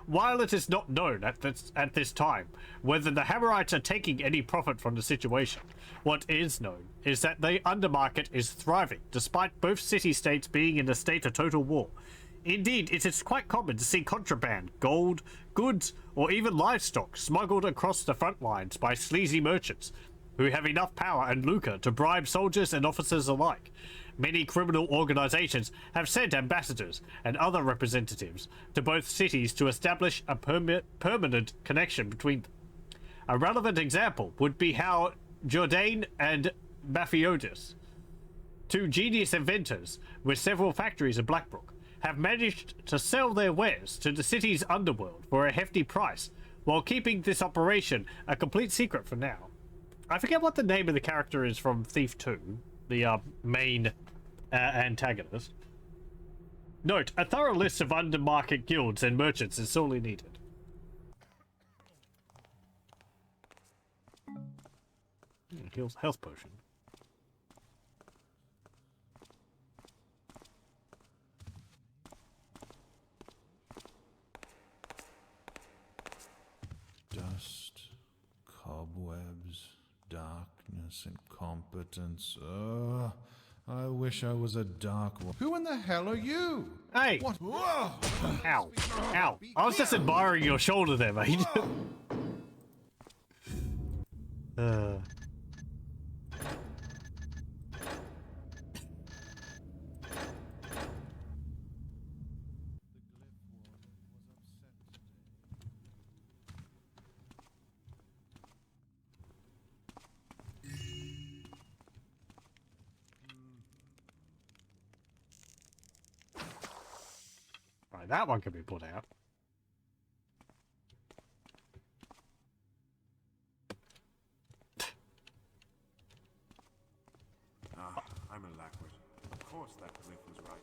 While it is not known at this time whether the Hammerites are taking any profit from the situation, what is known is that the undermarket is thriving, despite both city-states being in a state of total war. Indeed, it is quite common to see contraband, gold, goods, or even livestock smuggled across the front lines by sleazy merchants, who have enough power and lucre to bribe soldiers and officers alike. Many criminal organizations have sent ambassadors and other representatives to both cities to establish a permanent connection between them. A relevant example would be how Jourdain and Mafiotis, two genius inventors with several factories in Blackbrook, have managed to sell their wares to the city's underworld for a hefty price, while keeping this operation a complete secret for now. I forget what the name of the character is from Thief 2, the main antagonist. Note, a thorough list of undermarket guilds and merchants is sorely needed. Health potion. Dust, cobwebs, darkness, incompetence. I wish I was a dark one. Who in the hell are you? Hey! What? Whoa! Ow! Ow! I was just admiring your shoulder there, mate. Right, that one can be put out. I'm a lackward. Of course that glyph was right.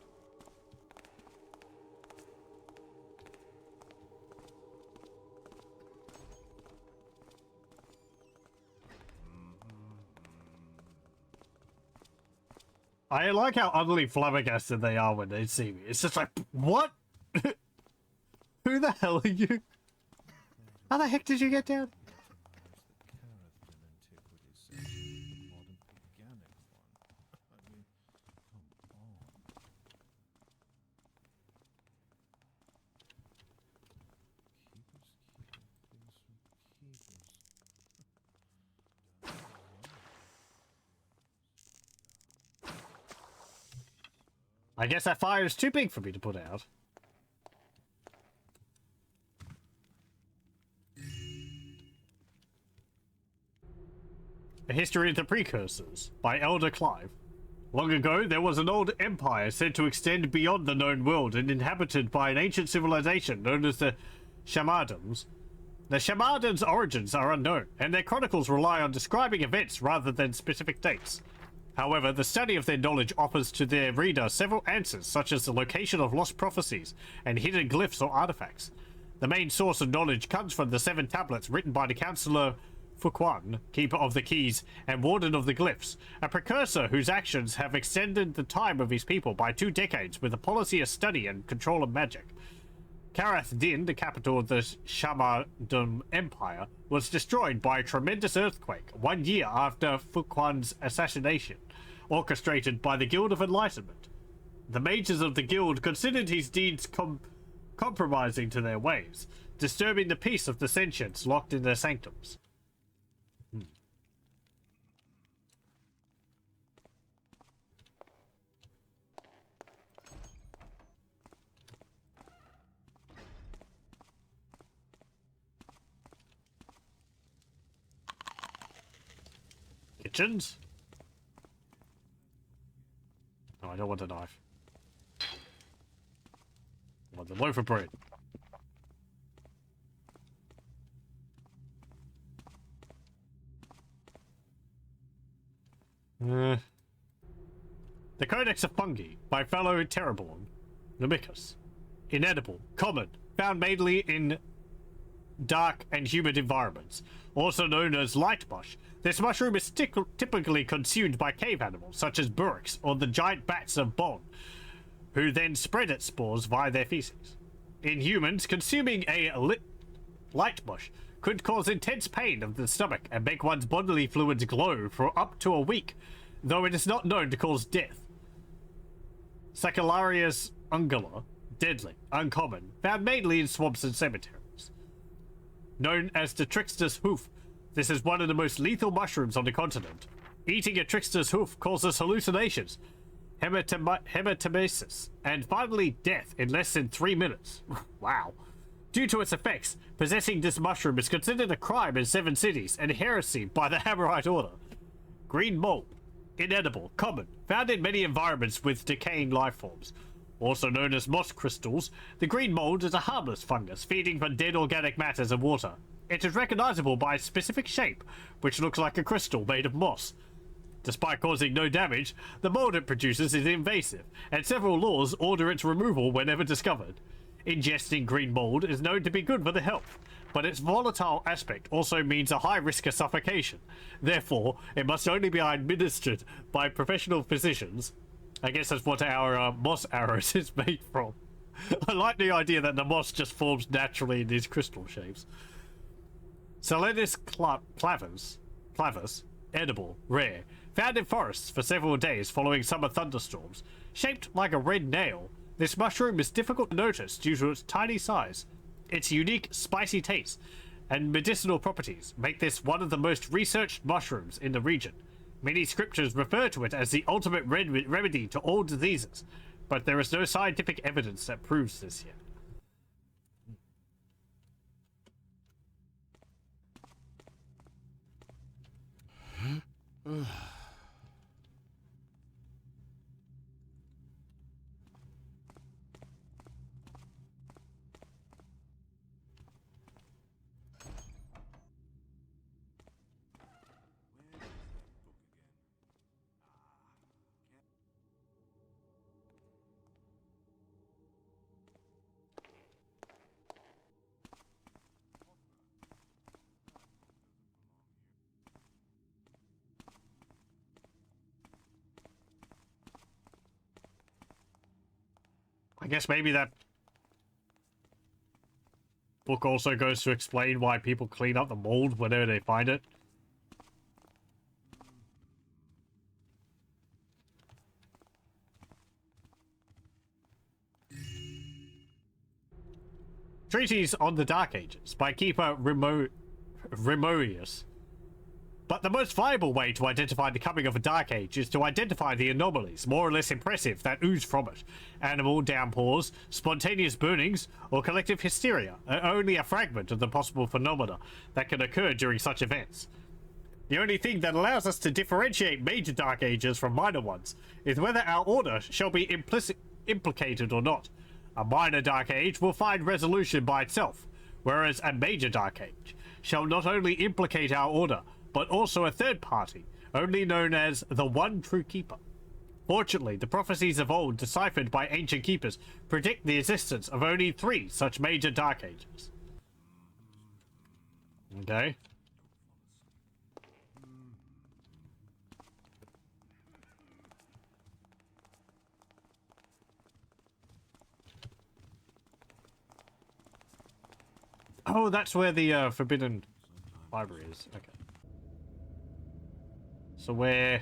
I like how utterly flabbergasted they are when they see me. It's just like, what? Who the hell are you? How the heck did you get down? I guess that fire is too big for me to put out. A History of the Precursors by Elder Clive. Long ago, there was an old empire said to extend beyond the known world and inhabited by an ancient civilization known as the Shamadans. The Shamadans' origins are unknown, and their chronicles rely on describing events rather than specific dates. However, the study of their knowledge offers to their reader several answers, such as the location of lost prophecies and hidden glyphs or artifacts. The main source of knowledge comes from the 7 tablets written by the Councillor Fuquan, Keeper of the Keys and Warden of the Glyphs, a precursor whose actions have extended the time of his people by 2 decades with a policy of study and control of magic. Karath Din, the capital of the Shamadum Empire, was destroyed by a tremendous earthquake 1 year after Fuquan's assassination, orchestrated by the Guild of Enlightenment. The mages of the guild considered his deeds compromising to their ways, disturbing the peace of the sentients locked in their sanctums. Kitchens? don't want a knife. I want the loaf of bread. The Codex of Fungi by fellow Terraborn, Namicus. Inedible, common, found mainly in dark and humid environments, also known as light bush. This mushroom is typically consumed by cave animals such as burricks or the giant bats of Bon, who then spread its spores via their feces. In humans, consuming a light bush could cause intense pain of the stomach and make one's bodily fluids glow for up to a week, though it is not known to cause death. Saccularius ungula, deadly, uncommon, found mainly in swamps and cemeteries. Known as the trickster's hoof, this is one of the most lethal mushrooms on the continent. Eating a trickster's hoof causes hallucinations, hematemesis, and finally death in less than 3 minutes. Wow. Due to its effects, possessing this mushroom is considered a crime in 7 cities and heresy by the Hammerite Order. Green mold. Inedible, common, found in many environments with decaying life forms. Also known as moss crystals, the green mold is a harmless fungus feeding on dead organic matters and water. It is recognizable by its specific shape, which looks like a crystal made of moss. Despite causing no damage, the mold it produces is invasive, and several laws order its removal whenever discovered. Ingesting green mold is known to be good for the health, but its volatile aspect also means a high risk of suffocation. Therefore, it must only be administered by professional physicians. I guess that's what our moss arrows is made from. I like the idea that the moss just forms naturally in these crystal shapes. Salenus clavus, edible, rare, found in forests for several days following summer thunderstorms. Shaped like a red nail, this mushroom is difficult to notice due to its tiny size. Its unique, spicy taste and medicinal properties make this one of the most researched mushrooms in the region. Many scriptures refer to it as the ultimate remedy to all diseases, but there is no scientific evidence that proves this yet. I guess maybe that book also goes to explain why people clean up the mold whenever they find it. Treatise on the Dark Ages by Keeper Remorius. But the most viable way to identify the coming of a Dark Age is to identify the anomalies, more or less impressive, that ooze from it. Animal downpours, spontaneous burnings, or collective hysteria are only a fragment of the possible phenomena that can occur during such events. The only thing that allows us to differentiate major Dark Ages from minor ones is whether our order shall be implicated or not. A minor Dark Age will find resolution by itself, whereas a major Dark Age shall not only implicate our order, but also a third party, only known as the One True Keeper. Fortunately, the prophecies of old deciphered by ancient keepers predict the existence of only 3 such major Dark Ages. Okay. Oh, that's where the Forbidden Library is. Okay. So where...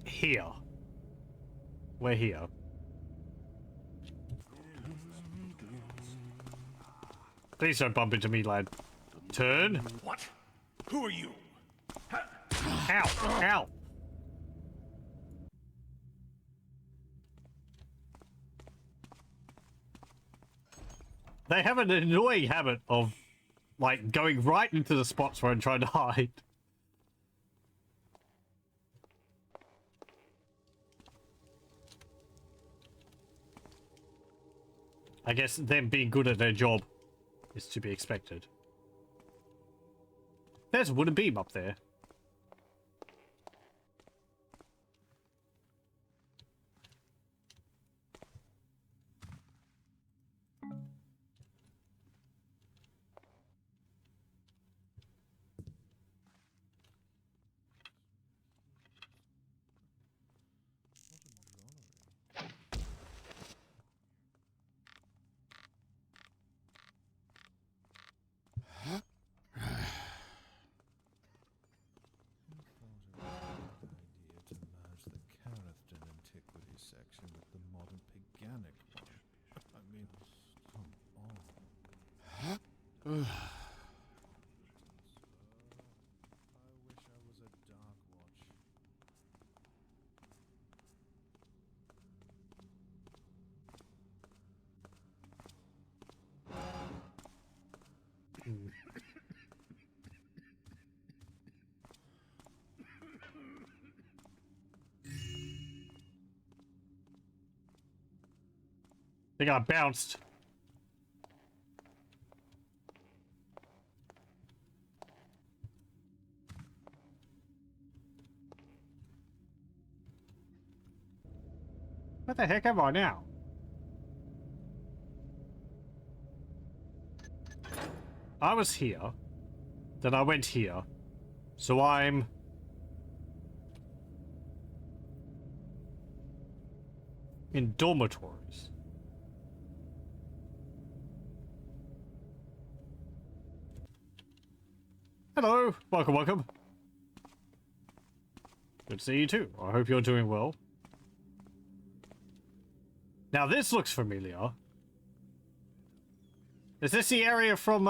Here. We're here. Please don't bump into me, lad. Turn. What? Who are you? Ow! Ow! They have an annoying habit of, like, going right into the spots where I'm trying to hide. I guess them being good at their job is to be expected. There's a wooden beam up there. Section with the modern paganic one. I mean, come on. I wish I was a dark watch. They got bounced. What the heck am I now? I was here. Then I went here. So I'm... in dormitories. Hello, welcome, welcome. Good to see you too. I hope you're doing well. Now this looks familiar. Is this the area from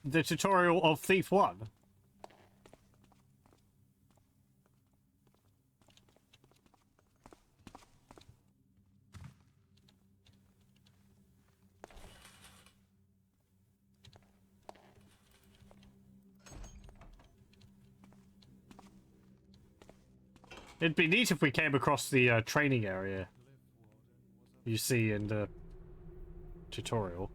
the tutorial of Thief 1? It'd be neat if we came across the training area you see in the tutorial.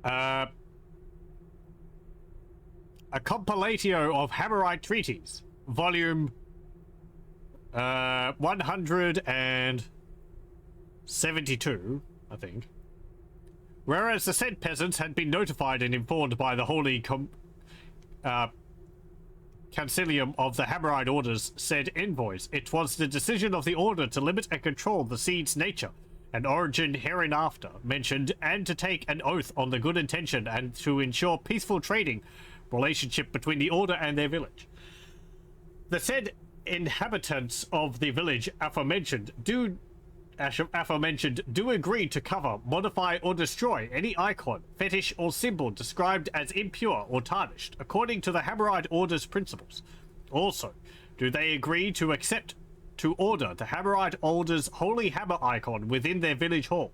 A compilatio of Hammerite treaties, volume 172, I think. Whereas the said peasants had been notified and informed by the Holy Concilium of the Hammerite Orders said envoys, it was the decision of the Order to limit and control the seed's nature and origin hereinafter mentioned, and to take an oath on the good intention and to ensure peaceful trading relationship between the Order and their village. The said inhabitants of the village aforementioned do agree to cover, modify, or destroy any icon, fetish, or symbol described as impure or tarnished, according to the Hammerite Order's principles. Also, do they agree to accept to order the Hammerite Order's holy hammer icon within their village hall.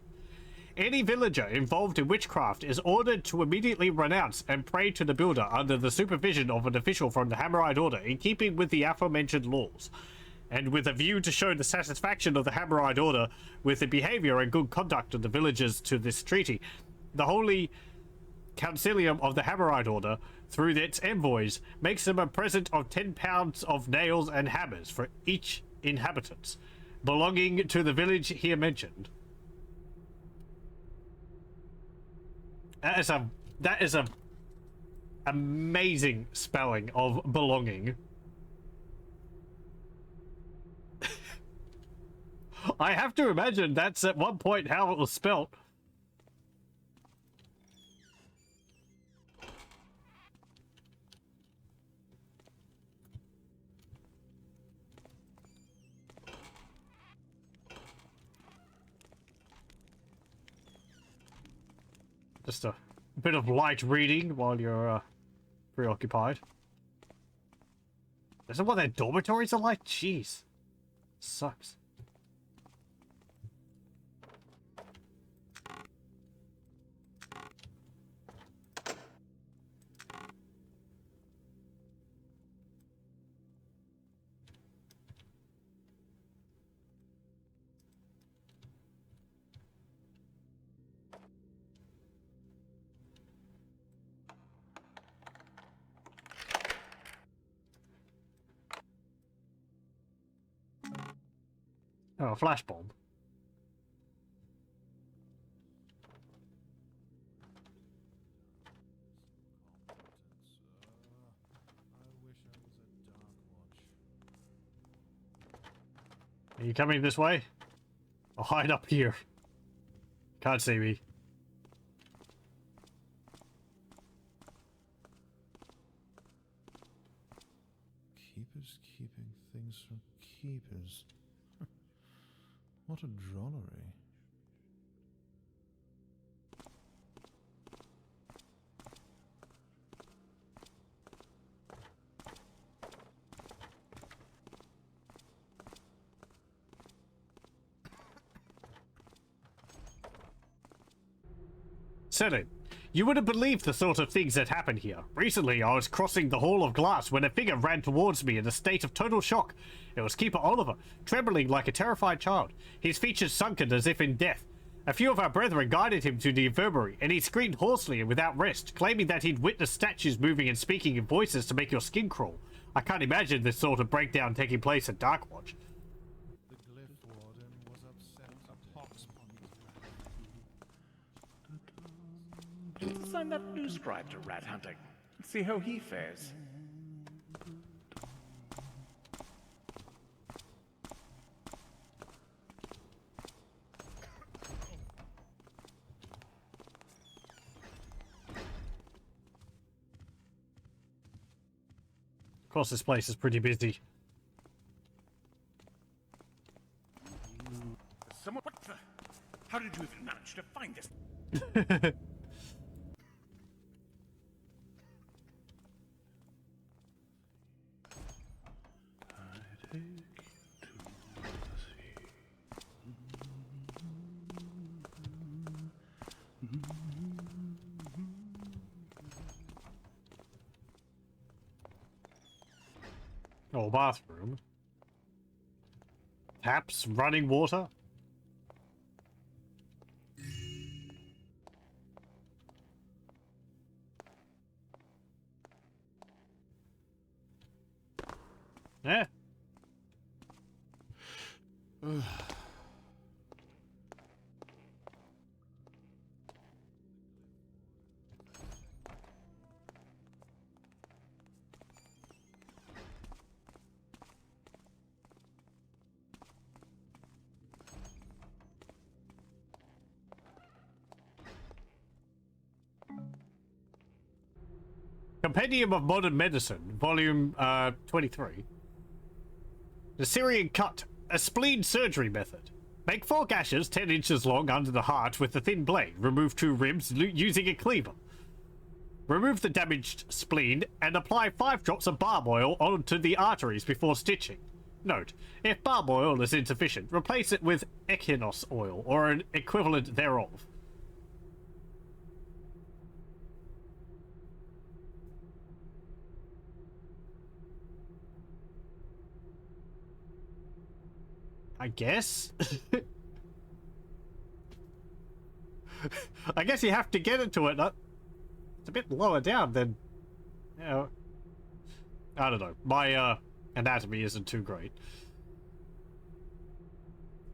Any villager involved in witchcraft is ordered to immediately renounce and pray to the builder under the supervision of an official from the Hammerite Order in keeping with the aforementioned laws. And with a view to show the satisfaction of the Hammerite Order with the behavior and good conduct of the villagers to this treaty, the Holy Concilium of the Hammerite Order, through its envoys, makes them a present of 10 pounds of nails and hammers for each inhabitant, belonging to the village here mentioned. That is a amazing spelling of belonging. I have to imagine that's at one point how it was spelt. Just a bit of light reading while you're preoccupied. Isn't what their dormitories are like? Jeez. Sucks. Oh, a flash bomb. Are you coming this way? I'll hide up here. Can't see me. Keepers keeping things from keepers. What a drollery. Senate, you wouldn't believe the sort of things that happen here. Recently, I was crossing the Hall of Glass when a figure ran towards me in a state of total shock. It was Keeper Oliver, trembling like a terrified child, his features sunken as if in death. A few of our brethren guided him to the infirmary, and he screamed hoarsely and without rest, claiming that he'd witnessed statues moving and speaking in voices to make your skin crawl. I can't imagine this sort of breakdown taking place at Darkwatch. The glyph warden was upset a pox upon Let's assign that new scribe to rat hunting. See how he fares. Of course, this place is pretty busy. Someone, what the? How did you even manage to find this? Oh, bathroom. Taps, running water. Yeah. Compendium of Modern Medicine, Volume 23. The Syrian Cut, a spleen surgery method. Make 4 gashes 10 inches long under the heart with a thin blade. Remove 2 ribs using a cleaver. Remove the damaged spleen and apply 5 drops of barb oil onto the arteries before stitching. Note, if barb oil is insufficient, replace it with echinus oil or an equivalent thereof. I guess? I guess you have to get into it. It's a bit lower down than... You know, I don't know. My anatomy isn't too great.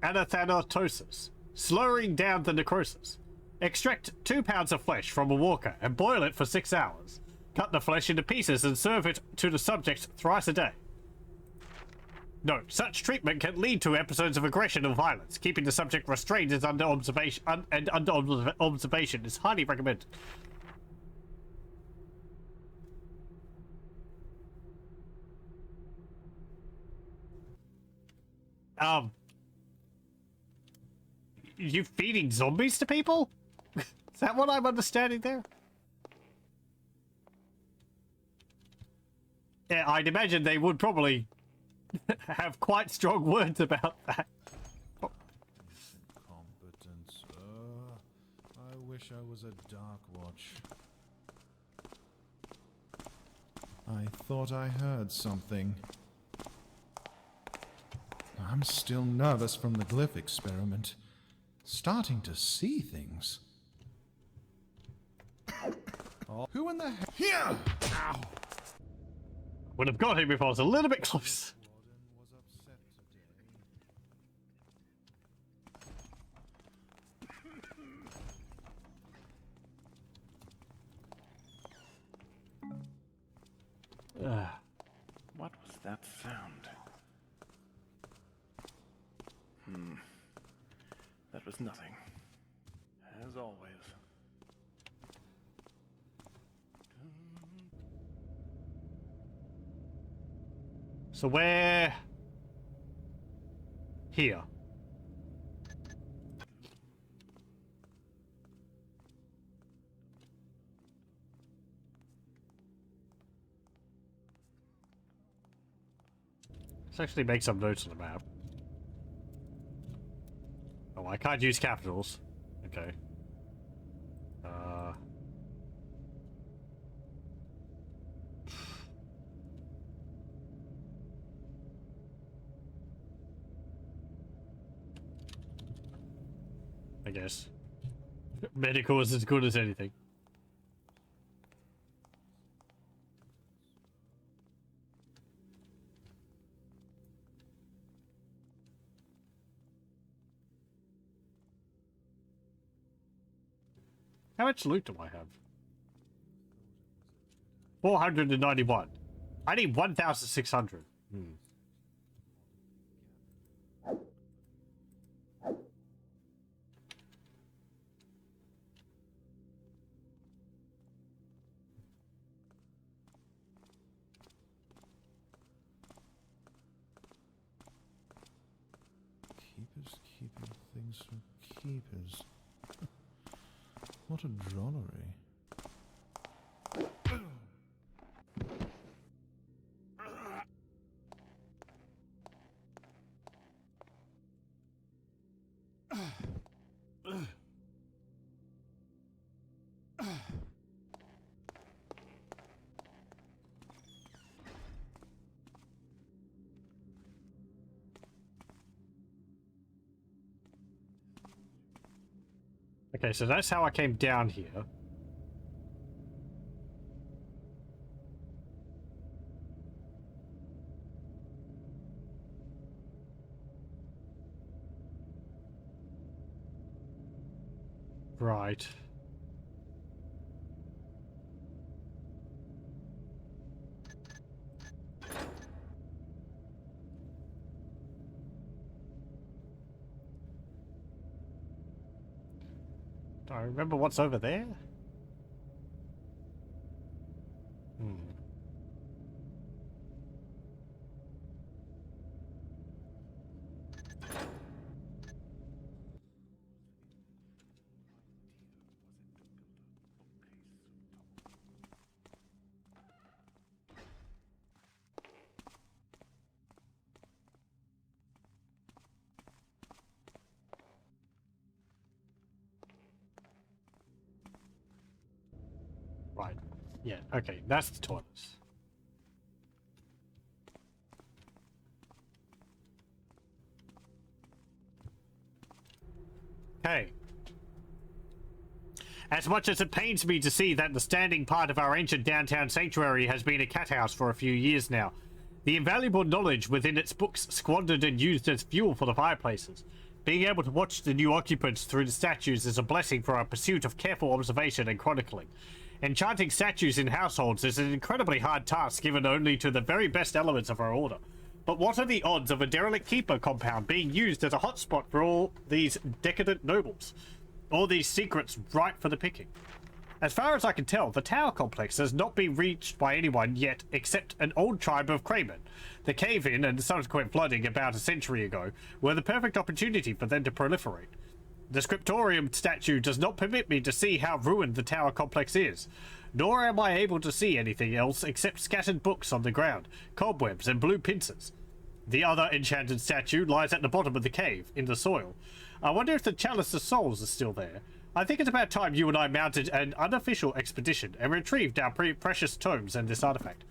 Anathanatosis. Slowing down the necrosis. Extract 2 pounds of flesh from a walker and boil it for 6 hours. Cut the flesh into pieces and serve it to the subject thrice a day. Note, such treatment can lead to episodes of aggression or violence. Keeping the subject restrained is under observation observation is highly recommended. You feeding zombies to people? Is that what I'm understanding there? Yeah, I'd imagine they would probably have quite strong words about that. Incompetence. I wish I was a Darkwatch. I thought I heard something. I'm still nervous from the glyph experiment. Starting to see things. Oh, who in the hell? Here! Ow! Would have got him if I was a little bit close. that sound? That was nothing. As always. So we're here. Let's actually make some notes on the map. Oh, I can't use capitals. Okay. I guess. Medical is as good as anything. How much loot do I have? 491. I need 1,600. Keepers keeping things from keepers. What a drollery. Okay, so that's how I came down here. Right. Do I remember what's over there? Right. Yeah, okay, that's the toilets. Okay. As much as it pains me to see that the standing part of our ancient downtown sanctuary has been a cat house for a few years now, the invaluable knowledge within its books squandered and used as fuel for the fireplaces. Being able to watch the new occupants through the statues is a blessing for our pursuit of careful observation and chronicling. Enchanting statues in households is an incredibly hard task given only to the very best elements of our order. But what are the odds of a derelict keeper compound being used as a hotspot for all these decadent nobles? All these secrets ripe for the picking. As far as I can tell, the tower complex has not been reached by anyone yet except an old tribe of craymen. The cave-in and subsequent flooding about a century ago were the perfect opportunity for them to proliferate. The scriptorium statue does not permit me to see how ruined the tower complex is, nor am I able to see anything else except scattered books on the ground, cobwebs and blue pincers. The other enchanted statue lies at the bottom of the cave, in the soil. I wonder if the Chalice of Souls is still there. I think it's about time you and I mounted an unofficial expedition and retrieved our precious tomes and this artifact.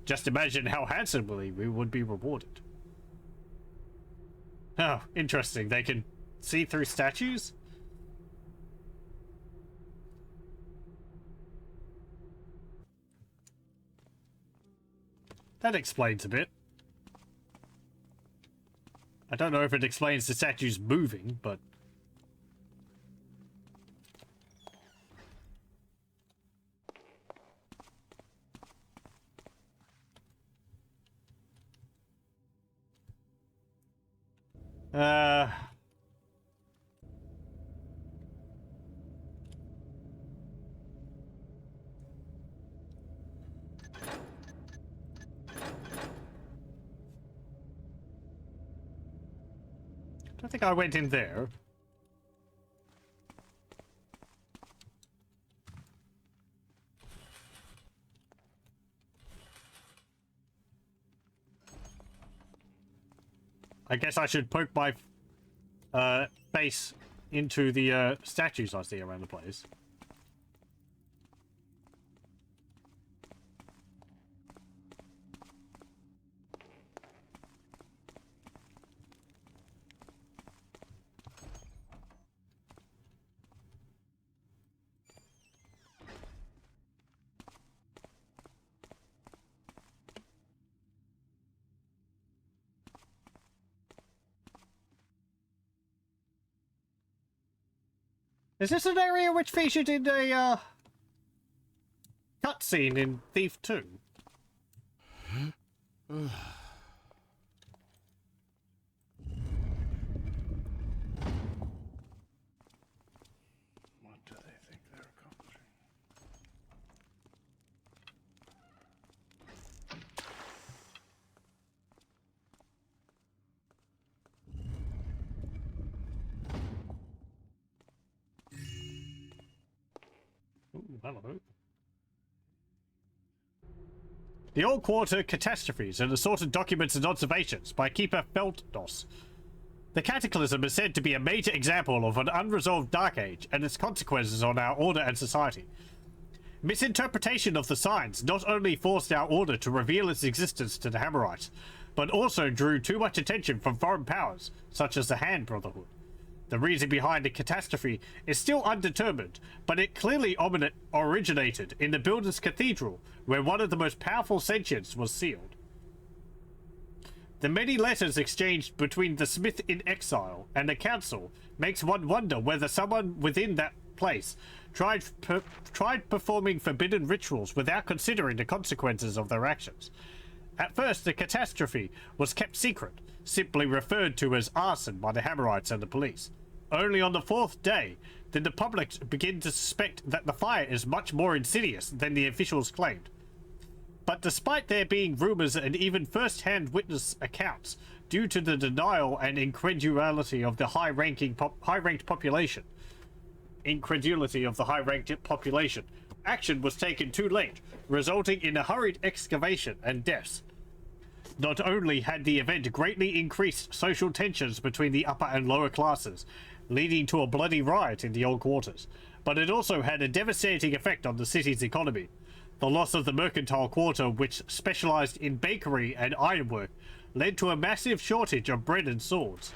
Just imagine how handsomely we would be rewarded. Oh, interesting. They can see through statues? That explains a bit. I don't know if it explains the statues moving, but... Uh... I don't think I went in there. I guess I should poke my face into the statues I see around the place. Is this an area which featured in a cutscene in Thief 2? What do they think they're accomplishing? Ooh, hello. The Old Quarter Catastrophes and Assorted Documents and Observations by Keeper Felddos. The Cataclysm is said to be a major example of an unresolved Dark Age and its consequences on our order and society. Misinterpretation of the signs not only forced our order to reveal its existence to the Hammerites, but also drew too much attention from foreign powers, such as the Hand Brotherhood. The reason behind the catastrophe is still undetermined, but it clearly originated in the Builder's Cathedral, where one of the most powerful sentients was sealed. The many letters exchanged between the Smith in exile and the Council makes one wonder whether someone within that place tried performing forbidden rituals without considering the consequences of their actions. At first, the catastrophe was kept secret, simply referred to as arson by the Hammerites and the police. Only on the fourth day did the public begin to suspect that the fire is much more insidious than the officials claimed. But despite there being rumors and even first-hand witness accounts, due to the denial and incredulity of the high-ranked population, action was taken too late, resulting in a hurried excavation and deaths. Not only had the event greatly increased social tensions between the upper and lower classes, leading to a bloody riot in the Old Quarters, but it also had a devastating effect on the city's economy. The loss of the mercantile quarter, which specialized in bakery and ironwork, led to a massive shortage of bread and swords.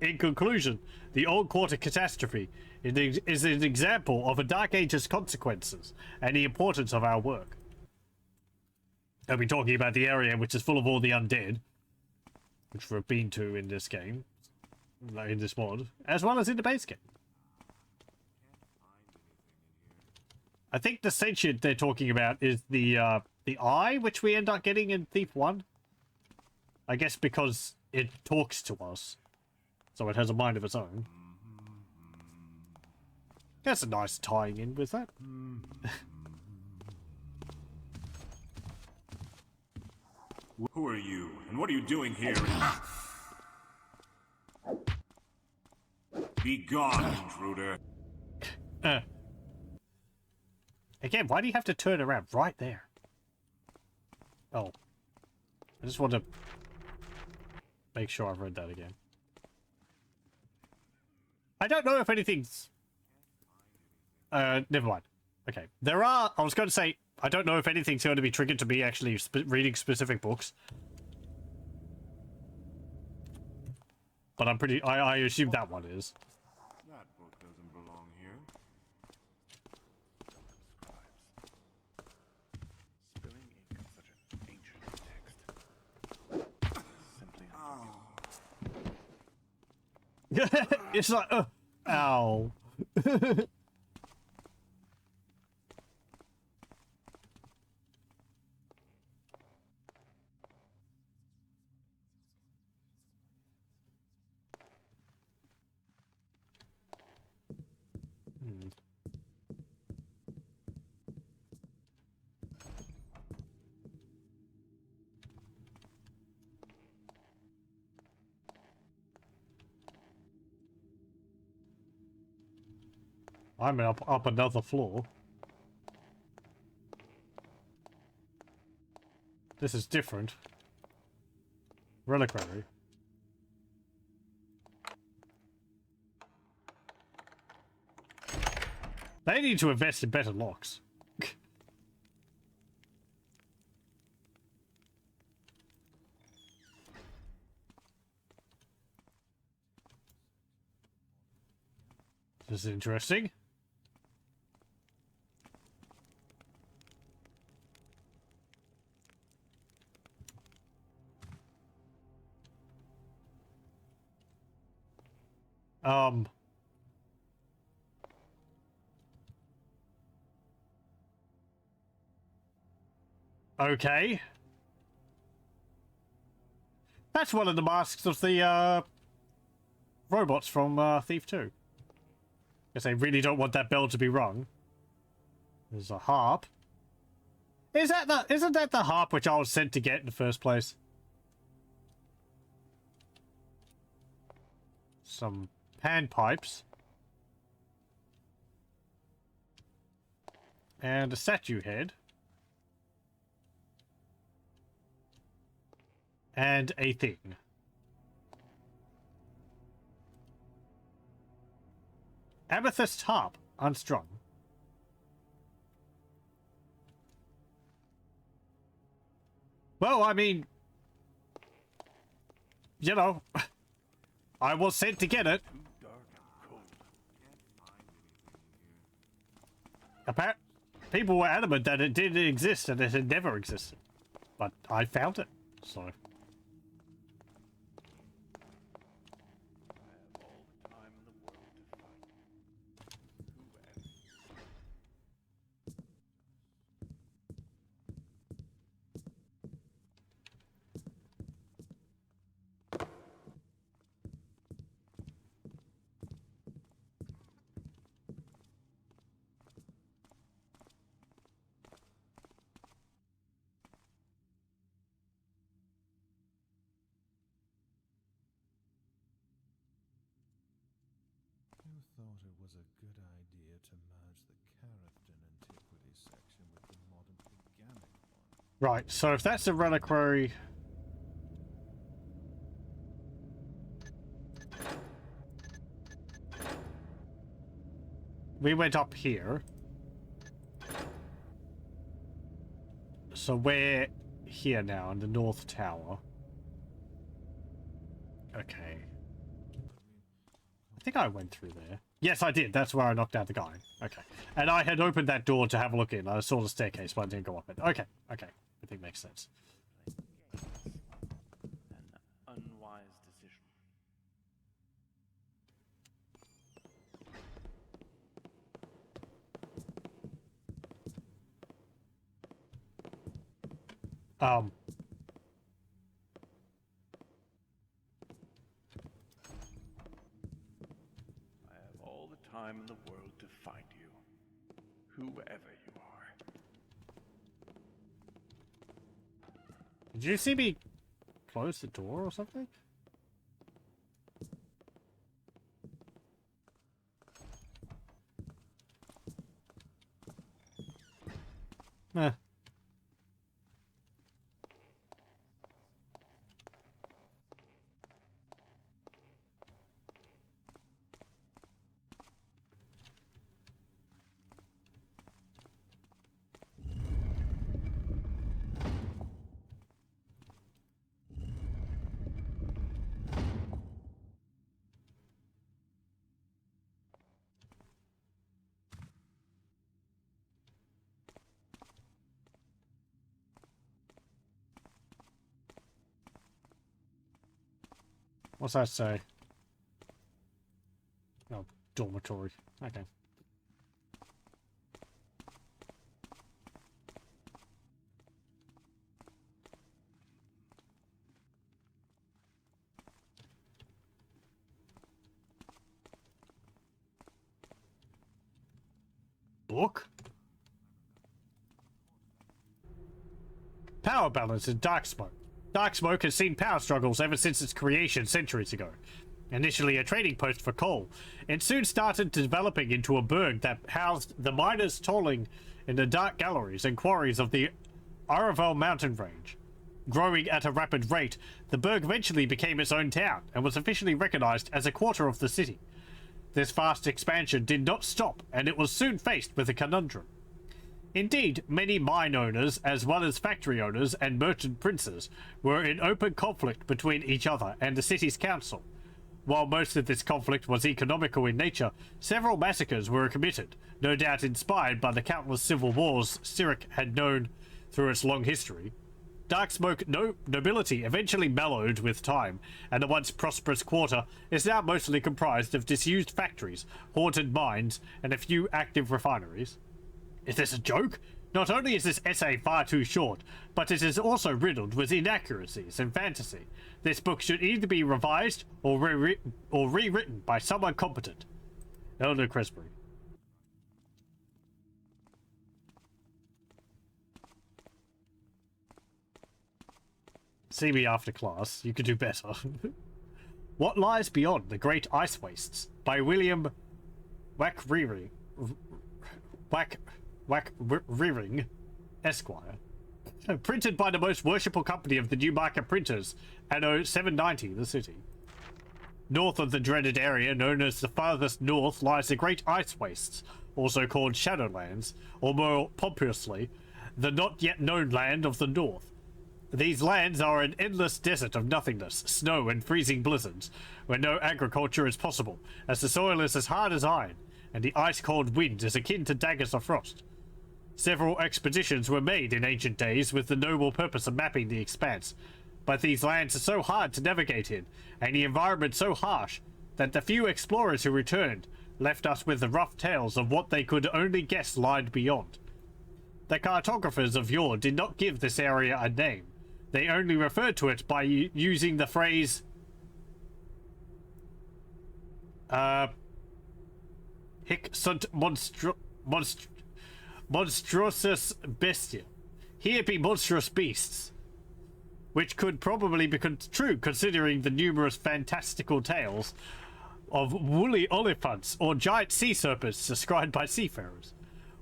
In conclusion, the Old Quarter catastrophe is an example of a Dark Age's consequences and the importance of our work. I'll be talking about the area which is full of all the undead, which we've been to in this game, in this mod, as well as in the base game. I think the sentient they're talking about is the eye, which we end up getting in Thief 1. I guess because it talks to us, so it has a mind of its own. That's a nice tying in with that. Who are you, and what are you doing here? Be gone, intruder. Again, why do you have to turn around right there? Oh. I just want to make sure I've read that again. I don't know if anything's... never mind. Okay. There are... I was going to say, I don't know if anything's going to be triggered to me actually reading specific books. But I'm pretty... I assume that one is. That book doesn't belong here. Spilling ink on such an ancient text. Simply It's like... ow. I'm up another floor. This is different. Reliquary. They need to invest in better locks. This is interesting. Okay. That's one of the masks of the robots from Thief 2. Because they really don't want that bell to be rung. There's a harp. Isn't that the harp which I was sent to get in the first place? Some panpipes. And a statue head. And a thing. Amethyst harp, unstrung. Well, I mean, you know, I was sent to get it. Apparently, people were adamant that it didn't exist and it had never existed. But I found it, so... Who thought it was a good idea to merge the Carathdin antiquity section with the modern organic one? Right, so if that's a reliquary... We went up here. So we're here now in the North Tower. Okay. I think I went through there. Yes, I did. That's where I knocked out the guy. Okay. And I had opened that door to have a look in. I saw the staircase, but I didn't go up it. Okay. Okay. I think makes sense. An unwise decision. I have all the time in the world to find you, whoever you are. Did you see me close the door or something? Eh. What's that say? Oh, dormitory. Okay. Book? Power balance in dark smoke. Dark smoke has seen power struggles ever since its creation centuries ago. Initially a trading post for coal, it soon started developing into a burg that housed the miners tolling in the dark galleries and quarries of the Araval mountain range. Growing at a rapid rate, the burg eventually became its own town and was officially recognized as a quarter of the city. This fast expansion did not stop, and it was soon faced with a conundrum. Indeed, many mine owners, as well as factory owners and merchant princes, were in open conflict between each other and the city's council. While most of this conflict was economical in nature, several massacres were committed, no doubt inspired by the countless civil wars Cyric had known through its long history. Darksmoke nobility eventually mellowed with time, and the once prosperous quarter is now mostly comprised of disused factories, haunted mines, and a few active refineries. Is this a joke? Not only is this essay far too short, but it is also riddled with inaccuracies and fantasy. This book should either be revised or rewritten by someone competent. Elder Cresbury. See me after class. You could do better. What Lies Beyond the Great Ice Wastes by William Wack-Rearing, Esquire. Printed by the most worshipful company of the Newmarket printers, anno 790, the city. North of the dreaded area known as the farthest north lies the Great Ice Wastes, also called Shadowlands, or more pompously, the not yet known land of the north. These lands are an endless desert of nothingness, snow and freezing blizzards, where no agriculture is possible, as the soil is as hard as iron, and the ice-cold wind is akin to daggers of frost. Several expeditions were made in ancient days with the noble purpose of mapping the expanse, but these lands are so hard to navigate in, and the environment so harsh, that the few explorers who returned left us with the rough tales of what they could only guess lied beyond. The cartographers of yore did not give this area a name. They only referred to it by using the phrase hic sunt monstruosus bestia. Here be monstrous beasts, which could probably be true considering the numerous fantastical tales of woolly oliphants or giant sea serpents described by seafarers.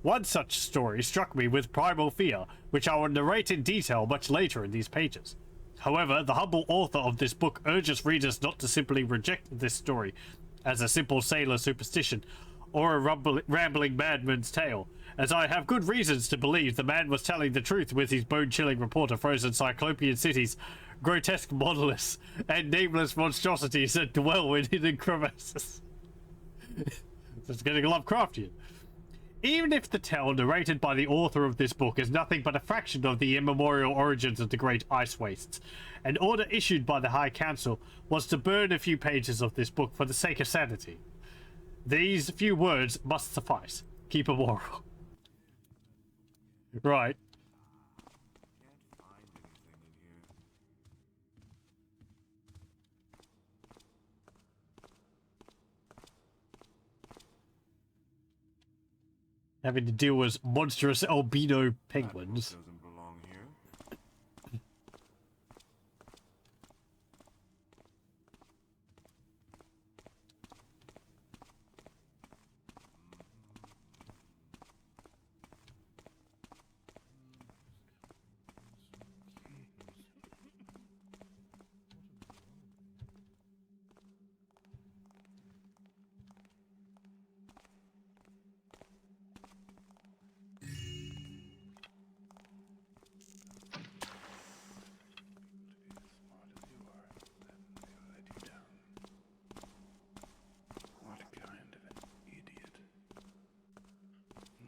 One such story struck me with primal fear, which I will narrate in detail much later in these pages. However, the humble author of this book urges readers not to simply reject this story as a simple sailor superstition or a rambling madman's tale, as I have good reasons to believe the man was telling the truth with his bone-chilling report of frozen cyclopean cities, grotesque monoliths, and nameless monstrosities that dwell in hidden crevasses. It's getting Lovecraftian. Even if the tale narrated by the author of this book is nothing but a fraction of the immemorial origins of the Great Ice Wastes, an order issued by the High Council was to burn a few pages of this book for the sake of sanity. These few words must suffice. Keep a moral. Right. Having to deal with monstrous albino penguins. Doesn't belong here. What kind of an idiot?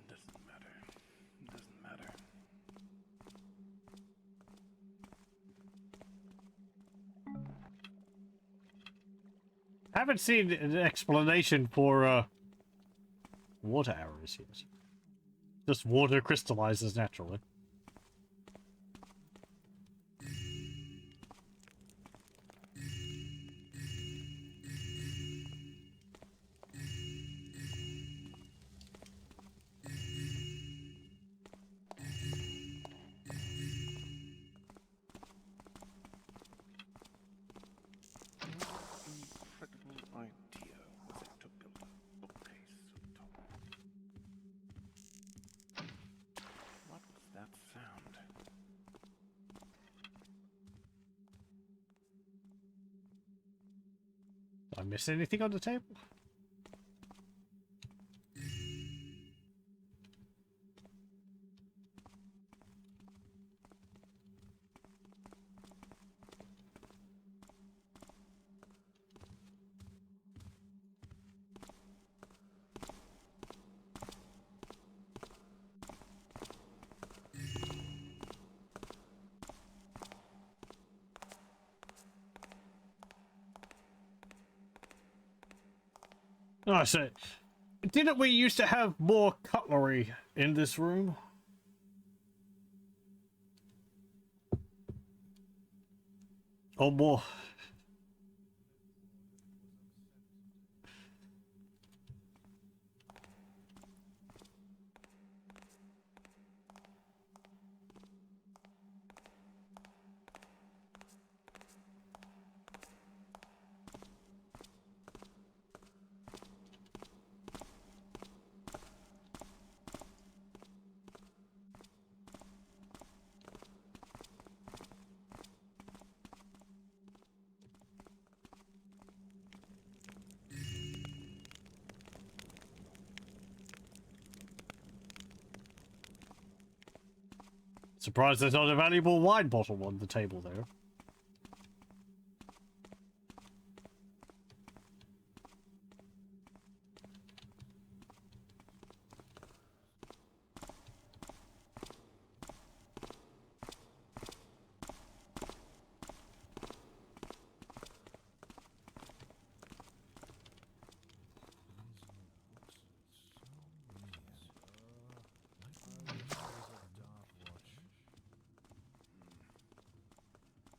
Doesn't matter. Doesn't matter. Haven't seen an explanation for water arrows yet. Just water crystallizes naturally. Incredible Did I miss anything on the table? Oh, so didn't we used to have more cutlery in this room? Or more? Surprised there's not a valuable wine bottle on the table there.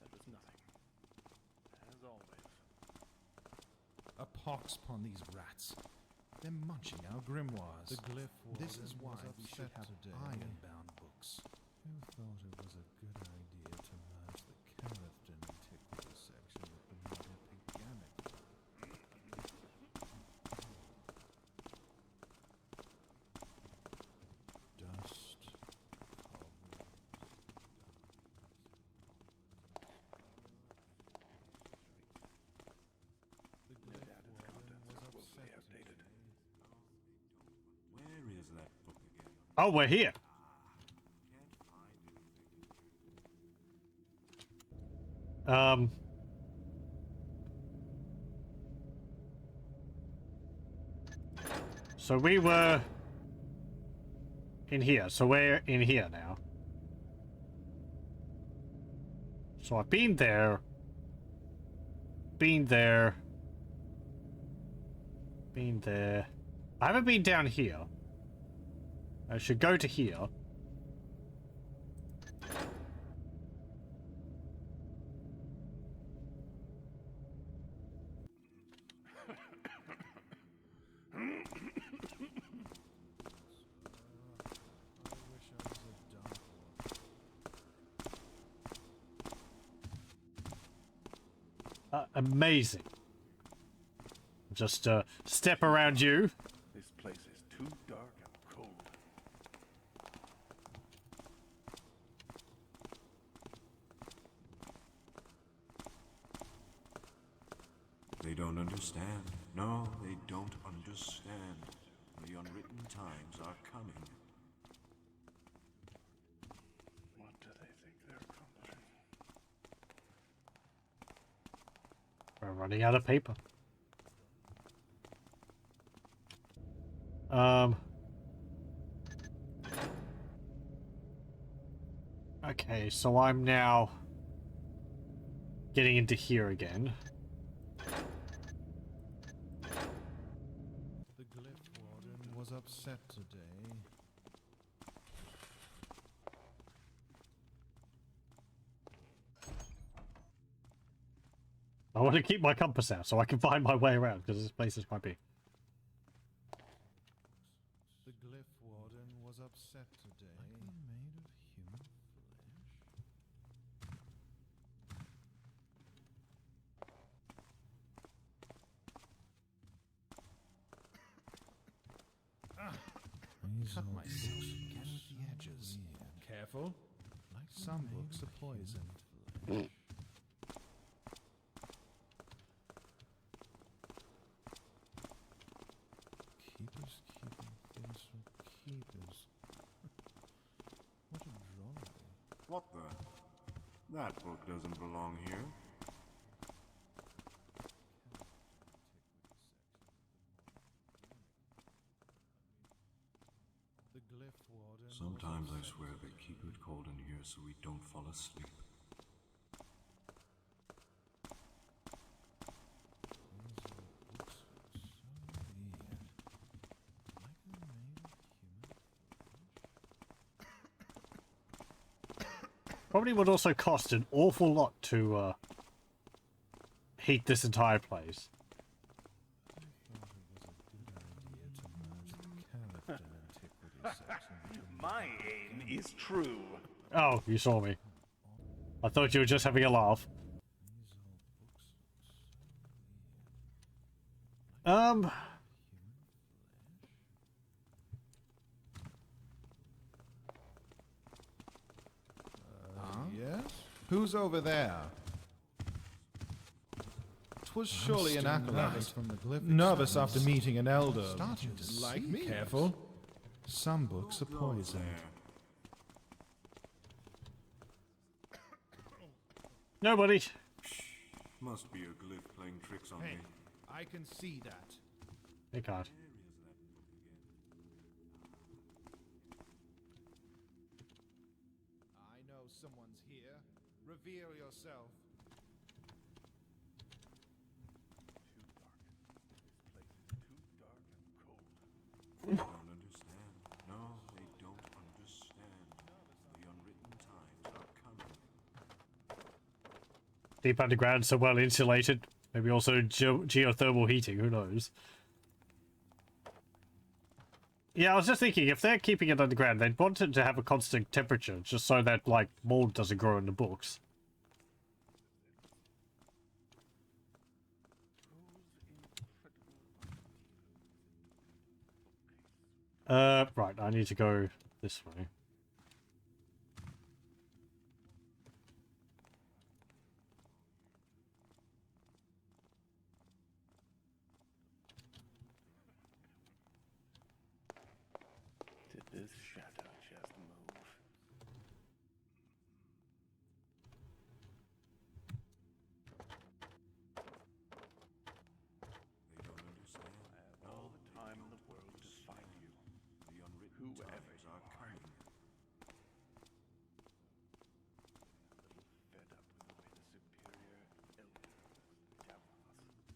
That was nothing. As always. A pox upon these rats. They're munching our grimoires. The glyph This is why was we should have upset iron-bound books. Who thought it was a good idea to merge the Carathan antiquity section with the Modipiganic? Dust, the No glyph doubt its warden contents was are woefully upset outdated. Where is that book again? Oh, we're here. Can't find anything. So we were in here. So we're in here now. So I've been there. Been there. Been there. I haven't been down here. I should go to here. Amazing. Just step around you. This place is too dark and cold. They don't understand. No, they don't understand. The unwritten times are coming. What do they think they're accomplishing? We're running out of paper. Okay, so I'm now getting into here again. The glyph warden was upset today. I want to keep my compass out so I can find my way around because this place is quite big. The glyph warden was upset today. Like they're made of human flesh. Cut myself again with the edges. Careful. Like some books are poisoned. That book doesn't belong here. The glyph warden. Sometimes I swear they keep it cold in here so we don't fall asleep. Probably would also cost an awful lot to heat this entire place. My aim is true. Oh, you saw me. I thought you were just having a laugh. Yes? Who's over there? 'Twas surely an acolyte, nervous after meeting an elder. Starting to like me. Careful. Some books are poisoned. Nobody. Must be a glyph playing tricks on me. I can see that. Hey, God. I know someone's here. Reveal yourself. Too dark. This place is too dark and cold. They don't understand. No, they don't understand. The unwritten times are coming. Deep underground, so well insulated. Maybe also geothermal heating, who knows? Yeah, I was just thinking, if they're keeping it underground, they'd want it to have a constant temperature, just so that, like, mold doesn't grow in the books. Right, I need to go this way. Did this shadow just move? They don't understand. I have all the time in the world to find you. The unwritten times are coming. A little fed up with the way the superior elder looks down on us.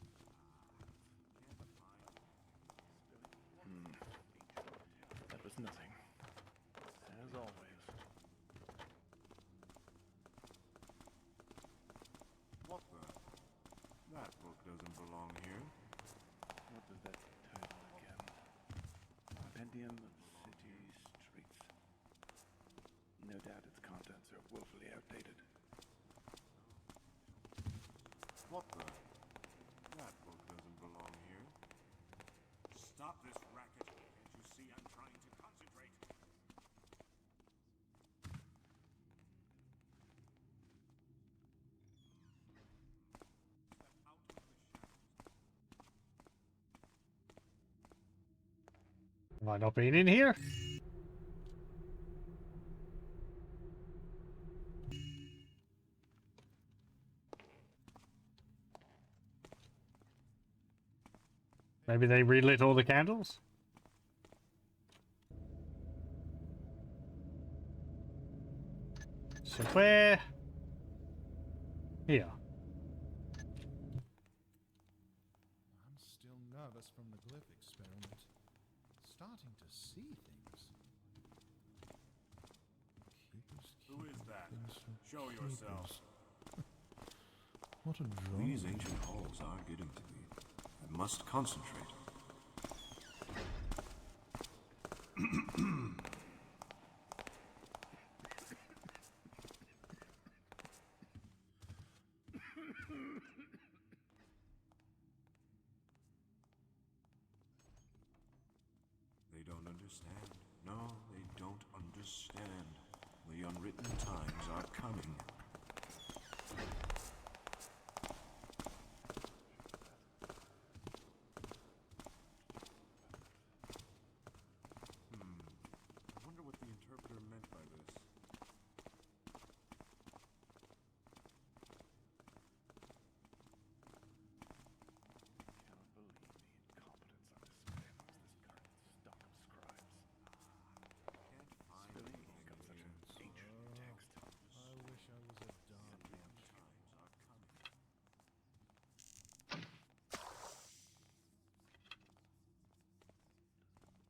That was nothing. As always. What the? That book doesn't belong here. What was that title again? Compendium of City Streets. No doubt its contents are woefully outdated. What the? That book doesn't belong here. Stop this racket. Can't you see I'm trying to concentrate? Step out of the shadows. Am I not being in here? Maybe they relit all the candles? So where? Here. I'm still nervous from the glyph experiment. Starting to see things. Who is that? Show yourself. What a drawing. These ancient halls are getting to me. I must concentrate. They don't understand. No, they don't understand. The unwritten times are coming. I wonder what the interpreter meant by this.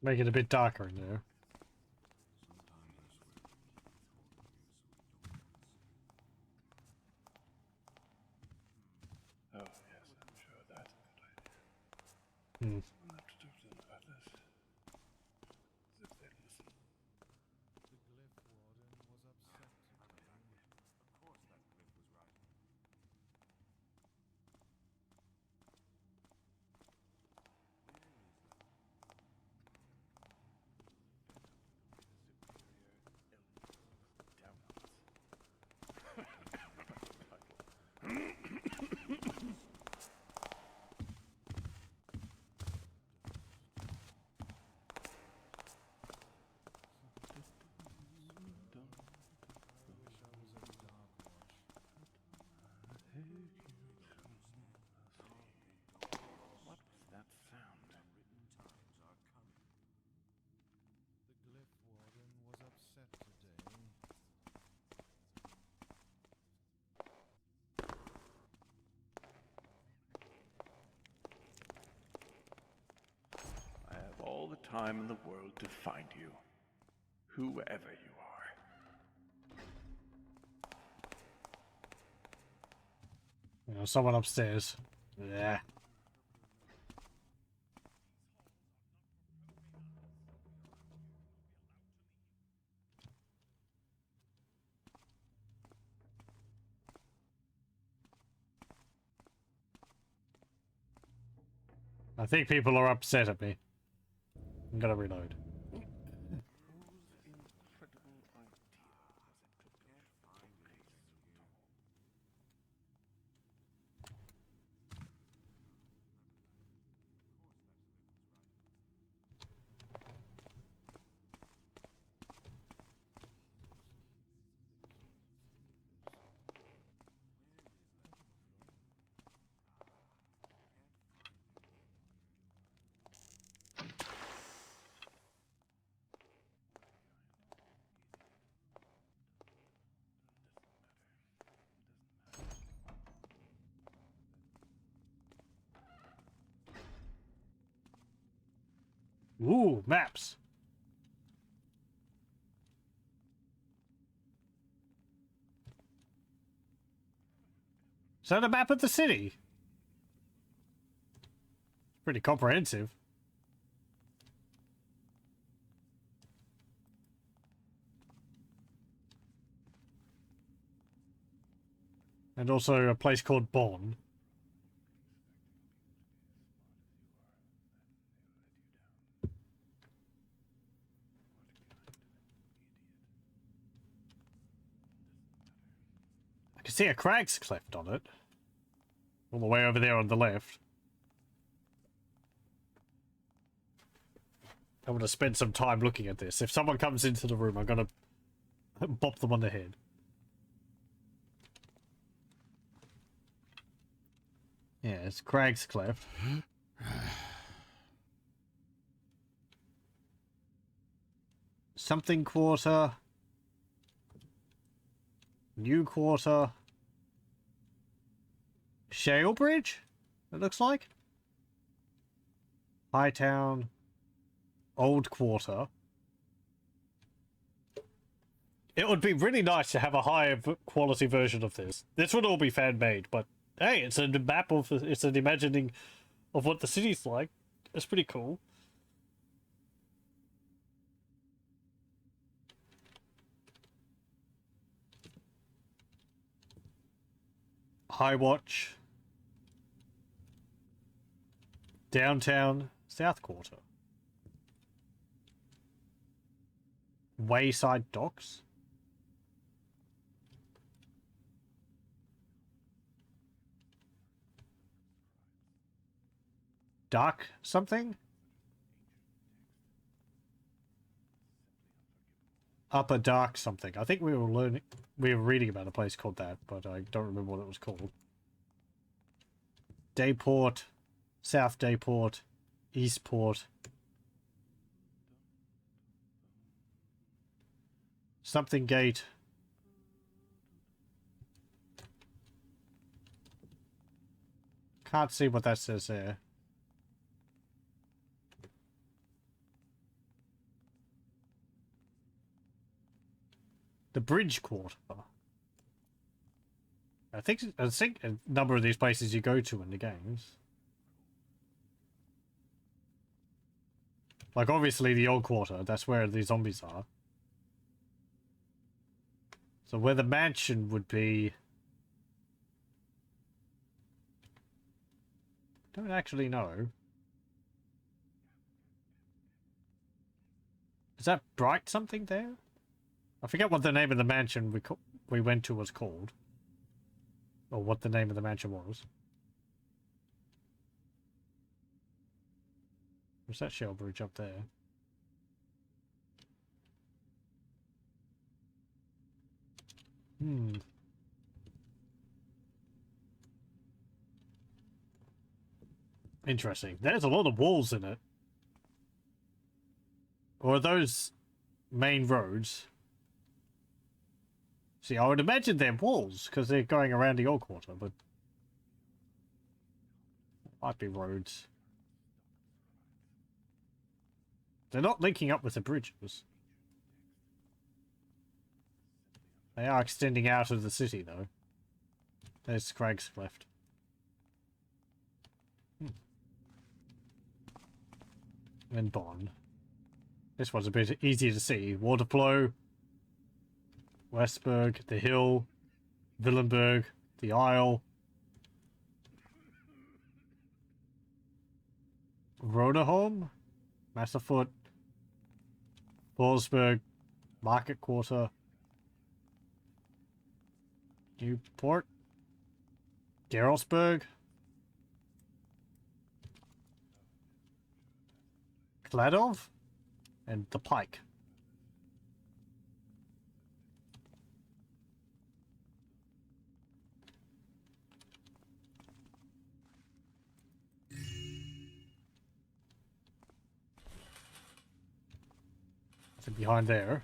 Make it a bit darker in there. Oh, yes, I'm sure that's a good idea. Hmm. We'll have to talk to the others. As if they'd listen. The glyph warden was upset today. Of course that glyph was right. What was that sound? Unwritten times are coming. The glyph warden was upset today. I have all the time in the world to find you, whoever you are. You know, someone upstairs. Yeah. I think people are upset at me. I'm gonna reload. Ooh, maps. Is that a map of the city? Pretty comprehensive. And also a place called Bonn. I can see a crag's cleft on it. All the way over there on the left. I'm gonna spend some time looking at this. If someone comes into the room, I'm gonna bop them on the head. Yeah, it's Crag's Cleft. Something Quarter. New Quarter. Shale Bridge, it looks like. Hightown. Old Quarter. It would be really nice to have a higher quality version of this. This would all be fan-made, but hey, it's a map of, it's an imagining of what the city's like. It's pretty cool. High Watch. Downtown South Quarter. Wayside Docks. Dark something? Upper Dark something. I think we were reading about a place called that, but I don't remember what it was called. Dayport, South Dayport, Eastport. Something Gate. Can't see what that says there. The Bridge Quarter. I think a number of these places you go to in the games. Like, obviously, the Old Quarter, that's where the zombies are. So where the mansion would be... Don't actually know. Is that Bright something there? I forget what the name of the mansion we went to was called. Or what the name of the mansion was. What's that shell bridge up there? Hmm. Interesting. There's a lot of walls in it. Or are those main roads? See, I would imagine they're walls, because they're going around the Old Quarter, but... Might be roads. They're not linking up with the bridges. They are extending out of the city, though. There's Craig's left. And Bonn. This one's a bit easier to see. Waterflow, Westburg, the Hill, Villenberg, the Isle, Roderholm, Massafoot, Wolfsburg, Market Quarter, Newport, Geroldsburg, Kladov, and the Pike. Nothing behind there.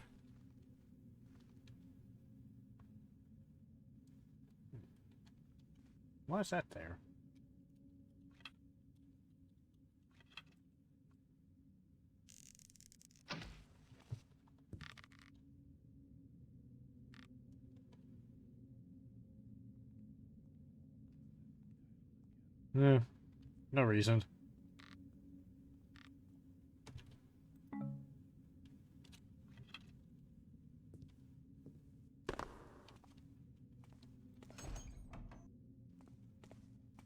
Why is that there? No reason.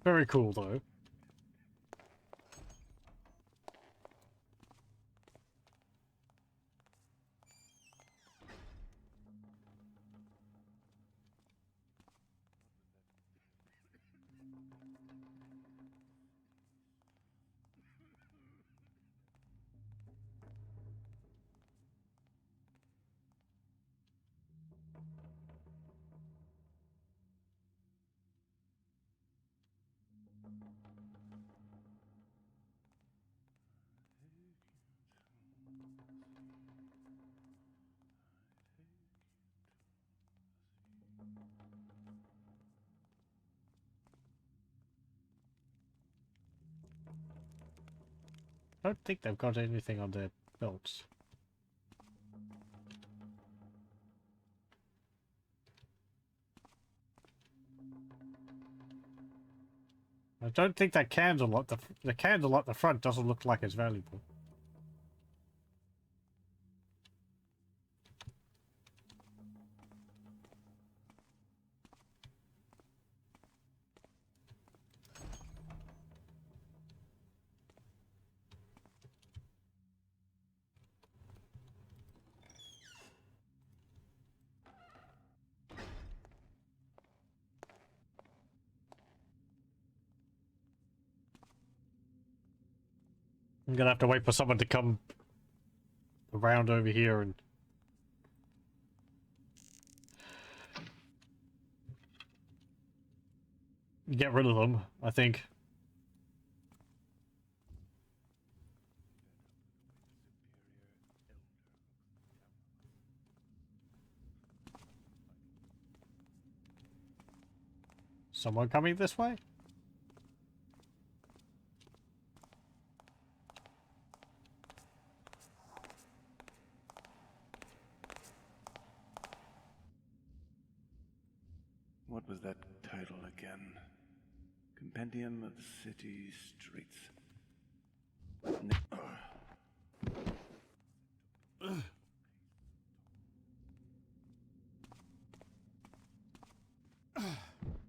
Very cool, though. I don't think they've got anything on their belts. I don't think that candle at the candle at the front doesn't look like it's valuable. I'm gonna have to wait for someone to come around over here and get rid of them, I think. Someone coming this way? What was that title again? Compendium of City Streets.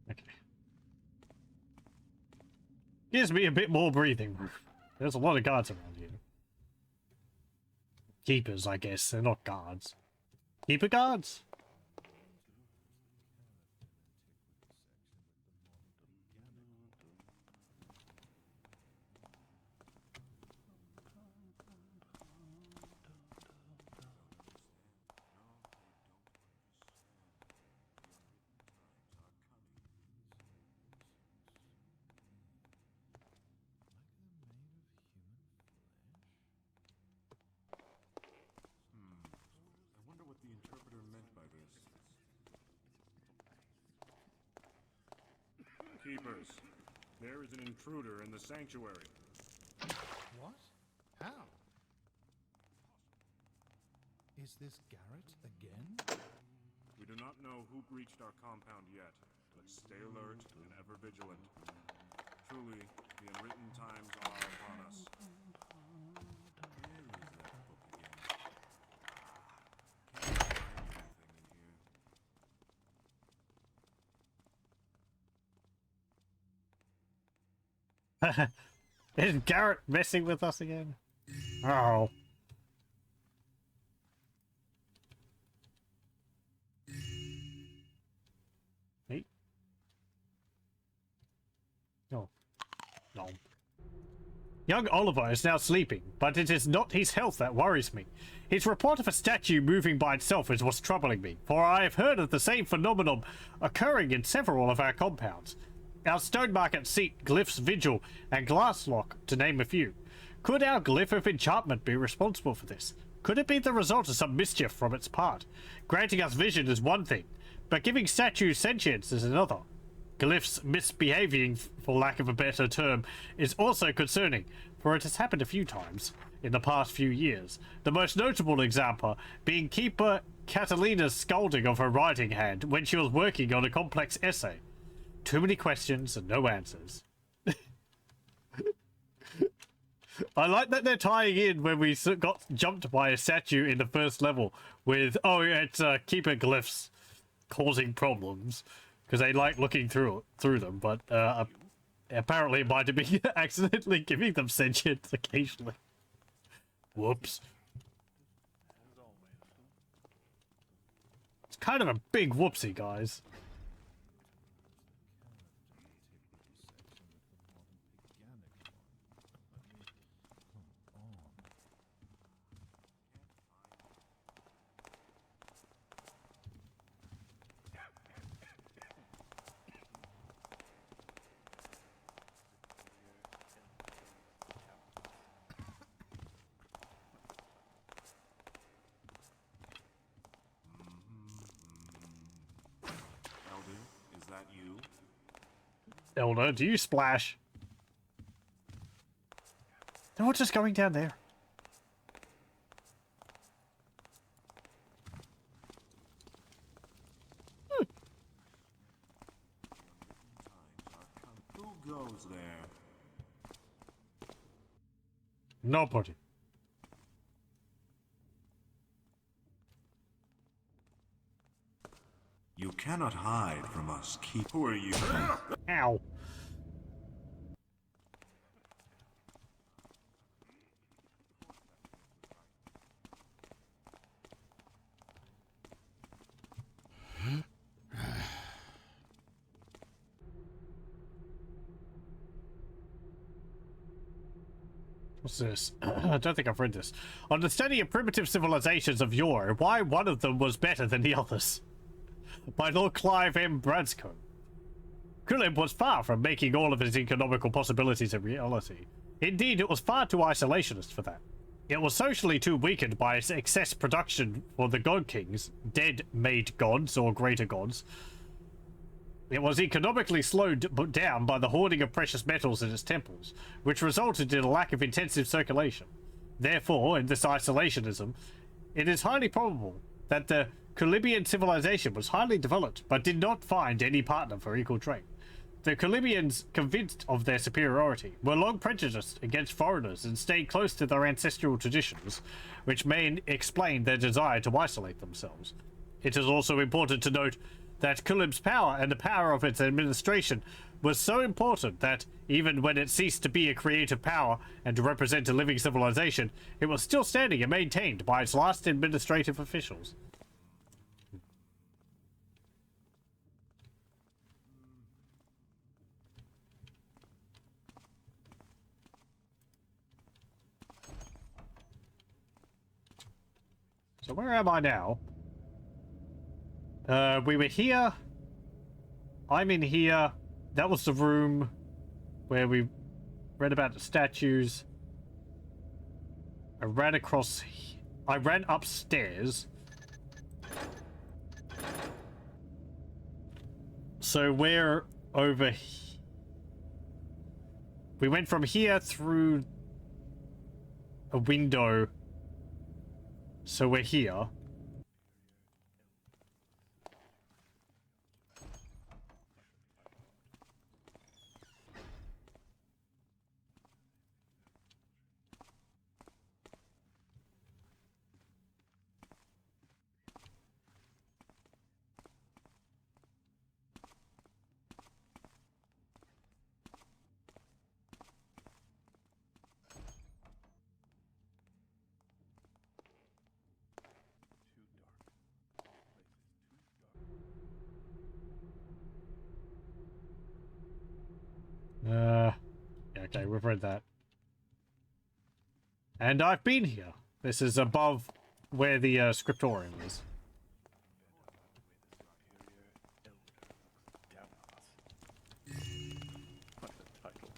Okay. Gives me a bit more breathing room. There's a lot of guards around here. Keepers, I guess. They're not guards. Keeper guards? Keepers, there is an intruder in the sanctuary. What? How? Is this Garrett again? We do not know who breached our compound yet, but stay alert and ever vigilant. Truly, the unwritten times are upon us. Where is that book again? Can't find anything in here. Is Garrett messing with us again? Oh. Hey. Oh. No. Young Oliver is now sleeping, but it is not his health that worries me. His report of a statue moving by itself is what's troubling me, for I have heard of the same phenomenon occurring in several of our compounds. Our Stone Market seat, Glyph's Vigil, and Glasslock, to name a few. Could our Glyph of Enchantment be responsible for this? Could it be the result of some mischief from its part? Granting us vision is one thing, but giving statues sentience is another. Glyph's misbehaving, for lack of a better term, is also concerning, for it has happened a few times in the past few years. The most notable example being Keeper Catalina's scolding of her writing hand when she was working on a complex essay. Too many questions and no answers. I like that they're tying in when we got jumped by a statue in the first level with, oh, it's Keeper Glyphs causing problems. Because they like looking through them, but apparently it might be accidentally giving them sentience occasionally. Whoops. It's kind of a big whoopsie, guys. Elder, do you splash? They're all just going down there. Who goes there? Nobody. You cannot hide from us, Keep. Who are you? Ow. What's this? I don't think I've read this. On the study of primitive civilizations of yore, why one of them was better than the others? By Lord Clive M. Bradscombe. Kuleb was far from making all of his economical possibilities a reality. Indeed, it was far too isolationist for that. It was socially too weakened by its excess production for the god kings, dead-made gods or greater gods. It was economically slowed down by the hoarding of precious metals in its temples, which resulted in a lack of intensive circulation. Therefore, in this isolationism, it is highly probable that the Colibian civilization was highly developed, but did not find any partner for equal trade. The Colibians, convinced of their superiority, were long prejudiced against foreigners and stayed close to their ancestral traditions, which may explain their desire to isolate themselves. It is also important to note that Kulib's power and the power of its administration was so important that, even when it ceased to be a creative power and to represent a living civilization, it was still standing and maintained by its last administrative officials. So where am I now? We were here. I'm in here. That was the room where we read about the statues. I ran across... I ran upstairs. So we're over here. We went from here through a window. So we're here. Yeah, okay, we've read that. And I've been here. This is above where the scriptorium is. What a title.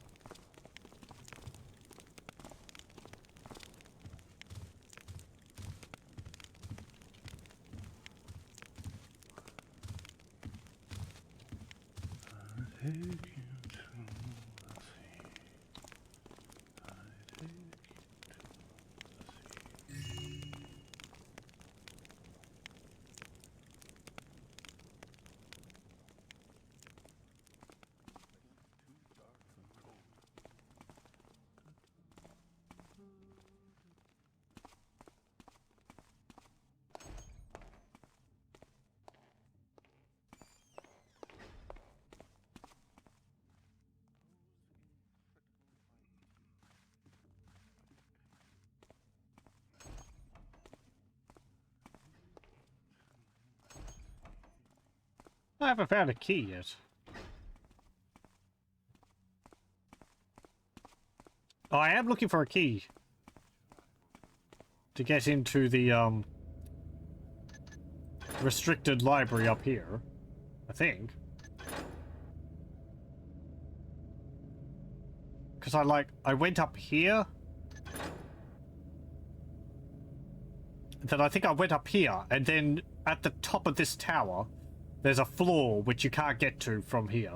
I haven't found a key yet. Oh, I am looking for a key to get into the restricted library up here, I think. Because I went up here. Then I think I went up here, and then at the top of this tower, there's a floor which you can't get to from here.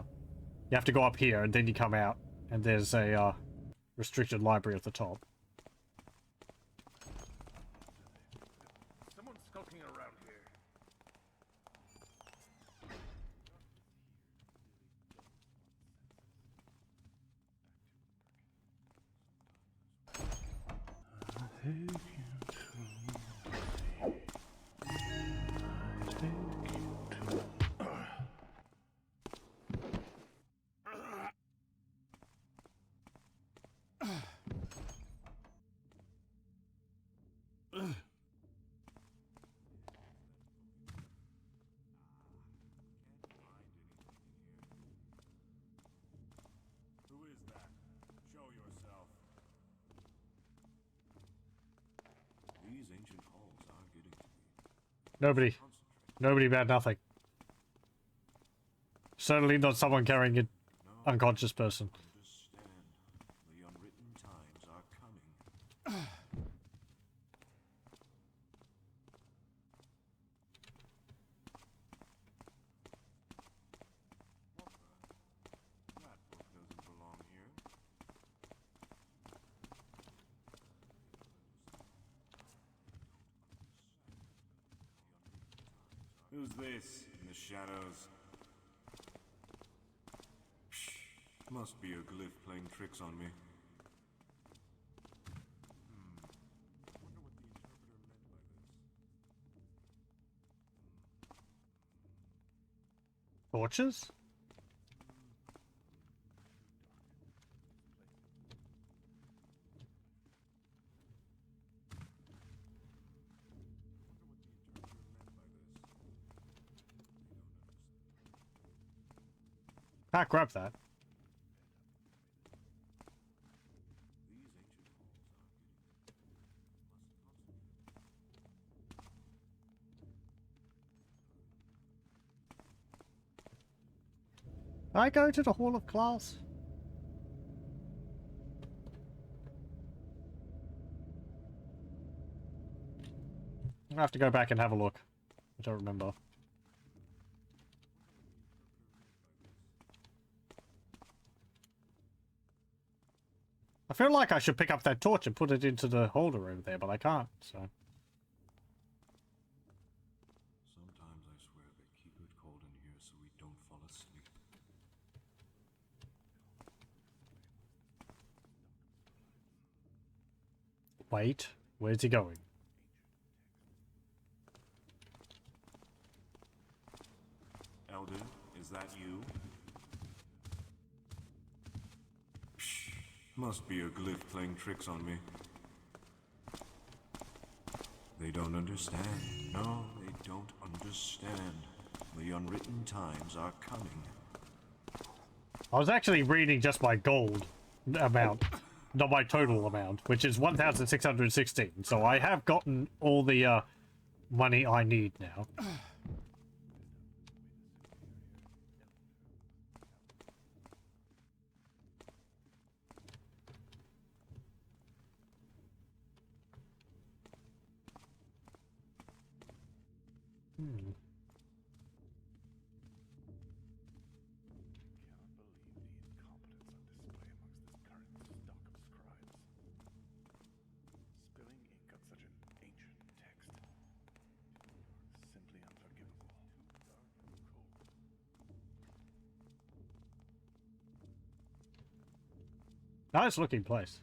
You have to go up here, and then you come out, and there's a restricted library at the top. Someone's skulking around here. Who is that? Show yourself. These ancient halls are getting to me. Nobody. Nobody about nothing. Certainly not someone carrying an unconscious person. Understand. The unwritten times are coming. That book doesn't belong here. Who's this in the shadows? Psh, must be a glyph playing tricks on me. Wonder what the interpreter meant by this. Torches? Can't grab that. I go to the Hall of Class? I'm gonna have to go back and have a look. I don't remember. I feel like I should pick up that torch and put it into the holder over there, but I can't, so. Sometimes I swear they keep it cold in here so we don't fall asleep. Wait, where's he going? Elder, is that you? Psh, must be a glyph playing tricks on me. They don't understand. No, they don't understand. The unwritten times are coming. I was actually reading just my gold amount, not my total amount, which is 1,616. So I have gotten all the money I need now. Nice looking place.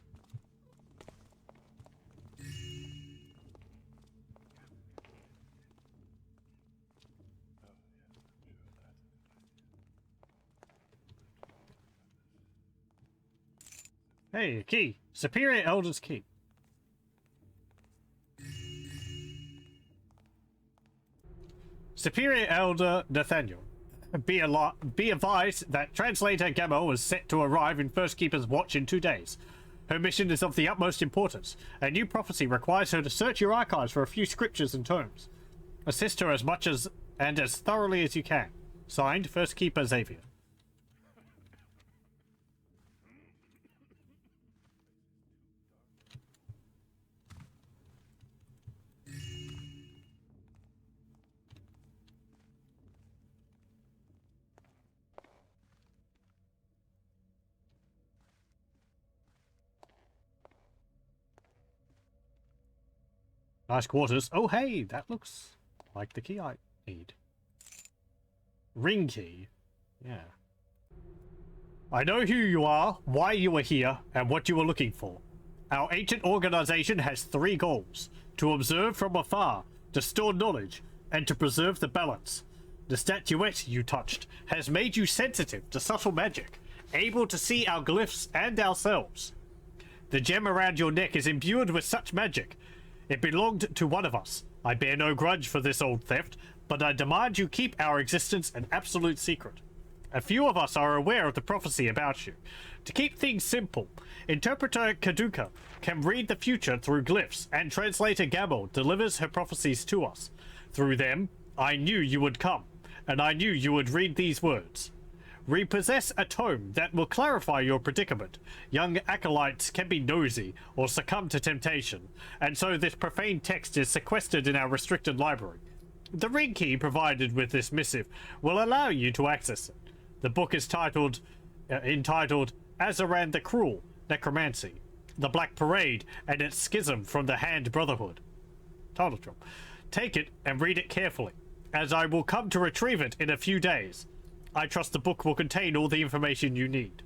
Hey, key. Superior Elder's key. Superior Elder Nathaniel. Be advised that Translator Gamma is set to arrive in First Keeper's watch in 2 days. Her mission is of the utmost importance. A new prophecy requires her to search your archives for a few scriptures and tomes. Assist her as much as and as thoroughly as you can. Signed, First Keeper Xavier. Nice quarters. Oh, hey, that looks like the key I need. Ring key. Yeah. I know who you are, why you are here, and what you are looking for. Our ancient organization has 3 goals. To observe from afar, to store knowledge, and to preserve the balance. The statuette you touched has made you sensitive to subtle magic, able to see our glyphs and ourselves. The gem around your neck is imbued with such magic. It belonged to one of us. I bear no grudge for this old theft, but I demand you keep our existence an absolute secret. A few of us are aware of the prophecy about you. To keep things simple, Interpreter Kaduka can read the future through glyphs, and Translator Gabble delivers her prophecies to us. Through them, I knew you would come, and I knew you would read these words. Repossess a tome that will clarify your predicament. Young acolytes can be nosy or succumb to temptation, and so this profane text is sequestered in our restricted library. The ring key provided with this missive will allow you to access it. The book is entitled Azaran the Cruel, Necromancy, the Black Parade, and its schism from the Hand Brotherhood. Title drop. Take it and read it carefully. as I will come to retrieve it in a few days. I trust the book will contain all the information you need.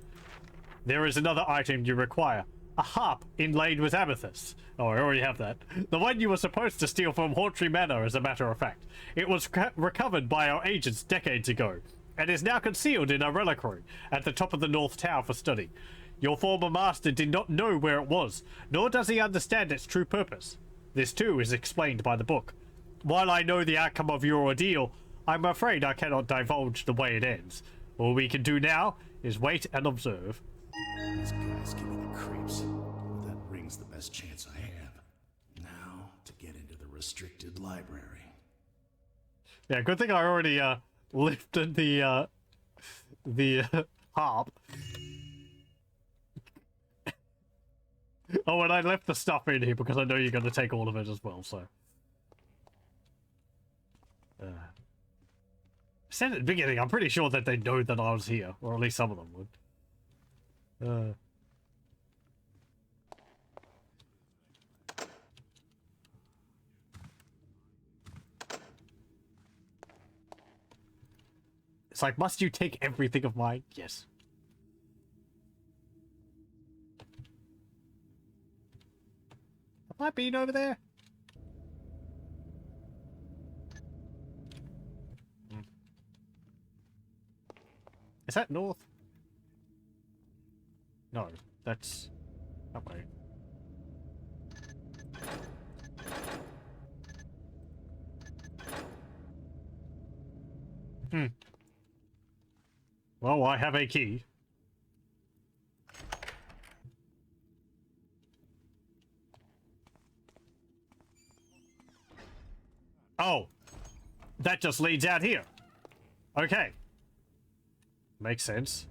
There is another item you require. A harp inlaid with amethyst. Oh, I already have that. The one you were supposed to steal from Hawtrey Manor, as a matter of fact. It was recovered by our agents decades ago, and is now concealed in a reliquary at the top of the North Tower for study. Your former master did not know where it was, nor does he understand its true purpose. This too is explained by the book. While I know the outcome of your ordeal, I'm afraid I cannot divulge the way it ends. All we can do now is wait and observe. These guys give me the creeps, but that ring's the best chance I have. Now, to get into the restricted library. Yeah, good thing I already lifted the harp. Oh, and I left the stuff in here because I know you're going to take all of it as well, so. I said at the beginning, I'm pretty sure that they know that I was here, or at least some of them would. It's like, must you take everything of mine? Yes. Have I been over there? Is that north? No, that's that way. Well, I have a key. Oh, that just leads out here. Okay. Makes sense.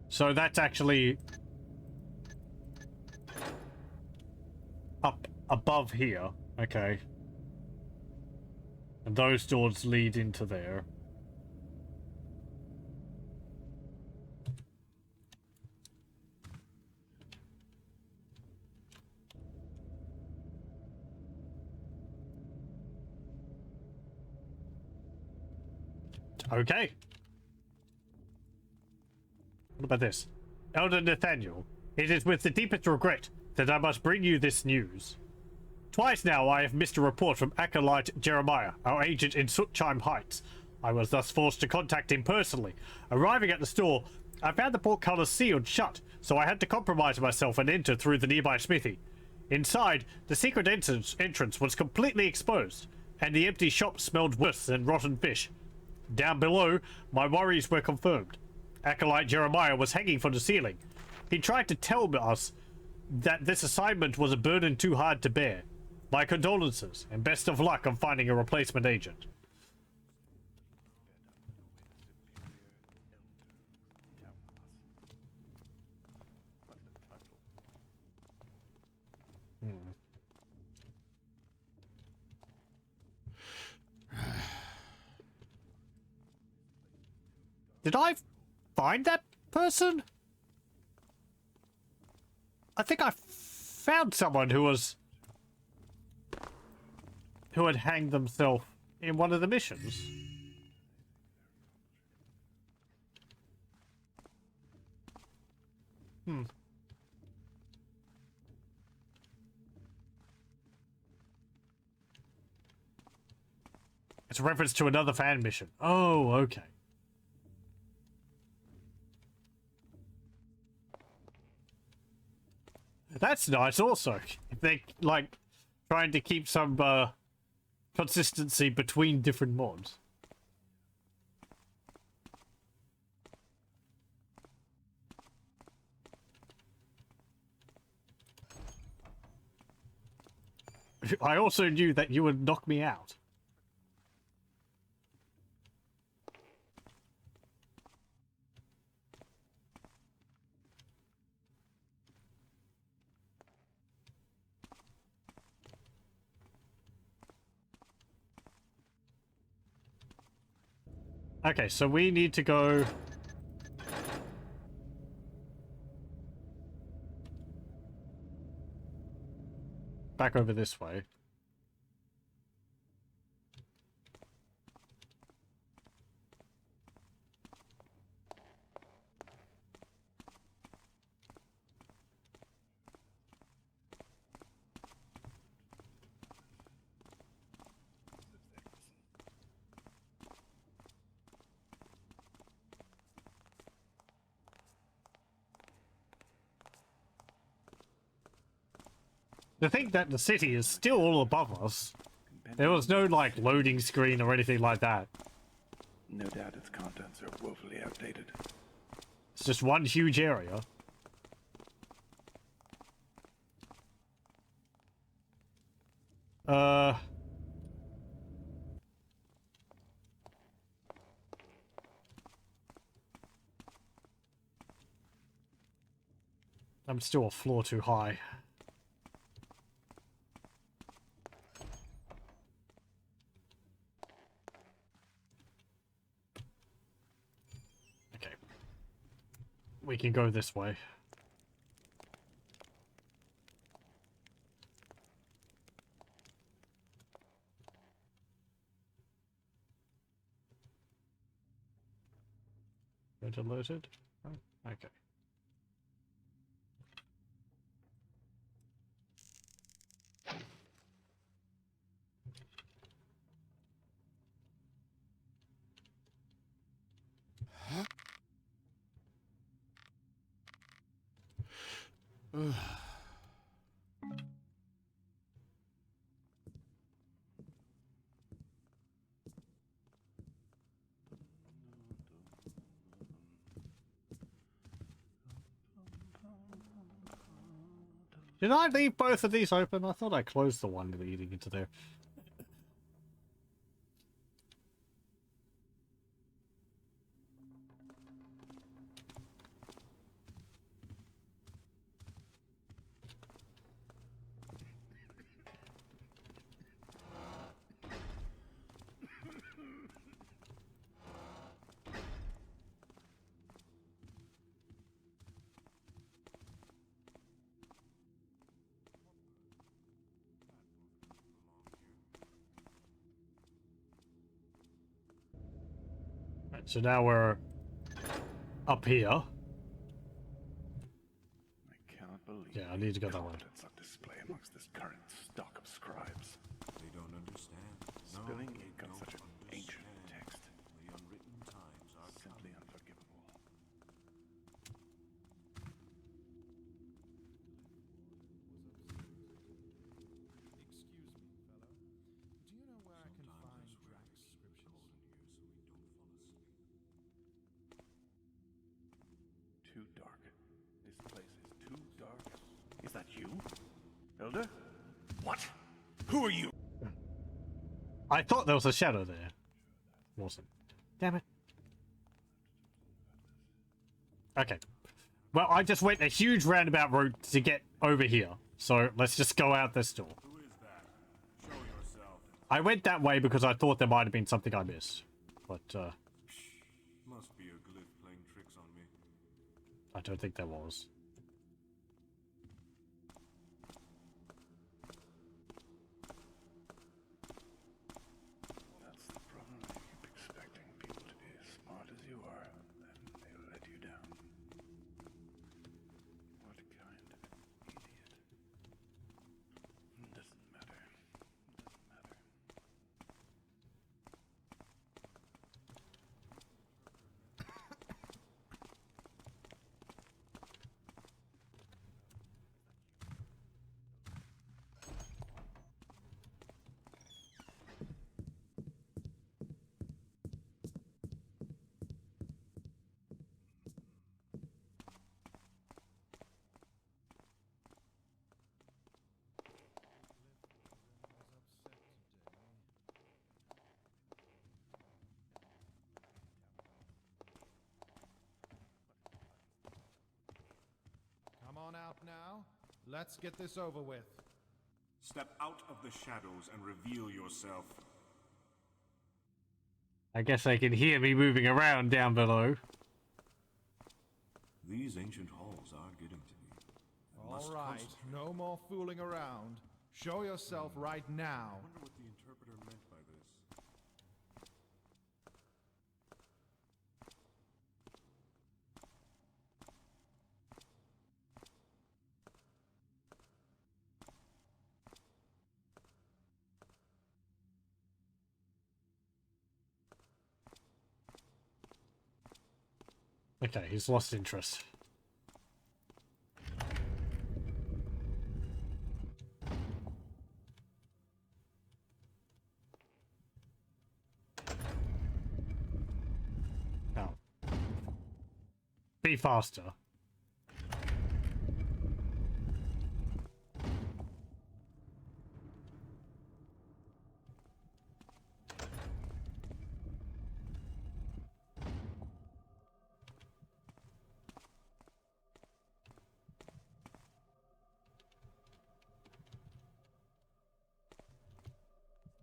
So that's actually up above here. Okay. And those doors lead into there. Okay. What about this? Elder Nathaniel, it is with the deepest regret that I must bring you this news. Twice now I have missed a report from Acolyte Jeremiah, our agent in Sutchheim Heights. I was thus forced to contact him personally. Arriving at the store, I found the portcullis sealed shut, so I had to compromise myself and enter through the nearby smithy. Inside, the secret entrance was completely exposed, and the empty shop smelled worse than rotten fish. Down below, my worries were confirmed. Acolyte Jeremiah was hanging from the ceiling. He tried to tell us that this assignment was a burden too hard to bear. My condolences, and best of luck on finding a replacement agent. Did I find that person? I think I found someone who had hanged themselves in one of the missions. It's a reference to another fan mission. Oh, okay. That's nice also. If they, like, trying to keep some, consistency between different mods. I also knew that you would knock me out. Okay, so we need to go... back over this way. To think that the city is still all above us. There was no, like, loading screen or anything like that. No doubt its contents are woefully outdated. It's just one huge area. I'm still a floor too high. Okay. We can go this way. Got alerted? Oh, okay. Did I leave both of these open? I thought I closed the one leading into there. Right, so now we're up here. I cannot believe. Yeah, I need to go that way. It's on display amongst this current stock of scribes. They don't understand. Spilling No, ink they on such an don't ancient understand. text. The unwritten times are Simply unforgivable. Excuse me, fellow. Do you know where I can find Drax's scriptures? Too dark. This place is too dark. Is that you? Elder? What? Who are you? I thought there was a shadow there. Wasn't. Damn it. Okay. Well, I just went a huge roundabout route to get over here. So let's just go out this door. Who is that? Show yourself. I went that way because I thought there might have been something I missed. But, Must be a glyph playing tricks on me. I don't think there was. That's the problem. You keep expecting people to be as smart as you are, then they'll let you down. What kind of idiot? Doesn't matter. Doesn't matter. Come on out now. Let's get this over with. Step out of the shadows and reveal yourself. I guess they can hear me moving around down below. These ancient halls are getting to me. All right, no more fooling around. Show yourself right now. I wonder what the interpreter meant by this. Okay, he's lost interest. Now, be faster.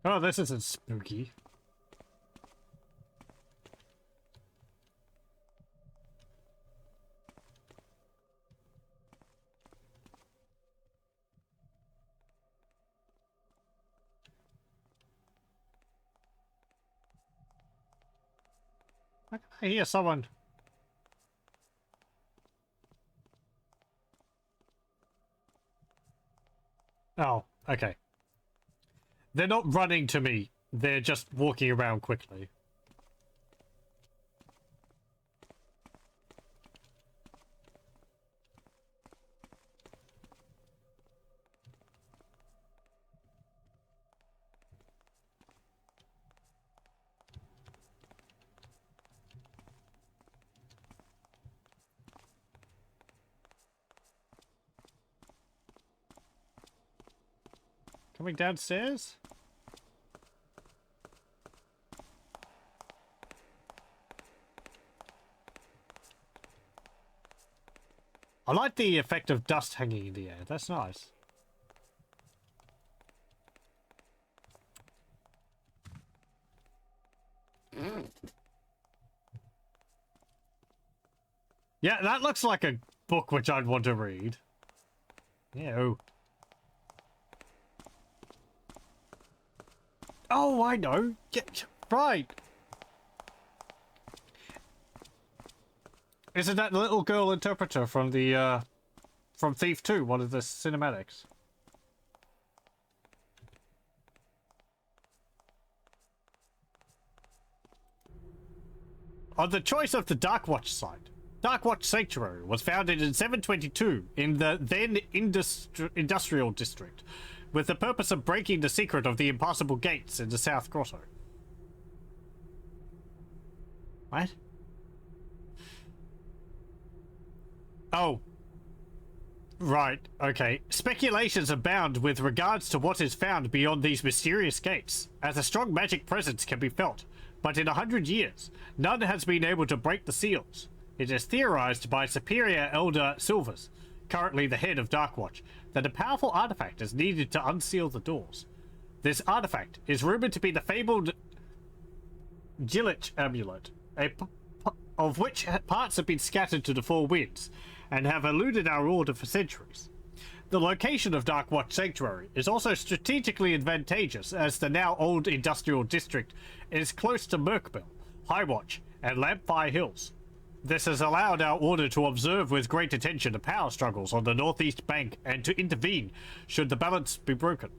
Oh, this isn't spooky. I hear someone. Oh, okay. They're not running to me. They're just walking around quickly. Coming downstairs? I like the effect of dust hanging in the air. That's nice. Yeah, that looks like a book which I'd want to read. Yeah. Oh, I know. Get right. Isn't that the little girl interpreter from the from Thief 2, one of the cinematics? On the choice of the Darkwatch site, Darkwatch Sanctuary was founded in 722 in the then industrial district, with the purpose of breaking the secret of the impassable gates in the South Grotto. What? Oh. Right, okay. Speculations abound with regards to what is found beyond these mysterious gates, as a strong magic presence can be felt, but in 100 years, none has been able to break the seals. It is theorized by Superior Elder Silvers, currently the head of Darkwatch, that a powerful artifact is needed to unseal the doors. This artifact is rumored to be the fabled Gillich amulet, of which parts have been scattered to the four winds, and have eluded our order for centuries. The location of Darkwatch Sanctuary is also strategically advantageous, as the now old industrial district is close to Merkbill, Highwatch, and Lampfire Hills. This has allowed our order to observe with great attention the power struggles on the northeast bank and to intervene should the balance be broken.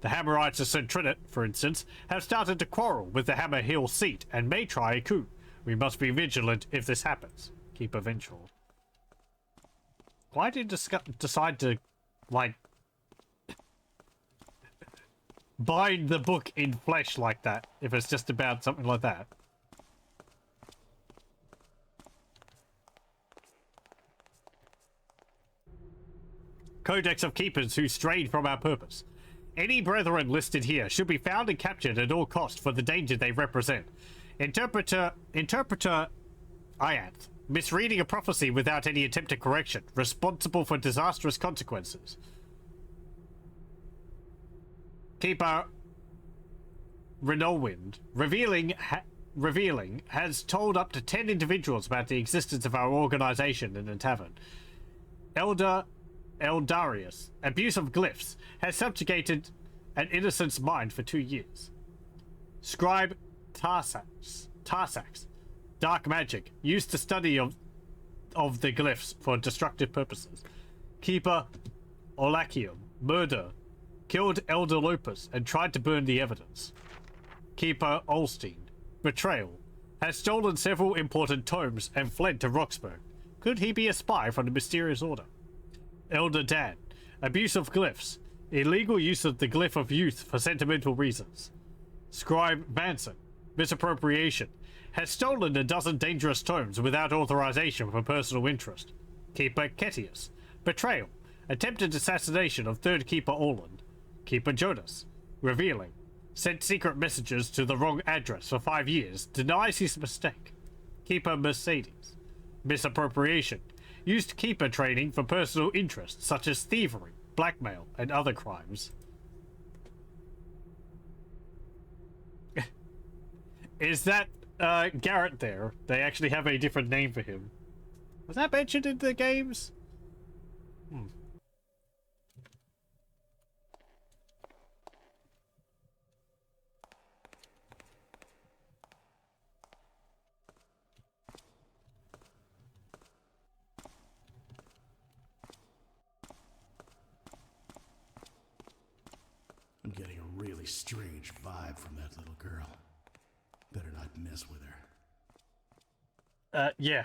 The Hammerites of St. Trinit, for instance, have started to quarrel with the Hammer Hill seat and may try a coup. We must be vigilant if this happens. Keep eventual. Why did you decide to, like, bind the book in flesh like that, if it's just about something like that? Codex of Keepers who strayed from our purpose. Any brethren listed here should be found and captured at all cost for the danger they represent. Interpreter Iath, misreading a prophecy without any attempt at correction, responsible for disastrous consequences. Keeper Renolwind, revealing has told up to 10 individuals about the existence of our organization in the tavern. Elder Eldarius, abuse of glyphs, has subjugated an innocent's mind for 2 years. Scribe Tarsax, dark magic, used to study of the glyphs for destructive purposes. Keeper Olakium, murder, killed Elder Lopus and tried to burn the evidence. Keeper Olstein, betrayal, has stolen several important tomes and fled to Roxburgh. Could he be a spy from the mysterious order? Elder Dan, abuse of glyphs, illegal use of the glyph of youth for sentimental reasons. Scribe Manson, misappropriation, has stolen a dozen dangerous tomes without authorization for personal interest. Keeper Ketius, betrayal, attempted assassination of third Keeper Orland. Keeper Jonas, revealing, sent secret messages to the wrong address for 5 years, denies his mistake. Keeper Mercedes, misappropriation, used Keeper training for personal interests such as thievery, blackmail, and other crimes. Is that Garrett there? They actually have a different name for him. Was that mentioned in the games? I'm getting a really strange vibe from that little girl. Better not mess with her. Yeah.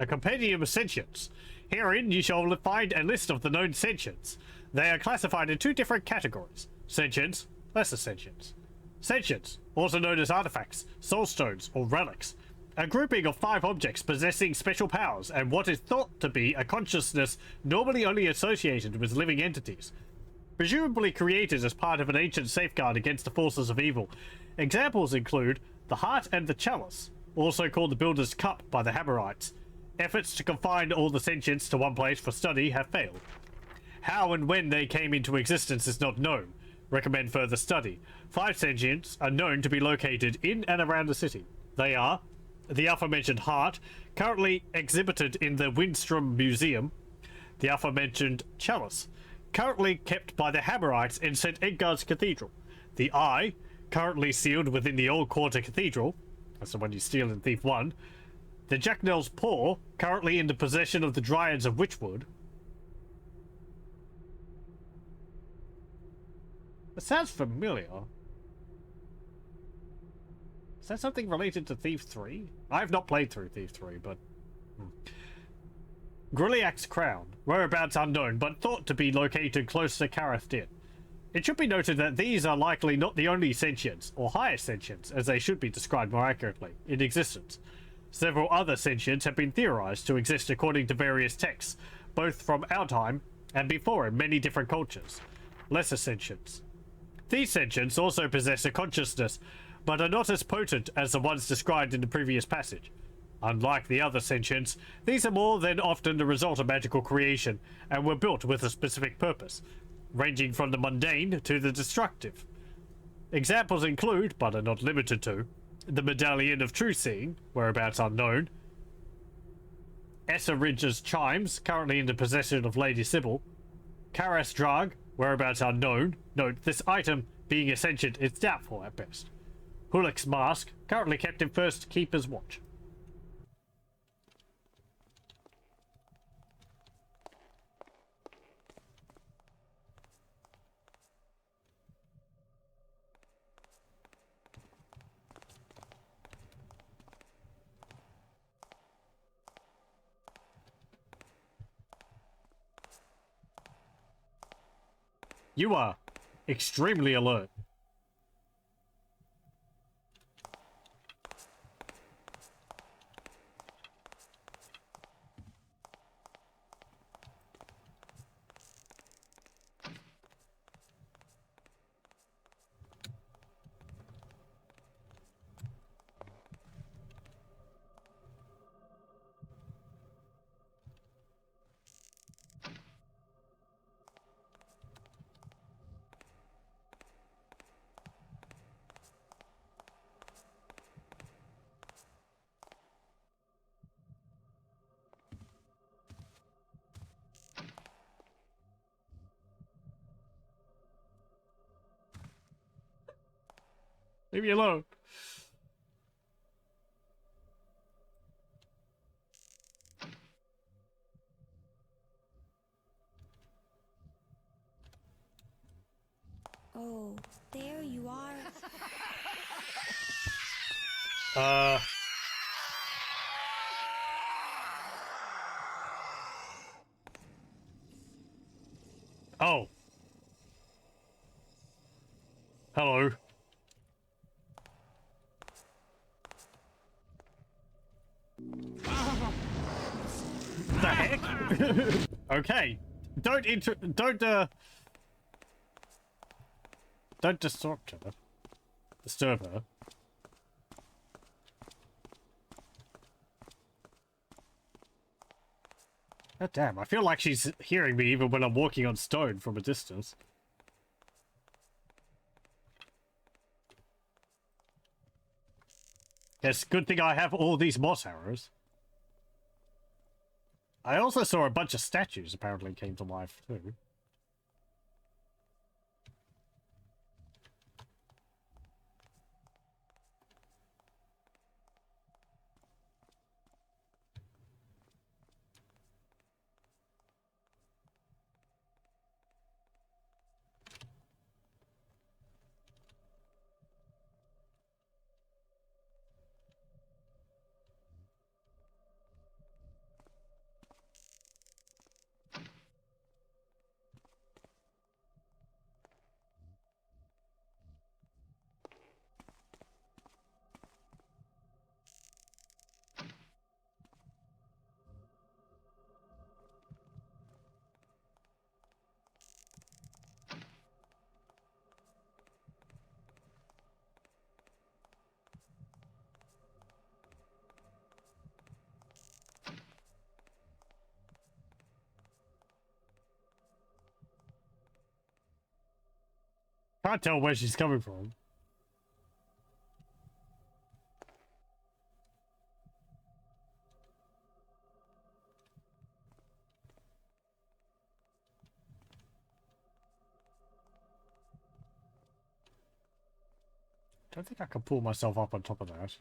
A compendium of sentients. Herein you shall find a list of the known sentients. They are classified in 2 different categories. Sentients, lesser sentients. Sentients, also known as artifacts, soulstones, or relics. A grouping of 5 objects possessing special powers and what is thought to be a consciousness normally only associated with living entities. Presumably created as part of an ancient safeguard against the forces of evil. Examples include the Heart and the Chalice, also called the Builder's Cup by the Hammerites. Efforts to confine all the sentients to one place for study have failed. How and when they came into existence is not known. Recommend further study. 5 sentients are known to be located in and around the city. They are the aforementioned Heart, currently exhibited in the Windstrom Museum. The aforementioned Chalice, currently kept by the Hammerites in St. Edgard's Cathedral. The Eye, currently sealed within the Old Quarter Cathedral. That's the one you steal in Thief 1. The Jacknell's Paw, currently in the possession of the Dryads of Witchwood. That sounds familiar. Is that something related to Thief 3? I have not played through Thief 3, but... Grilliac's Crown, whereabouts unknown, but thought to be located close to Kareth Din. It should be noted that these are likely not the only sentients, or highest sentients, as they should be described more accurately, in existence. Several other sentients have been theorized to exist according to various texts, both from our time and before in many different cultures. Lesser sentients. These sentients also possess a consciousness, but are not as potent as the ones described in the previous passage. Unlike the other sentients, these are more than often the result of magical creation, and were built with a specific purpose, ranging from the mundane to the destructive. Examples include, but are not limited to, the Medallion of True Seeing, whereabouts unknown, Esseridge's Chimes, currently in the possession of Lady Sybil, Karas Drag, whereabouts unknown. Note, this item, being a sentient, is doubtful at best. Hulik's Mask, currently kept in First Keeper's Watch. You are extremely alert. Leave me alone. Oh, there you are. Oh. Hello. The heck? Okay. Don't disrupt her. Disturb her. God damn, I feel like she's hearing me even when I'm walking on stone from a distance. Yes, good thing I have all these moss arrows. I also saw a bunch of statues apparently came to life too. Can't tell where she's coming from. Don't think I can pull myself up on top of that.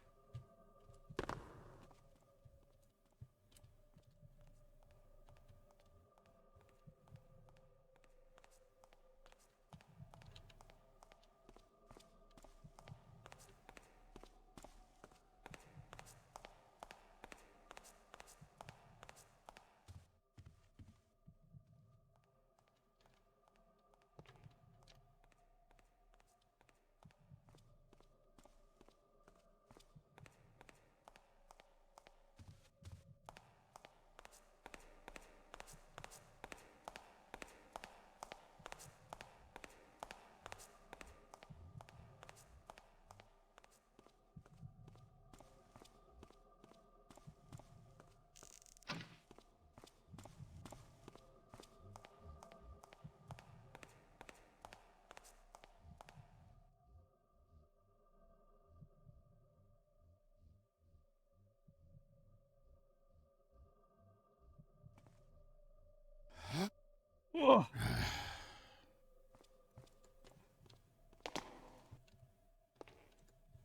Ugh.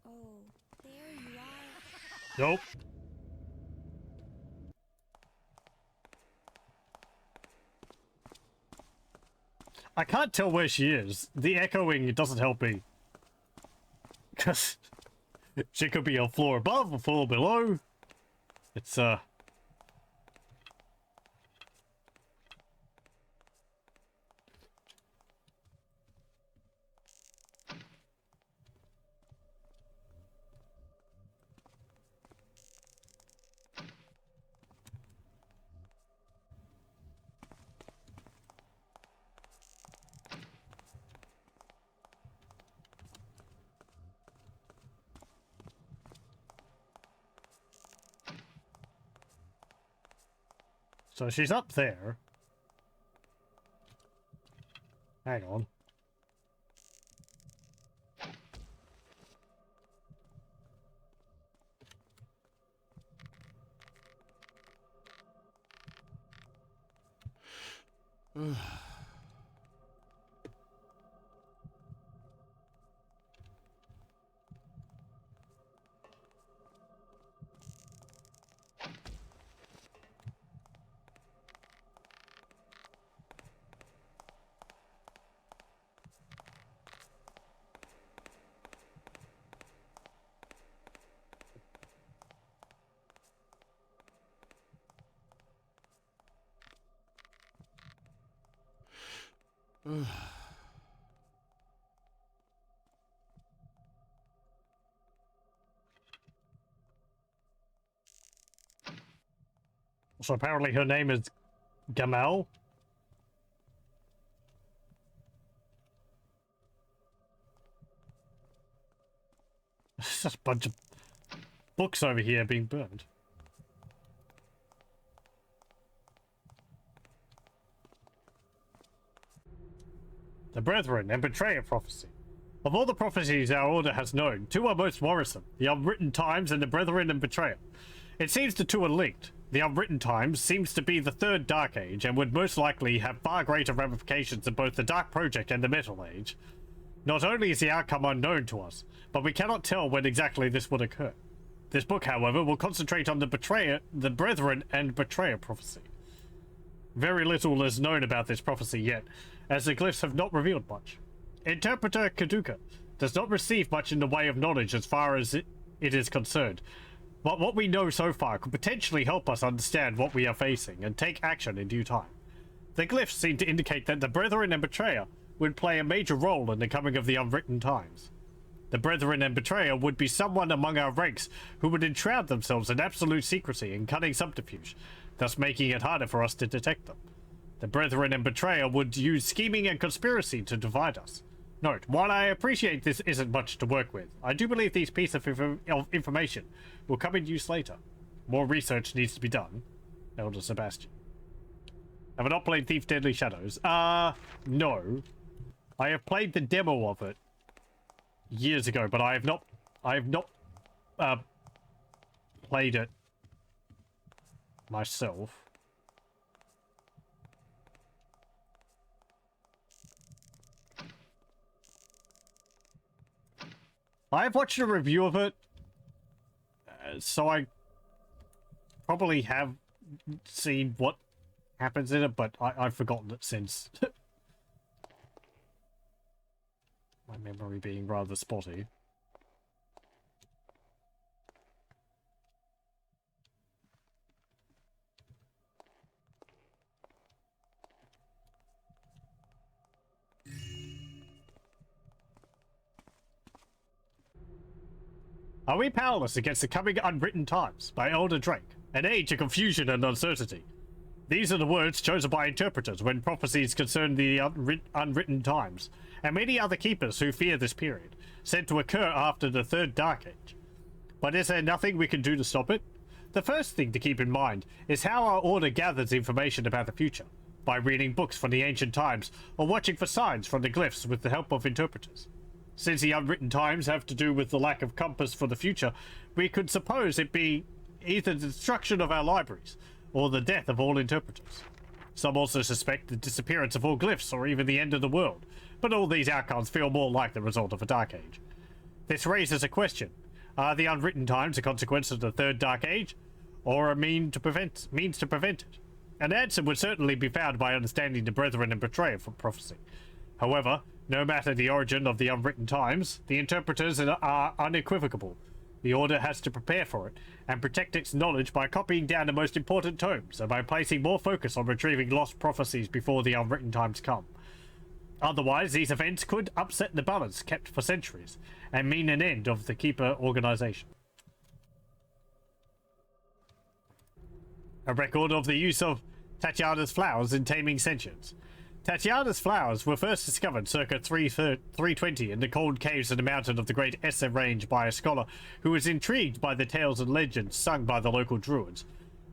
Oh, there you are. Nope. I can't tell where she is. The echoing doesn't help me. Because she could be a floor above, a floor below. It's, so she's up there. Hang on. So apparently her name is Gamal. There's just a bunch of books over here being burned. The Brethren and Betrayer Prophecy. Of all the prophecies our order has known, two are most worrisome, the Unwritten Times and the Brethren and Betrayer. It seems the two are linked. The Unwritten Times seems to be the third Dark Age and would most likely have far greater ramifications than both the Dark Project and the Metal Age. Not only is the outcome unknown to us, but we cannot tell when exactly this would occur. This book, however, will concentrate on the Brethren and Betrayer Prophecy. Very little is known about this prophecy yet, as the glyphs have not revealed much. Interpreter Kaduka does not receive much in the way of knowledge as far as it is concerned, but what we know so far could potentially help us understand what we are facing and take action in due time. The glyphs seem to indicate that the Brethren and Betrayer would play a major role in the coming of the Unwritten Times. The Brethren and Betrayer would be someone among our ranks who would enshroud themselves in absolute secrecy and cunning subterfuge, thus making it harder for us to detect them. The Brethren and Betrayer would use scheming and conspiracy to divide us. Note, while I appreciate this isn't much to work with, I do believe these pieces of information will come in use later. More research needs to be done. Elder Sebastian. Have I not played Thief Deadly Shadows? No. I have played the demo of it years ago, but I have not played it myself. I've watched a review of it, so I probably have seen what happens in it, but I've forgotten it since. My memory being rather spotty. Are we powerless against the coming unwritten times? By Elder Drake. An age of confusion and uncertainty. These are the words chosen by interpreters when prophecies concern the unwritten times, and many other keepers who fear this period, said to occur after the Third Dark Age. But is there nothing we can do to stop it? The first thing to keep in mind is how our order gathers information about the future, by reading books from the ancient times or watching for signs from the glyphs with the help of interpreters. Since the unwritten times have to do with the lack of compass for the future, we could suppose it be either the destruction of our libraries or the death of all interpreters. Some also suspect the disappearance of all glyphs or even the end of the world, but all these outcomes feel more like the result of a Dark Age. This raises a question. Are the unwritten times a consequence of the Third Dark Age, or a means to prevent it? An answer would certainly be found by understanding the Brethren and Betrayer from prophecy. However, no matter the origin of the unwritten times, the interpreters are unequivocal. The Order has to prepare for it, and protect its knowledge by copying down the most important tomes, and by placing more focus on retrieving lost prophecies before the unwritten times come. Otherwise, these events could upset the balance kept for centuries, and mean an end of the Keeper organization. A record of the use of Tatiana's flowers in taming sentience. Tatiana's flowers were first discovered circa 320 in the cold caves of the mountain of the Great Essa Range by a scholar who was intrigued by the tales and legends sung by the local druids.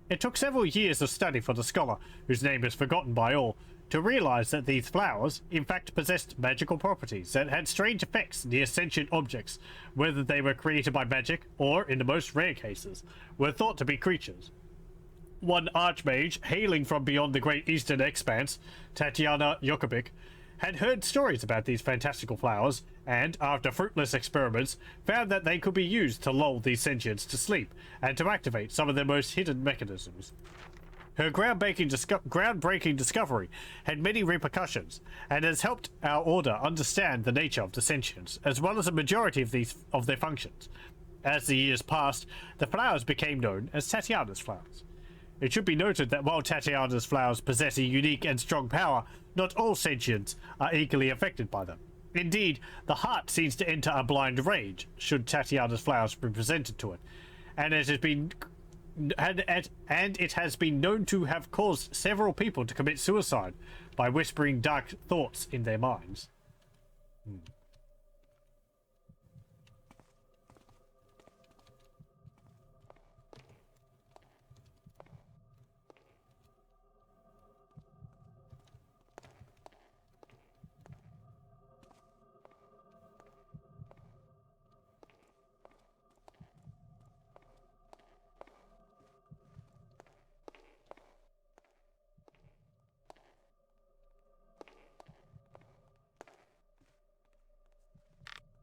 It took several years of study for the scholar, whose name is forgotten by all, to realize that these flowers, in fact, possessed magical properties that had strange effects near sentient objects, whether they were created by magic or, in the most rare cases, were thought to be creatures. One archmage, hailing from beyond the great eastern expanse, Tatiana Jokovic, had heard stories about these fantastical flowers, and, after fruitless experiments, found that they could be used to lull these sentients to sleep, and to activate some of their most hidden mechanisms. Her groundbreaking discovery had many repercussions, and has helped our Order understand the nature of the sentients, as well as a majority of their functions. As the years passed, the flowers became known as Tatiana's flowers. It should be noted that while Tatiana's flowers possess a unique and strong power, not all sentients are equally affected by them. Indeed, the heart seems to enter a blind rage should Tatiana's flowers be presented to it, and it has been known to have caused several people to commit suicide by whispering dark thoughts in their minds.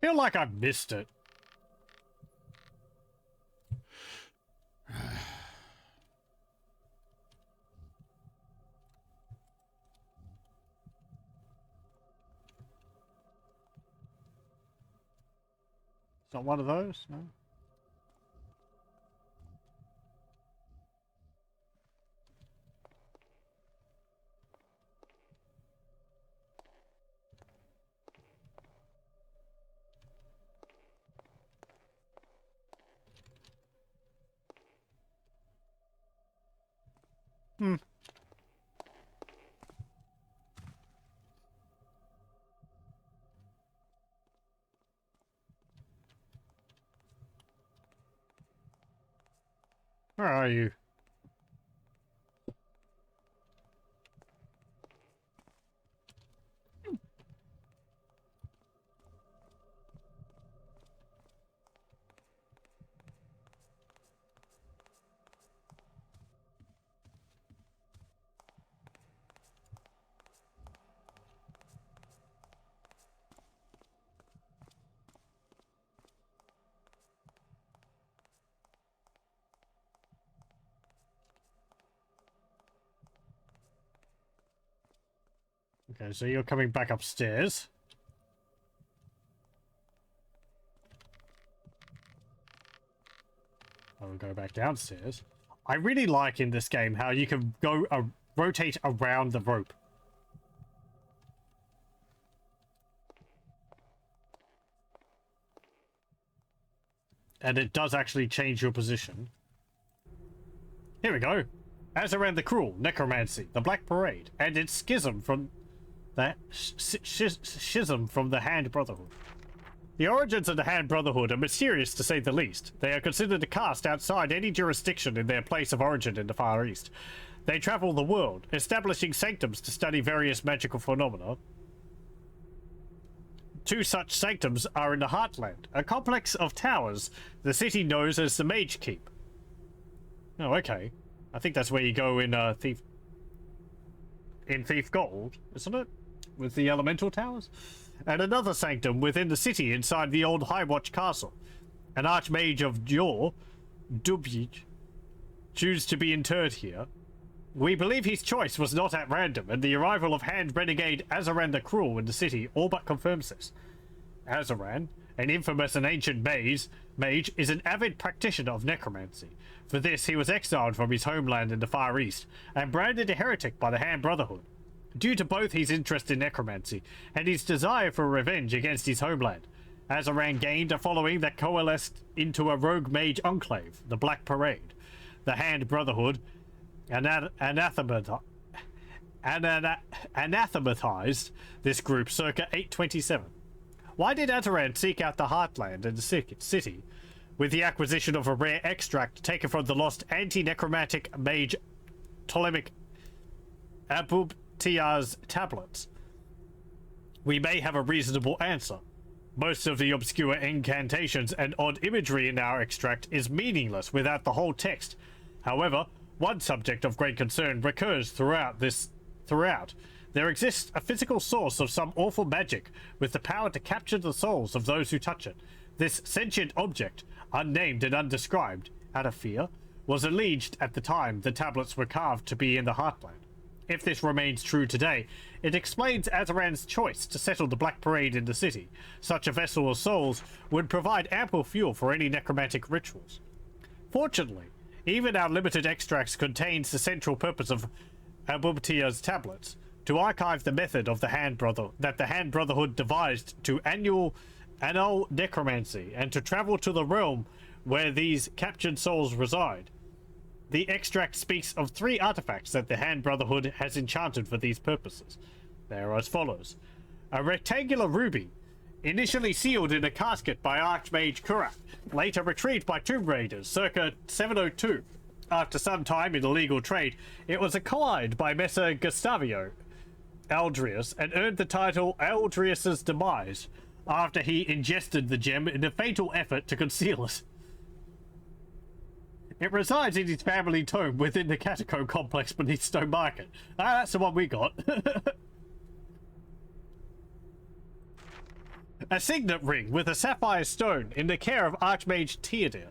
Feel like I missed it. It's not one of those, no? Where are you? Okay, so you're coming back upstairs. I will go back downstairs. I really like in this game how you can go rotate around the rope. And it does actually change your position. Here we go. Azaran the Cruel, Necromancy, the Black Parade, and its schism from the schism from the Hand Brotherhood. The origins of the Hand Brotherhood are mysterious to say the least. They are considered a caste outside any jurisdiction in their place of origin in the Far East. They travel the world, establishing sanctums to study various magical phenomena. Two such sanctums are in the Heartland, a complex of towers the city knows as the Mage Keep. Oh, okay. I think that's where you go in Thief Gold, isn't it? With the elemental towers? And another sanctum within the city inside the old Highwatch Castle. An archmage of Jor, Dubij, choose to be interred here. We believe his choice was not at random, and the arrival of Hand Renegade Azaran the Cruel in the city all but confirms this. Azaran, an infamous and ancient mage, is an avid practitioner of necromancy. For this, he was exiled from his homeland in the Far East, and branded a heretic by the Hand Brotherhood. Due to both his interest in necromancy and his desire for revenge against his homeland, Azaran gained a following that coalesced into a rogue mage enclave, the Black Parade. The Hand Brotherhood anathematized this group circa 827. Why did Azaran seek out the Heartland and the city with the acquisition of a rare extract taken from the lost anti-necromantic mage Ptolemaic Abubtiar's tablets? We may have a reasonable answer. Most of the obscure incantations and odd imagery in our extract is meaningless without the whole text. However, one subject of great concern recurs throughout. There exists a physical source of some awful magic with the power to capture the souls of those who touch it. This sentient object, unnamed and undescribed, out of fear, was alleged at the time the tablets were carved to be in the Heartland. If this remains true today, it explains Azaran's choice to settle the Black Parade in the city. Such a vessel of souls would provide ample fuel for any necromantic rituals. Fortunately, Even our limited extracts contains the central purpose of Abubtia's tablets, to archive the method of the Hand Brotherhood devised to annul necromancy, and to travel to the realm where these captured souls reside. The extract speaks of 3 artifacts that the Hand Brotherhood has enchanted for these purposes. They are as follows. A rectangular ruby, initially sealed in a casket by Archmage Kurak, later retrieved by Tomb Raiders circa 702. After some time in illegal trade, it was acquired by Messer Gustavio Aldrius and earned the title Aldrius's Demise after he ingested the gem in a fatal effort to conceal it. It resides in his family tomb within the catacomb complex beneath Stone Market. Ah, that's the one we got. A signet ring with a sapphire stone in the care of Archmage Theodir,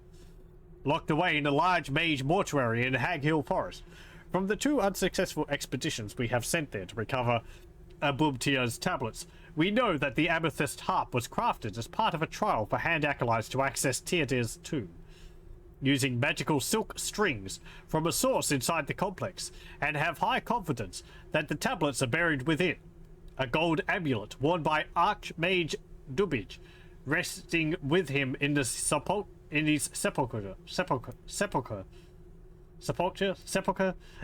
locked away in a large mage mortuary in Hag Hill Forest. From the 2 unsuccessful expeditions we have sent there to recover Abubtia's tablets, we know that the amethyst harp was crafted as part of a trial for hand acolytes to access Theodir's tomb, using magical silk strings from a source inside the complex, and have high confidence that the tablets are buried within. A gold amulet worn by Archmage Dubij, resting with him in his sepulchre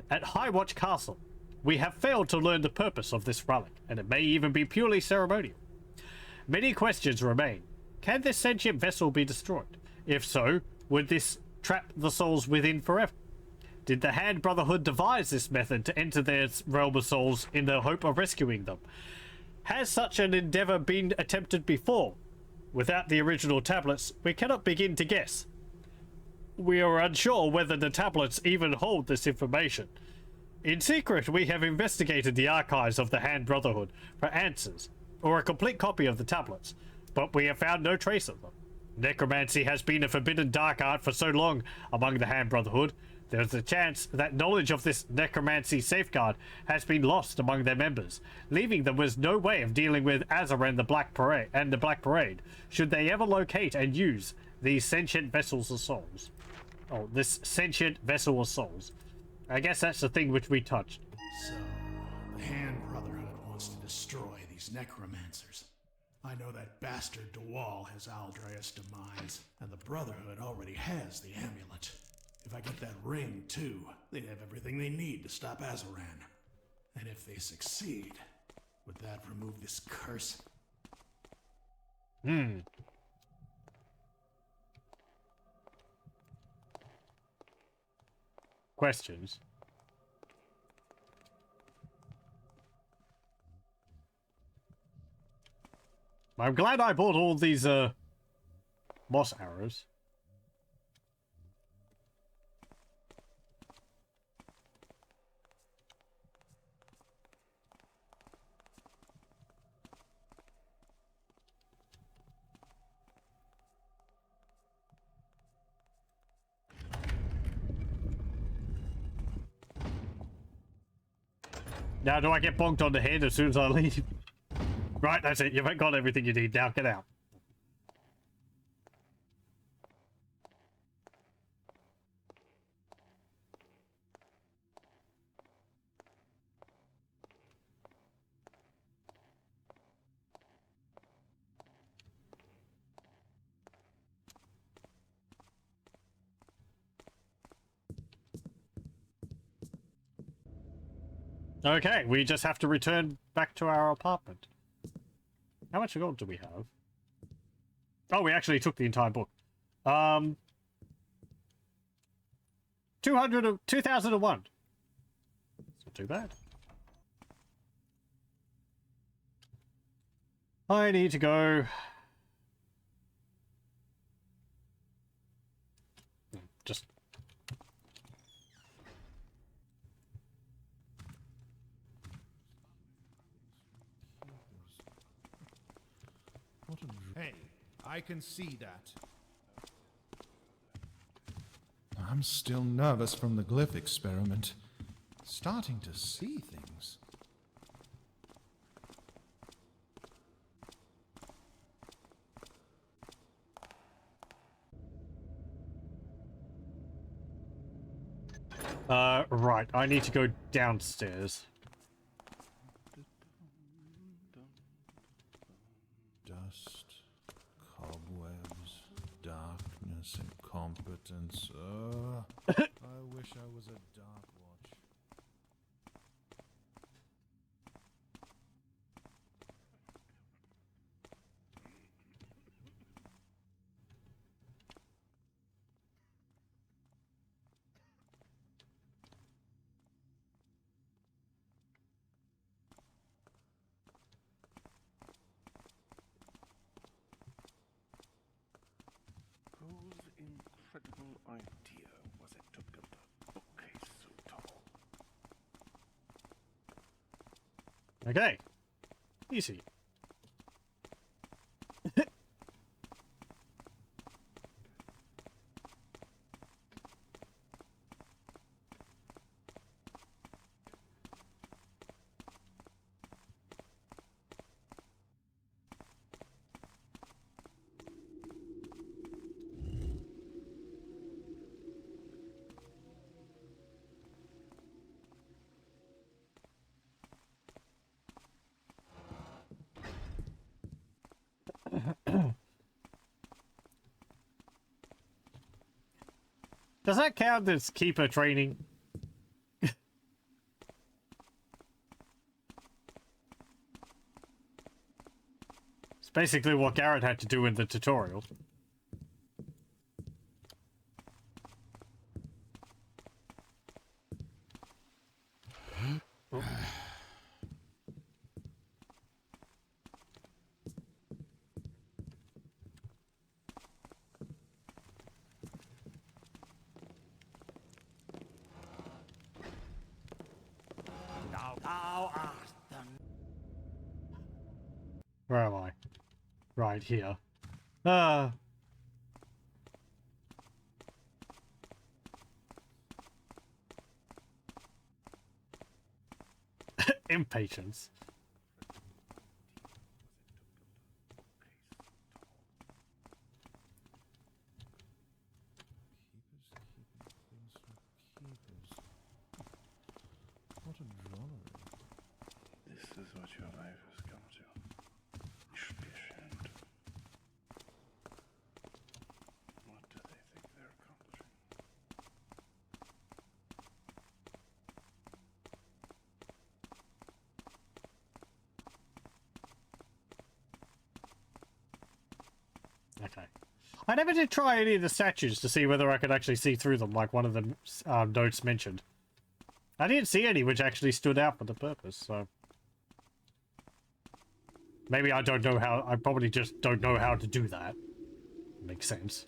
at Highwatch Castle. We have failed to learn the purpose of this relic, and it may even be purely ceremonial. Many questions remain. Can this sentient vessel be destroyed? If so, would this trap the souls within forever? Did the Hand Brotherhood devise this method to enter their realm of souls in the hope of rescuing them? Has such an endeavor been attempted before? Without the original tablets, we cannot begin to guess. We are unsure whether the tablets even hold this information. In secret, we have investigated the archives of the Hand Brotherhood for answers, or a complete copy of the tablets, but we have found no trace of them. Necromancy has been a forbidden dark art for so long among the Hand Brotherhood. There is a chance that knowledge of this necromancy safeguard has been lost among their members, leaving them with no way of dealing with Azar and the Black Parade, should they ever locate and use these sentient vessels of souls. Oh, this sentient vessel of souls. I guess that's the thing which we touched. So, the Hand Brotherhood wants to destroy these necromancers. I know that bastard DeWall has Aldrius Demise, and the Brotherhood already has the amulet. If I get that ring, too, they'd have everything they need to stop Azaran. And if they succeed, would that remove this curse? Questions? I'm glad I bought all these, moss arrows. Now, do I get bonked on the head as soon as I leave? Right, that's it. You've got everything you need. Now, get out. Okay, we just have to return back to our apartment. How much gold do we have? Oh, we actually took the entire book. 2001. It's not too bad. I need to go. Just. Hey, I can see that. I'm still nervous from the glyph experiment. Starting to see things. Right. I need to go downstairs. Dust, cobwebs, darkness, incompetence. I wish I was a dark watch. Whose incredible idea was it to build a bookcase so tall? Okay. Easy. Does that count as keeper training? It's basically what Garrett had to do in the tutorial. Thou art the Where am I? Right here. Ah. Impatience. What a drollery. This is what your life has come to. You should be ashamed. What do they think they're accomplishing? Okay. I never did try any of the statues to see whether I could actually see through them, like one of the notes mentioned. I didn't see any which actually stood out for the purpose, so... Maybe I don't know how... I probably just don't know how to do that. Makes sense.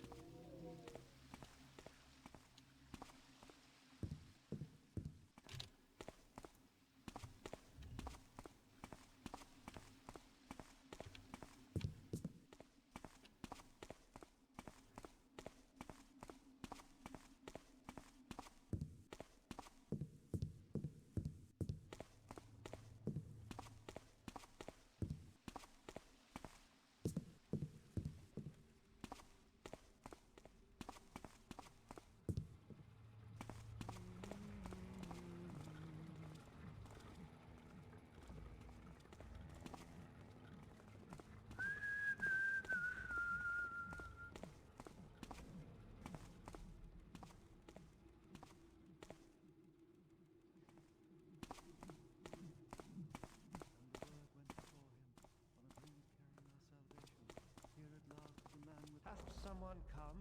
Hath someone come?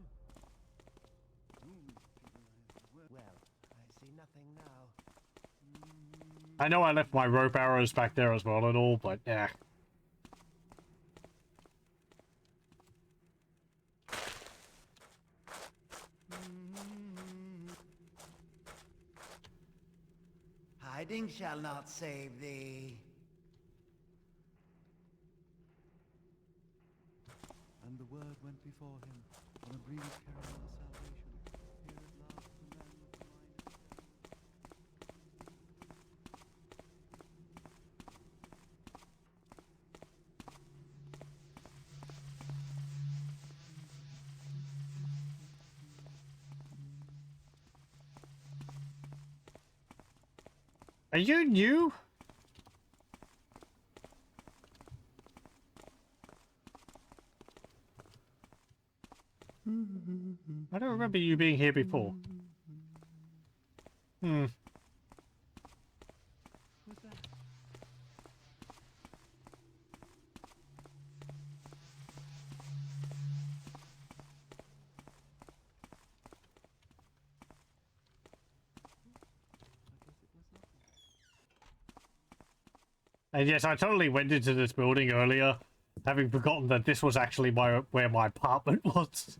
Well, I see nothing now. I know I left my rope arrows back there as well and all, but yeah. hiding shall not save thee. And the word went before him on a breeze carrying our salvation. Here at last the man with the mind is dead. Are you new? I don't remember you being here before. Hmm. What's that? And yes, I totally went into this building earlier, having forgotten that this was actually where my apartment was.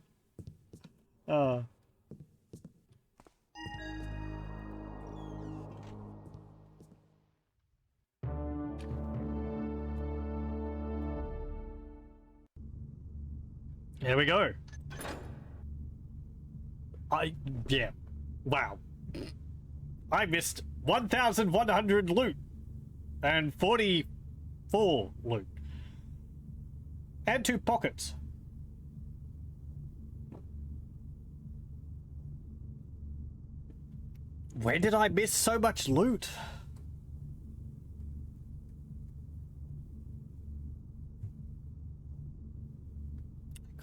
Here we go. Yeah. Wow. I missed 1,100 loot. And 44 loot. And 2 pockets. Where did I miss so much loot?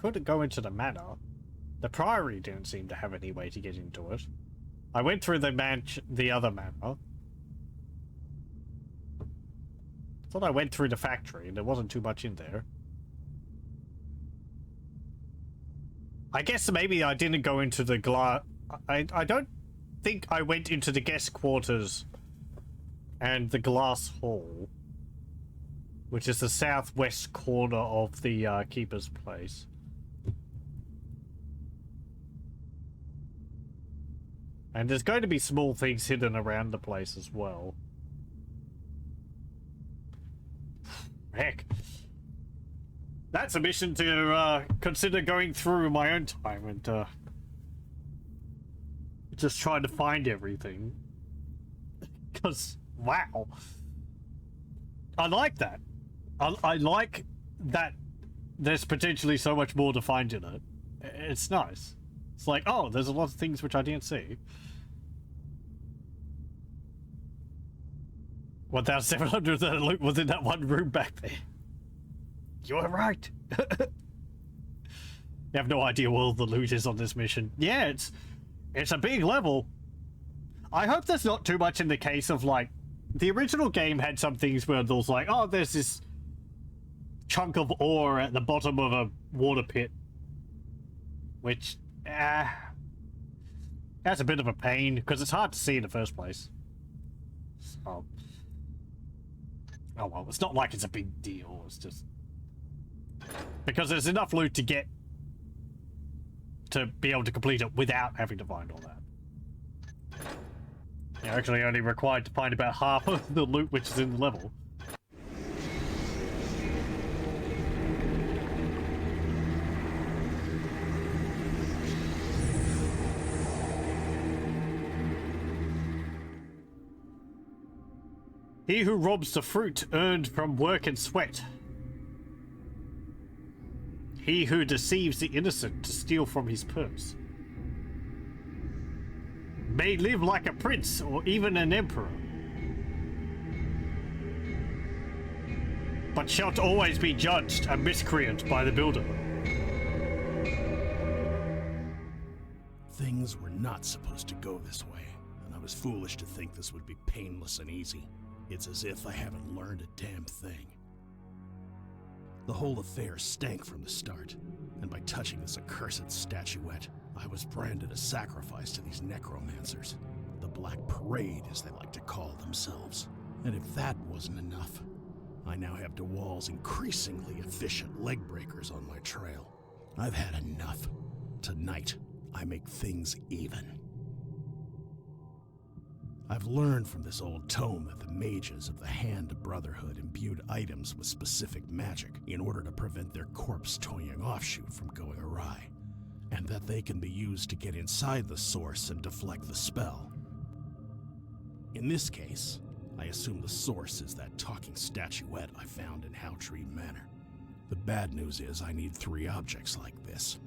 Couldn't go into the manor. The priory didn't seem to have any way to get into it. I went through the other manor. Thought I went through the factory and there wasn't too much in there. I guess maybe I didn't go into the I don't think I went into the guest quarters and the glass hall, which is the southwest corner of the keeper's place. And there's going to be small things hidden around the place as well. Heck. That's a mission to consider going through my own time and just trying to find everything. Because, wow. I like that. I like that there's potentially so much more to find in it. It's nice. It's like, oh, there's a lot of things which I didn't see. 1,700 of the loot was in that one room back there. You were right. You have no idea where all the loot is on this mission. Yeah, it's a big level. I hope there's not too much in the case of, like, the original game had some things where there was like, oh, there's this chunk of ore at the bottom of a water pit. Which, that's a bit of a pain, because it's hard to see in the first place. So, oh well, it's not like it's a big deal, it's just... because there's enough loot to get... to be able to complete it without having to find all that. You're actually only required to find about half of the loot which is in the level. He who robs the fruit earned from work and sweat. He who deceives the innocent to steal from his purse. May live like a prince or even an emperor. But shalt always be judged a miscreant by the builder. Things were not supposed to go this way, and I was foolish to think this would be painless and easy. It's as if I haven't learned a damn thing. The whole affair stank from the start, and by touching this accursed statuette, I was branded a sacrifice to these necromancers. The Black Parade, as they like to call themselves. And if that wasn't enough, I now have DeWall's increasingly efficient leg breakers on my trail. I've had enough. Tonight, I make things even. I've learned from this old tome that the mages of the Hand Brotherhood imbued items with specific magic in order to prevent their corpse-toying offshoot from going awry, and that they can be used to get inside the source and deflect the spell. In this case, I assume the source is that talking statuette I found in Howtree Manor. The bad news is I need 3 objects like this,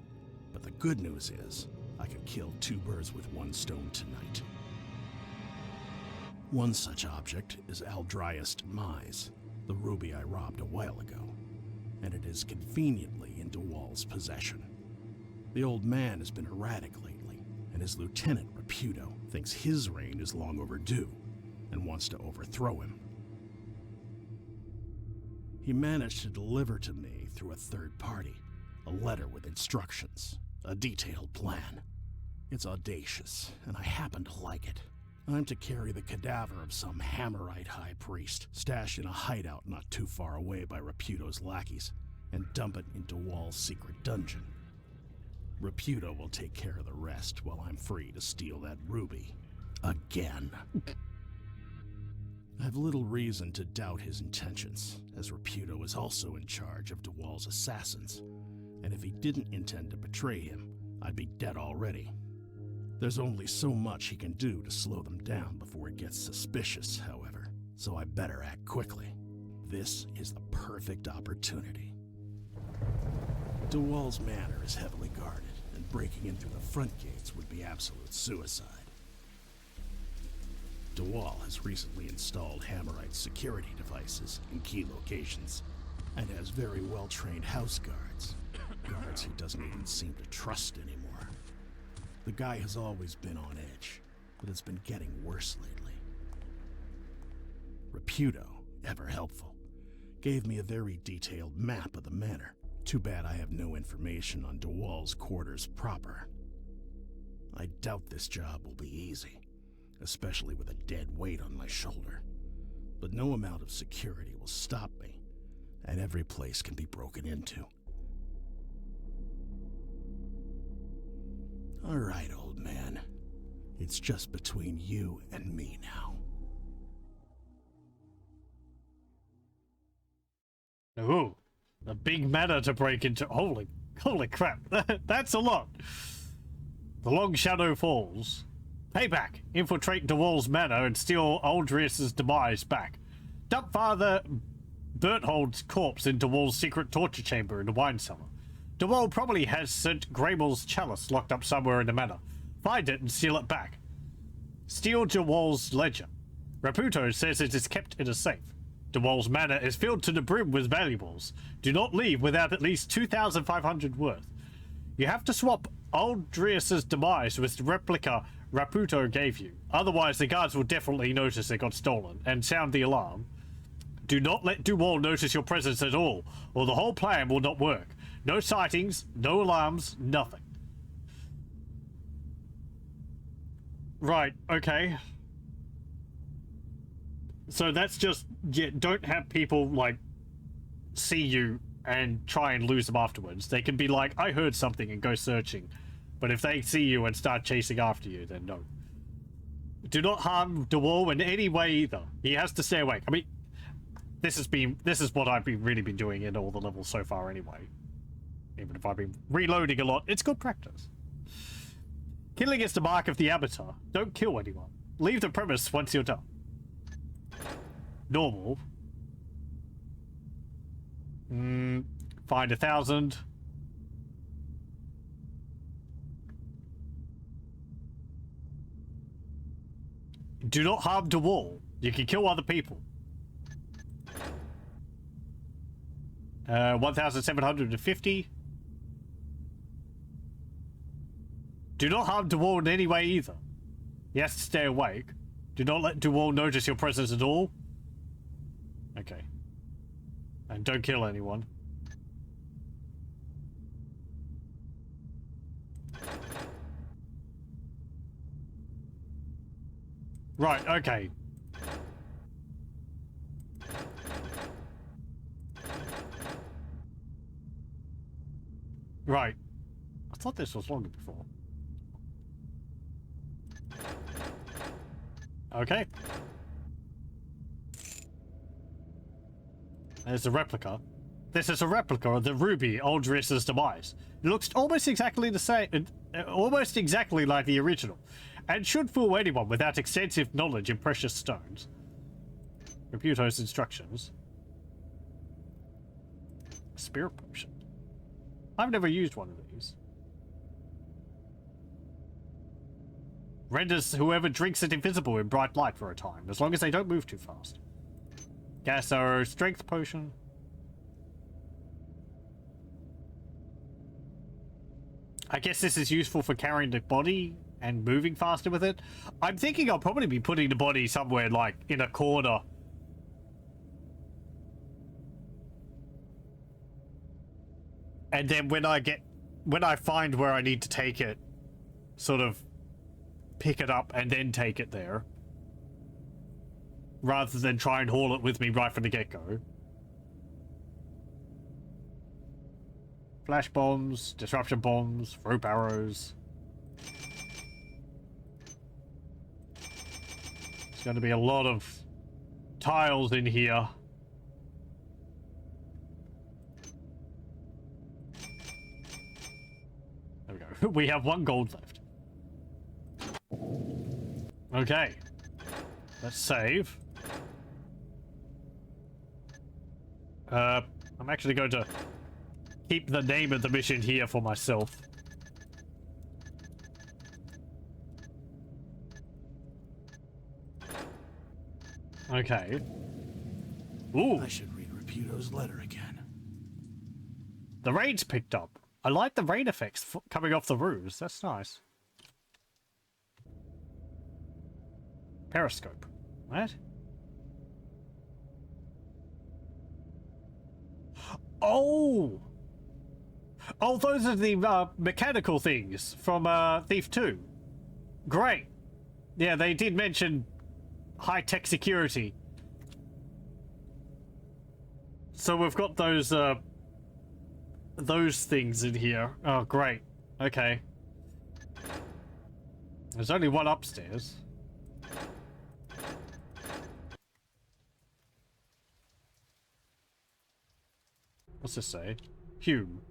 but the good news is I can kill 2 birds with 1 stone tonight. One such object is Aldrias Demise, the ruby I robbed a while ago, and it is conveniently in DeWall's possession. The old man has been erratic lately, and his lieutenant, Reputo, thinks his reign is long overdue and wants to overthrow him. He managed to deliver to me through a third party a letter with instructions, a detailed plan. It's audacious, and I happen to like it. I'm to carry the cadaver of some Hammerite high priest, stashed in a hideout not too far away by Reputo's lackeys, and dump it into Wall's secret dungeon. Reputo will take care of the rest while I'm free to steal that ruby. Again. I've little reason to doubt his intentions, as Reputo is also in charge of DeWall's assassins, and if he didn't intend to betray him, I'd be dead already. There's only so much he can do to slow them down before it gets suspicious, however, so I better act quickly. This is the perfect opportunity. DeWall's manor is heavily guarded, and breaking in through the front gates would be absolute suicide. DeWall has recently installed Hammerite security devices in key locations, and has very well-trained house guards, guards he doesn't even seem to trust anymore. The guy has always been on edge, but it's been getting worse lately. Reputo, ever helpful, gave me a very detailed map of the manor. Too bad I have no information on DeWall's quarters proper. I doubt this job will be easy, especially with a dead weight on my shoulder. But no amount of security will stop me, and every place can be broken into. All right, old man. It's just between you and me now. Ooh, a big matter to break into. Holy crap. That's a lot. The Long Shadow Falls. Payback. Infiltrate DeWall's manor and steal Aldrias' Demise back. Dump Father Berthold's corpse in DeWall's secret torture chamber in the wine cellar. DeWall probably has St. Grabel's chalice locked up somewhere in the manor. Find it and steal it back. Steal DeWall's ledger. Reputo says it is kept in a safe. DeWall's manor is filled to the brim with valuables. Do not leave without at least 2,500 worth. You have to swap Aldrias' Demise with the replica Reputo gave you. Otherwise, the guards will definitely notice it got stolen and sound the alarm. Do not let DeWall notice your presence at all, or the whole plan will not work. No sightings, no alarms, nothing. Right, okay. So that's just, yeah, don't have people, like, see you and try and lose them afterwards. They can be like, I heard something, and go searching. But if they see you and start chasing after you, then no. Do not harm DeWall in any way either. He has to stay awake. I mean, this is what I've really been doing in all the levels so far anyway. Even if I've been reloading a lot, it's good practice. Killing is the mark of the amateur. Don't kill anyone. Leave the premise once you're done. Normal. Find 1,000. Do not harm DeWall. You can kill other people. 1,750. Do not harm DeWall in any way either. He has to stay awake. Do not let DeWall notice your presence at all. Okay. And don't kill anyone. Right, okay. Right. I thought this was longer before. Okay. There's a replica. This is a replica of the ruby Aldrias' Demise. It looks almost exactly the same, almost exactly like the original, and should fool anyone without extensive knowledge in precious stones. Reputo's instructions. Spirit potion. I've never used one of these. Renders whoever drinks it invisible in bright light for a time, as long as they don't move too fast. Gas arrow, strength potion. I guess this is useful for carrying the body and moving faster with it. I'm thinking I'll probably be putting the body somewhere like in a corner. And then when I find where I need to take it, sort of pick it up and then take it there. Rather than try and haul it with me right from the get-go. Flash bombs, disruption bombs, rope arrows. There's going to be a lot of tiles in here. There we go. We have 1 gold left. Okay. Let's save. I'm actually going to keep the name of the mission here for myself. Okay. Ooh. I should read Raputo's letter again. The rain's picked up. I like the rain effects coming off the roofs. That's nice. Periscope. What? Oh! Oh, those are the mechanical things from Thief 2. Great. Yeah, they did mention high-tech security. So we've got those things in here. Oh, great. Okay. There's only one upstairs. What's this say? Hume.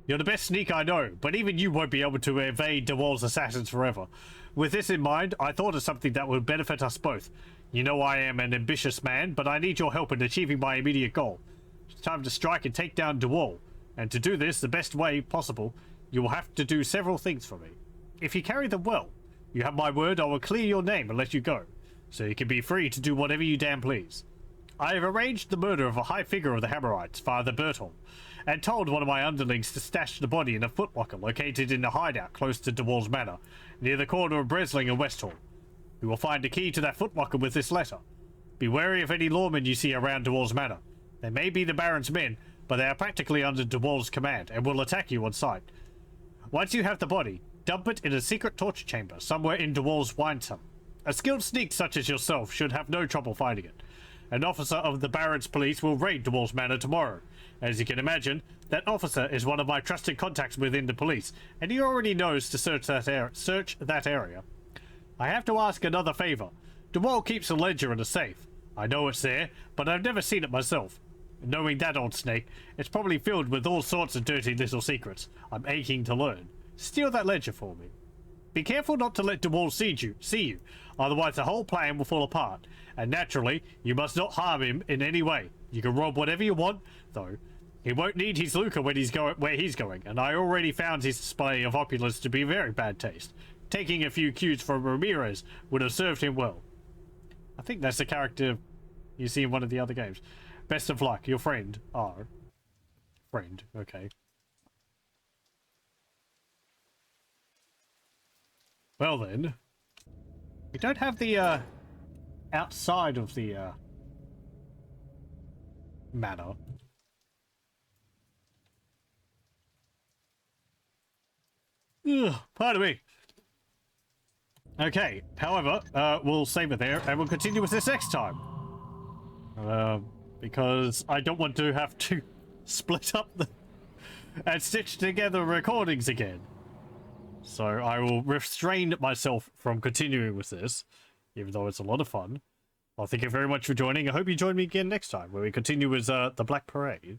You're the best sneak I know, but even you won't be able to evade DeWall's assassins forever. With this in mind, I thought of something that would benefit us both. You know I am an ambitious man, but I need your help in achieving my immediate goal. It's time to strike and take down DeWall. And to do this the best way possible, you will have to do several things for me. If you carry them well, you have my word I will clear your name and let you go, so you can be free to do whatever you damn please. I have arranged the murder of a high figure of the Hammerites, Father Berthold, and told one of my underlings to stash the body in a footlocker located in a hideout close to DeWall's Manor, near the corner of Bresling and Westhall. You will find a key to that footlocker with this letter. Be wary of any lawmen you see around DeWall's Manor. They may be the Baron's men, but they are practically under DeWall's command and will attack you on sight. Once you have the body, dump it in a secret torture chamber somewhere in DeWall's wine cellar. A skilled sneak such as yourself should have no trouble finding it. An officer of the Baron's police will raid DeWall's Manor tomorrow. As you can imagine, that officer is one of my trusted contacts within the police, and he already knows to search that area. I have to ask another favor. DeWall keeps a ledger in a safe. I know it's there, but I've never seen it myself. Knowing that old snake, it's probably filled with all sorts of dirty little secrets I'm aching to learn. Steal that ledger for me. Be careful not to let DeWall see you, otherwise the whole plan will fall apart. And naturally, you must not harm him in any way. You can rob whatever you want, though. He won't need his lucre when he's where he's going, and I already found his display of opulence to be very bad taste. Taking a few cues from Ramirez would have served him well. I think that's the character you see in one of the other games. Best of luck, your friend, R. Friend, okay. Well then, we don't have the outside of the manor. Ugh, pardon me. Okay, however, we'll save it there and we'll continue with this next time. Because I don't want to have to split up and stitch together recordings again. So I will restrain myself from continuing with this, even though it's a lot of fun. Well, thank you very much for joining. I hope you join me again next time, where we continue with the Black Parade.